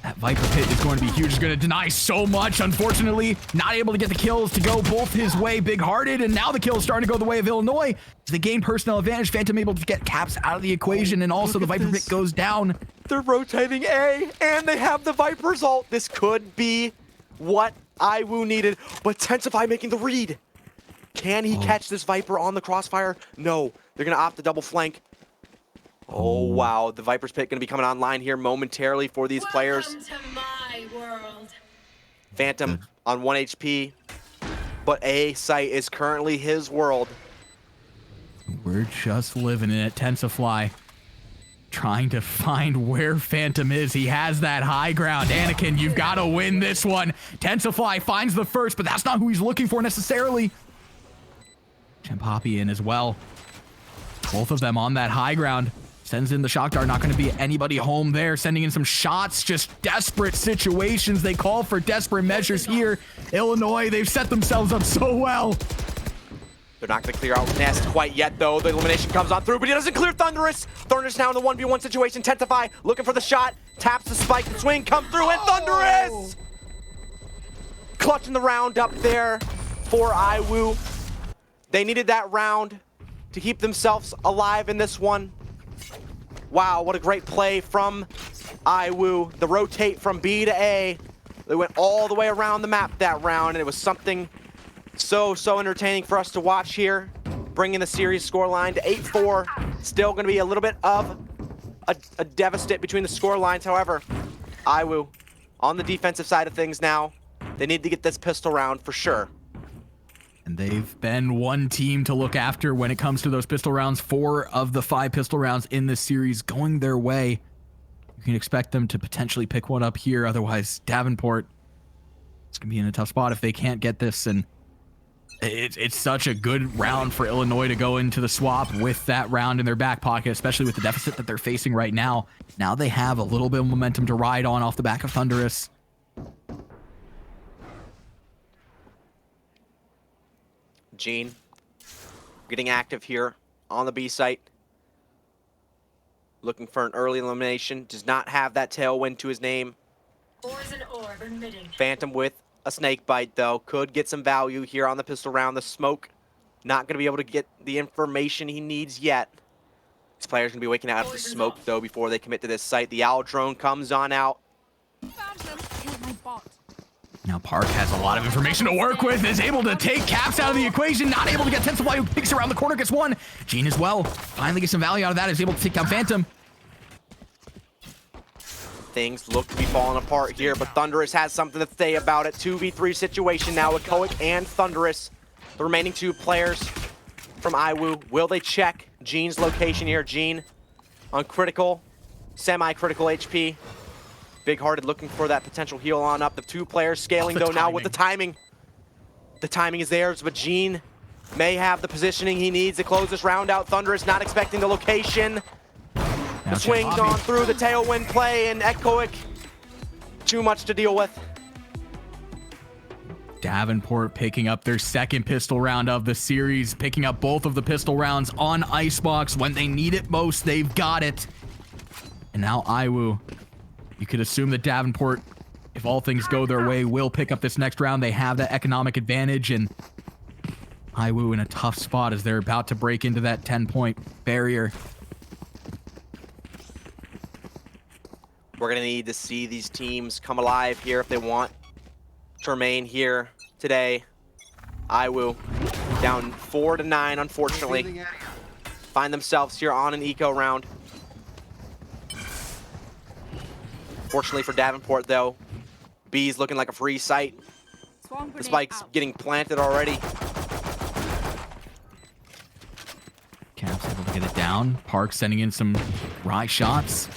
that Viper pit is going to be huge. It's going to deny so much. Unfortunately, not able to get the kills to go both his way, big-hearted, and now the kills starting to go the way of Illinois. They gain personnel advantage. Phantom able to get Caps out of the equation, and also the Viper pit goes down. They're rotating A, and they have the Viper's ult. This could be what IWU needed, but Tensify making the read. Can he catch this Viper on the crossfire? No. They're going to opt the double flank. Oh, wow. The Viper's pit going to be coming online here momentarily for these players. Welcome to my world. Phantom on 1 HP, but A site is currently his world. We're just living in it. Tensify trying to find where Phantom is. He has that high ground. Anakin, you've got to win this one. Tensifly finds the first, but that's not who he's looking for necessarily. Poppy in as well. Both of them on that high ground. Sends in the shock dart. Not going to be anybody home there. Sending in some shots. Just desperate situations. They call for desperate measures here. Illinois, they've set themselves up so well. They're not going to clear out Nest quite yet, though. The elimination comes on through, but he doesn't clear Thunderous. Thunderous now in the 1v1 situation. Tensify looking for the shot. Taps the spike. The swing come through, and Thunderous! Clutching the round up there for IWU. They needed that round to keep themselves alive in this one. Wow, what a great play from IWU. The rotate from B to A. They went all the way around the map that round, and it was something so entertaining for us to watch here. Bringing the series scoreline to 8-4. Still going to be a little bit of a deficit between the score lines. However, IWU on the defensive side of things now. They need to get this pistol round for sure. And they've been one team to look after when it comes to those pistol rounds. 4 of the 5 pistol rounds in this series going their way. You can expect them to potentially pick one up here. Otherwise, Davenport, it's going to be in a tough spot if they can't get this. And it's such a good round for Illinois to go into the swap with that round in their back pocket, especially with the deficit that they're facing right now. Now they have a little bit of momentum to ride on off the back of Thunderous. Gene getting active here on the B site. Looking for an early elimination. Does not have that tailwind to his name. Phantom with a snake bite, though. Could get some value here on the pistol round. The smoke, not going to be able to get the information he needs yet. This player's going to be waking out of the smoke, though, before they commit to this site. The owl drone comes on out. Now Park has a lot of information to work with, is able to take Caps out of the equation, not able to get Tensify, who picks around the corner, gets one. Gene as well, finally gets some value out of that, is able to take down Phantom. Things look to be falling apart here, but Thunderous has something to say about it. 2v3 situation now with Koic and Thunderous. The remaining 2 players from IWU. Will they check Gene's location here? Gene on critical, semi-critical HP. Big-hearted looking for that potential heal on up. The 2 players scaling, though, now with the timing. The timing is theirs, but Gene may have the positioning he needs to close this round out. Thunderous not expecting the location. The swing's on through the tailwind play, and Echoic, too much to deal with. Davenport picking up their second pistol round of the series, picking up both of the pistol rounds on Icebox. When they need it most, they've got it. And now IWU, you could assume that Davenport, if all things go their way, will pick up this next round. They have that economic advantage, and IWU in a tough spot as they're about to break into that 10-point barrier. We're going to need to see these teams come alive here if they want to remain here today. IWU down 4-9, unfortunately. Find themselves here on an eco round. Fortunately for Davenport, though, B's looking like a free site. The spike's getting planted already. Caps able to get it down. Park sending in some rye shots.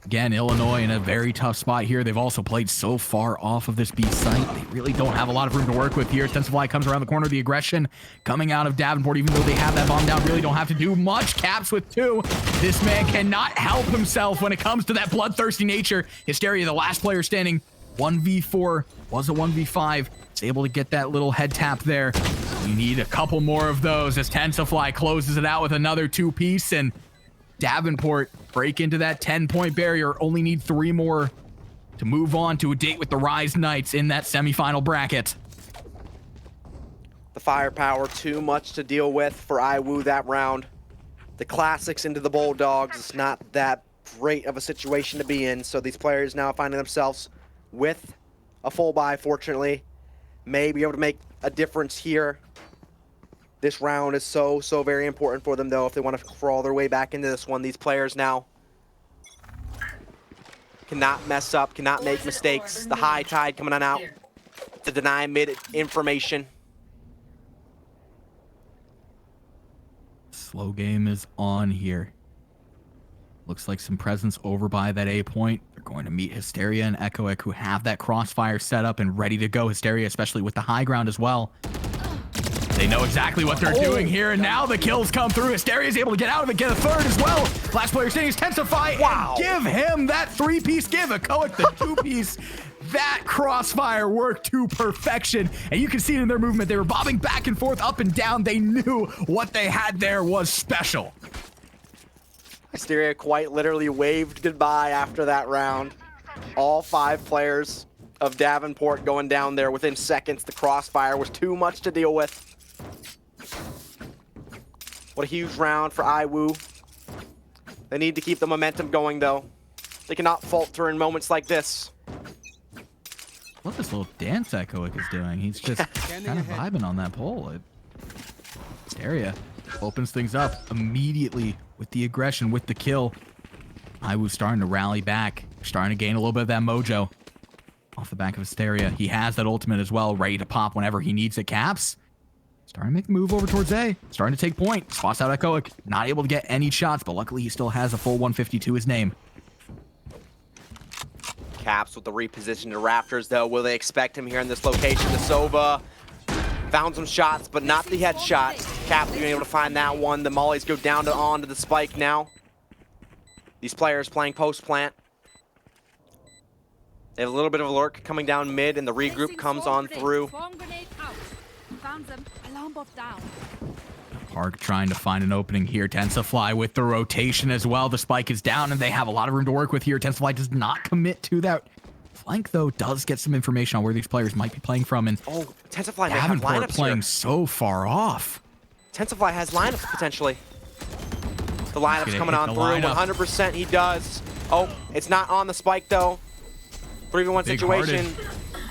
Again, Illinois in a very tough spot here. They've also played so far off of this B site. They really don't have a lot of room to work with here. Tensifly comes around the corner. The aggression coming out of Davenport, even though they have that bomb down, really don't have to do much. Caps with 2. This man cannot help himself when it comes to that bloodthirsty nature. Hysteria, the last player standing, 1v4, was a 1v5. Is able to get that little head tap there. You need a couple more of those as Tensifly closes it out with another 2-piece, and Davenport break into that 10-point barrier. Only need 3 more to move on to a date with the Rise Knights in that semifinal bracket. The firepower, too much to deal with for IWU that round. The classics into the Bulldogs. It's not that great of a situation to be in. So these players now finding themselves with a full buy, fortunately. May be able to make a difference here. This round is so very important for them, though, if they want to crawl their way back into this one. These players now cannot mess up, cannot make mistakes. The high tide coming on out to deny mid information. Slow game is on here. Looks like some presence over by that A point. They're going to meet Hysteria and Echoic, who have that crossfire set up and ready to go. Hysteria, especially with the high ground as well. They know exactly what they're doing here, and now the kills come through. Hysteria is able to get out of it, get a third as well. Last player standing is Tensify. Wow. Give him that 3-piece. Give Echoic the 2-piece. That crossfire worked to perfection, and you can see it in their movement. They were bobbing back and forth, up and down. They knew what they had there was special. Hysteria quite literally waved goodbye after that round. All 5 players of Davenport going down there within seconds. The crossfire was too much to deal with. What a huge round for IWU. They need to keep the momentum going, though. They cannot falter in moments like this. What this little dance Echoic is doing. He's just kind of vibing on that pole. Hysteria opens things up immediately with the aggression, with the kill. IWU starting to rally back, starting to gain a little bit of that mojo off the back of Hysteria. He has that ultimate as well, ready to pop whenever he needs it. Caps starting to make the move over towards A, starting to take point. Spots out Echoic, not able to get any shots, but luckily he still has a full 150 to his name. Caps with the reposition to Raptors, though. Will they expect him here in this location? The Sova found some shots, but not the headshot. Caps being able to find that one. The mollies go down to onto the spike now. These players playing post-plant. They have a little bit of a lurk coming down mid, and the regroup comes on through. Park trying to find an opening here. Tensify with the rotation as well. The spike is down, and they have a lot of room to work with here. Tensify does not commit to that flank, though. Does get some information on where these players might be playing from. And Tensify may have Davenport lineups playing here. so far off. Tensify has lineups potentially. The lineup's coming on through. 100% he does. Oh, it's not on the spike though. 3v1 situation.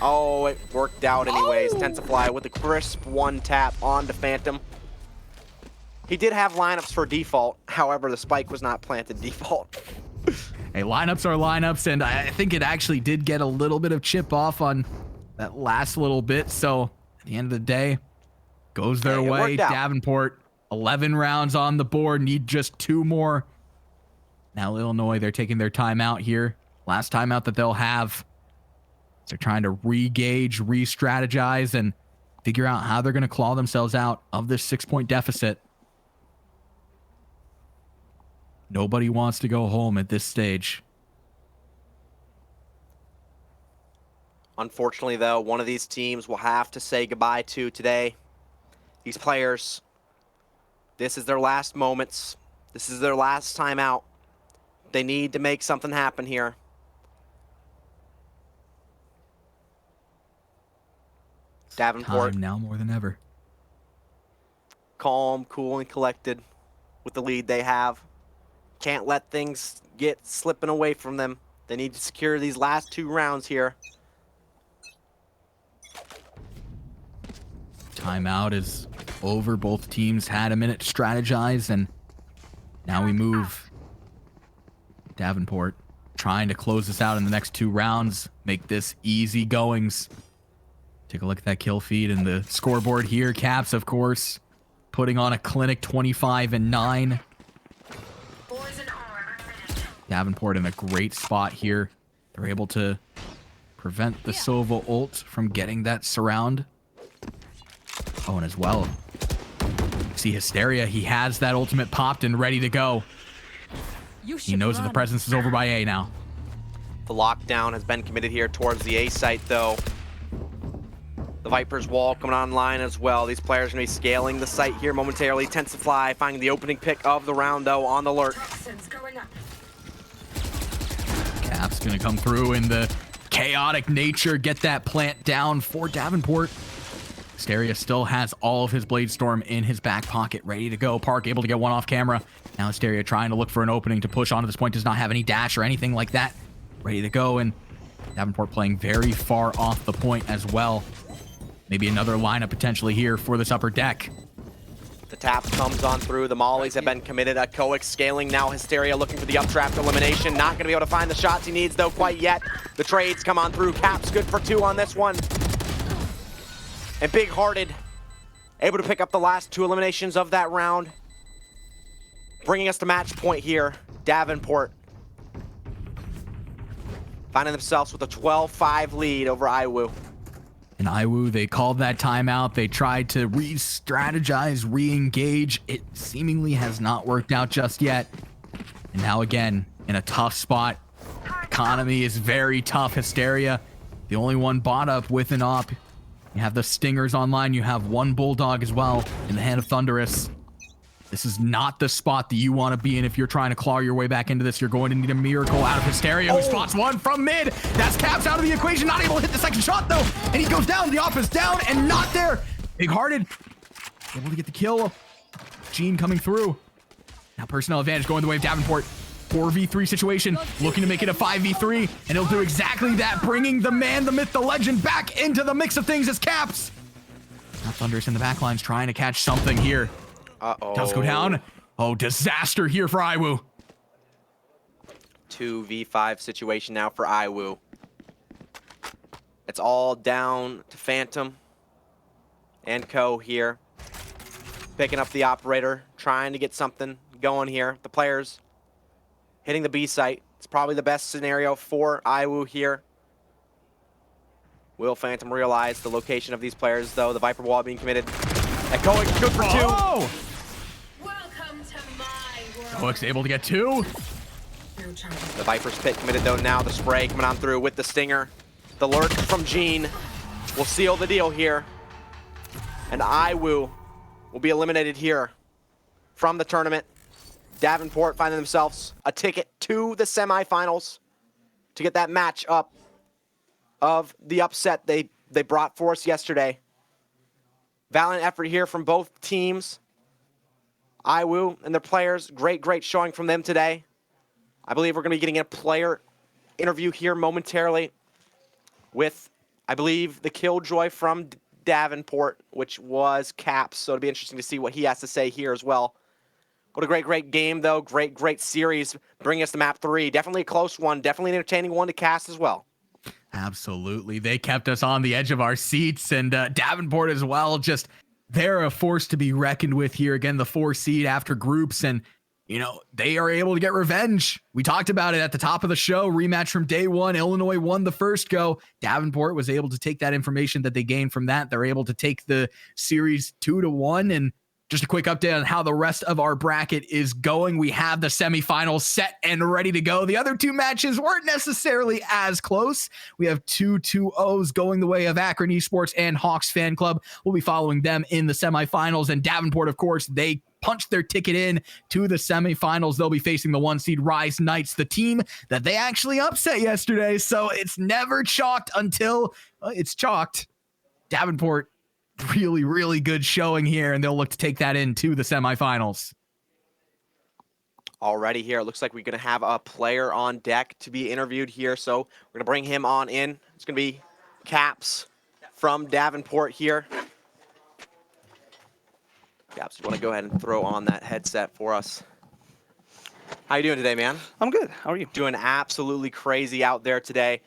Oh, it worked out anyways. Tensify with a crisp 1 tap onto Phantom. He did have lineups for default. However, the spike was not planted default. Hey, lineups are lineups, and I think it actually did get a little bit of chip off on that last little bit. So at the end of the day, goes their way. Davenport, 11 rounds on the board, need just 2 more. Now Illinois, they're taking their timeout here. Last timeout that they'll have. They're trying to re-gauge, re-strategize, and figure out how they're going to claw themselves out of this 6-point deficit. Nobody wants to go home at this stage. Unfortunately, though, one of these teams will have to say goodbye to today. These players, this is their last moments. This is their last time out. They need to make something happen here. Davenport. Time now more than ever. Calm, cool, and collected with the lead they have. Can't let things get slipping away from them. They need to secure these last 2 rounds here. Timeout is over. Both teams had a minute to strategize, and now we move. Davenport trying to close this out in the next 2 rounds, make this easy goings. Take a look at that kill feed and the scoreboard here. Caps, of course, putting on a clinic 25-9. Davenport in a great spot here. They're able to prevent the Sova ult from getting that surround. Oh, and as well, see Hysteria. He has that ultimate popped and ready to go. He knows that the presence is over by A now. The lockdown has been committed here towards the A site, though. The Viper's wall coming online as well. These players are going to be scaling the site here momentarily. Tensify finding the opening pick of the round, though, on the lurk. Cap's going to come through in the chaotic nature, get that plant down for Davenport. Hysteria still has all of his Blade Storm in his back pocket, ready to go. Park able to get one off camera. Now Hysteria trying to look for an opening to push onto this point. Does not have any dash or anything like that. Ready to go, and Davenport playing very far off the point as well. Maybe another lineup potentially here for this upper deck. The tap comes on through. The mollies have been committed. Echoic scaling now. Hysteria looking for the updraft elimination. Not going to be able to find the shots he needs, though, quite yet. The trades come on through. Caps good for 2 on this one. And Big-Hearted able to pick up the last 2 eliminations of that round. Bringing us to match point here. Davenport finding themselves with a 12-5 lead over IWU. And IWU, they called that timeout. They tried to re-strategize, re-engage. It seemingly has not worked out just yet. And now again, in a tough spot. Economy is very tough. Hysteria, the only one bought up with an op. You have the Stingers online. You have one Bulldog as well in the hand of Thunderous. This is not the spot that you want to be in if you're trying to claw your way back into this. You're going to need a miracle out of Hysteria, who spots one from mid. That's Caps out of the equation, not able to hit the second shot though. And he goes down, the op is down and not there. Big-hearted, able to get the kill. Gene coming through. Now personnel advantage going the way of Davenport. 4v3 situation, looking to make it a 5v3, and he'll do exactly that, bringing the man, the myth, the legend back into the mix of things as Caps. Now Thunderous in the backlines trying to catch something here. Uh-oh. Does go down. Oh, disaster here for IWU. 2v5 situation now for IWU. It's all down to Phantom and Co here. Picking up the operator, trying to get something going here. The players hitting the B site. It's probably the best scenario for IWU here. Will Phantom realize the location of these players, though? The Viper wall being committed. And going good for two. Oh! Welcome to my world. Coex able to get two. The Viper's pit committed, though, now. The spray coming on through with the Stinger. The lurk from Gene will seal the deal here. And IWU will be eliminated here from the tournament. Davenport finding themselves a ticket to the semifinals to get that match up of the upset they brought for us yesterday. Valiant effort here from both teams. IWU and their players, great showing from them today. I believe we're going to be getting a player interview here momentarily with, I believe, the Killjoy from Davenport, which was Caps. So it'll be interesting to see what he has to say here as well. What a great game, though. Great series bringing us to map 3. Definitely a close one. Definitely an entertaining one to cast as well. Absolutely. They kept us on the edge of our seats, and Davenport as well. Just, they're a force to be reckoned with here. Again, the 4 seed after groups, and, you know, they are able to get revenge. We talked about it at the top of the show. Rematch from day one. Illinois won the first go. Davenport was able to take that information that they gained from that. They're able to take the series 2-1, and just a quick update on how the rest of our bracket is going. We have the semifinals set and ready to go. The other 2 matches weren't necessarily as close. We have 2 2-0s going the way of Akron Esports and Hawks Fan Club. We'll be following them in the semifinals. And Davenport, of course, they punched their ticket in to the semifinals. They'll be facing the 1 seed Rise Knights, the team that they actually upset yesterday. So it's never chalked until it's chalked. Davenport, really good showing here, and they'll look to take that into the semifinals. Already here, it looks like we're going to have a player on deck to be interviewed here, so we're going to bring him on in. It's going to be Caps from Davenport here. Caps, you want to go ahead and throw on that headset for us? How you doing today, man? I'm good. How are you? Doing absolutely crazy out there today.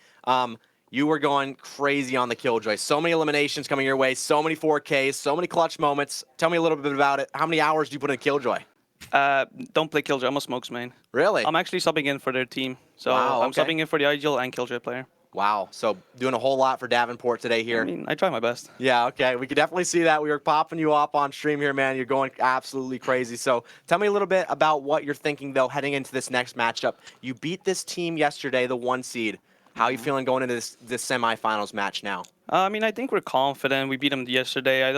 You were going crazy on the Killjoy. So many eliminations coming your way, so many 4Ks, so many clutch moments. Tell me a little bit about it. How many hours do you put in Killjoy? Don't play Killjoy. I'm a Smokes main. Really? I'm actually subbing in for their team. So Wow, I'm okay. subbing in for the Ideal and Killjoy player. Wow. So doing a whole lot for Davenport today here. I mean, I try my best. Yeah, okay. We could definitely see that. We were popping you up on stream here, man. You're going absolutely crazy. So tell me a little bit about what you're thinking, though, heading into this next matchup. You beat this team yesterday, the 1 seed. How are you feeling going into this semifinals match now? I mean, I think we're confident. We beat them yesterday.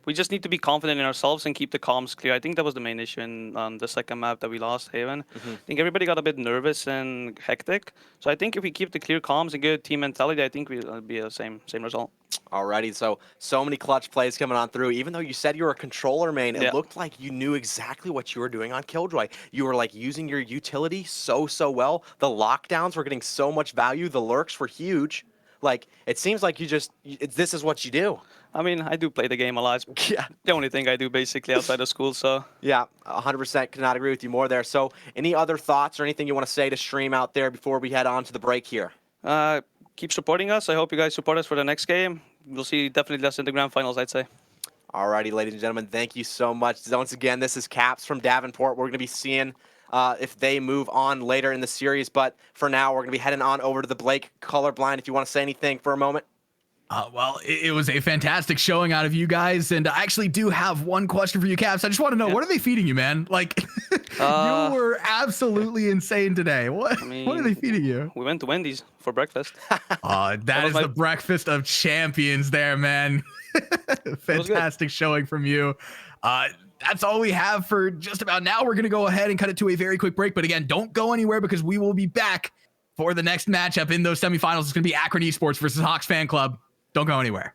We just need to be confident in ourselves and keep the comms clear. I think that was the main issue in the second map that we lost, Haven. I think everybody got a bit nervous and hectic. So I think if we keep the clear comms and good team mentality, I think we'll be the same result. Alrighty, so many clutch plays coming on through. Even though you said you were a controller main, it looked like you knew exactly what you were doing on Killjoy. You were like using your utility so well. The lockdowns were getting so much value. The lurks were huge. Like, it seems like this is what you do. I mean, I do play the game a lot. It's the only thing I do basically outside of school, so. Yeah, 100% could not agree with you more there. So any other thoughts or anything you want to say to stream out there before we head on to the break here? Keep supporting us. I hope you guys support us for the next game. We'll see definitely us in the grand finals, I'd say. Alrighty, ladies and gentlemen, thank you so much. Once again, this is Caps from Davenport. We're going to be seeing if they move on later in the series. But for now, we're going to be heading on over to the Blake Colorblind. If you want to say anything for a moment. Well, it was a fantastic showing out of you guys, and I actually do have one question for you, Caps. I just want to know, what are they feeding you, man? Like, you were absolutely insane today. What are they feeding you? We went to Wendy's for breakfast. That is the breakfast of champions there, man. Fantastic showing from you. That's all we have for just about now. We're going to go ahead and cut it to a very quick break, but again, don't go anywhere because we will be back for the next matchup in those semifinals. It's going to be Akron Esports versus Hawks Fan Club. Don't go anywhere.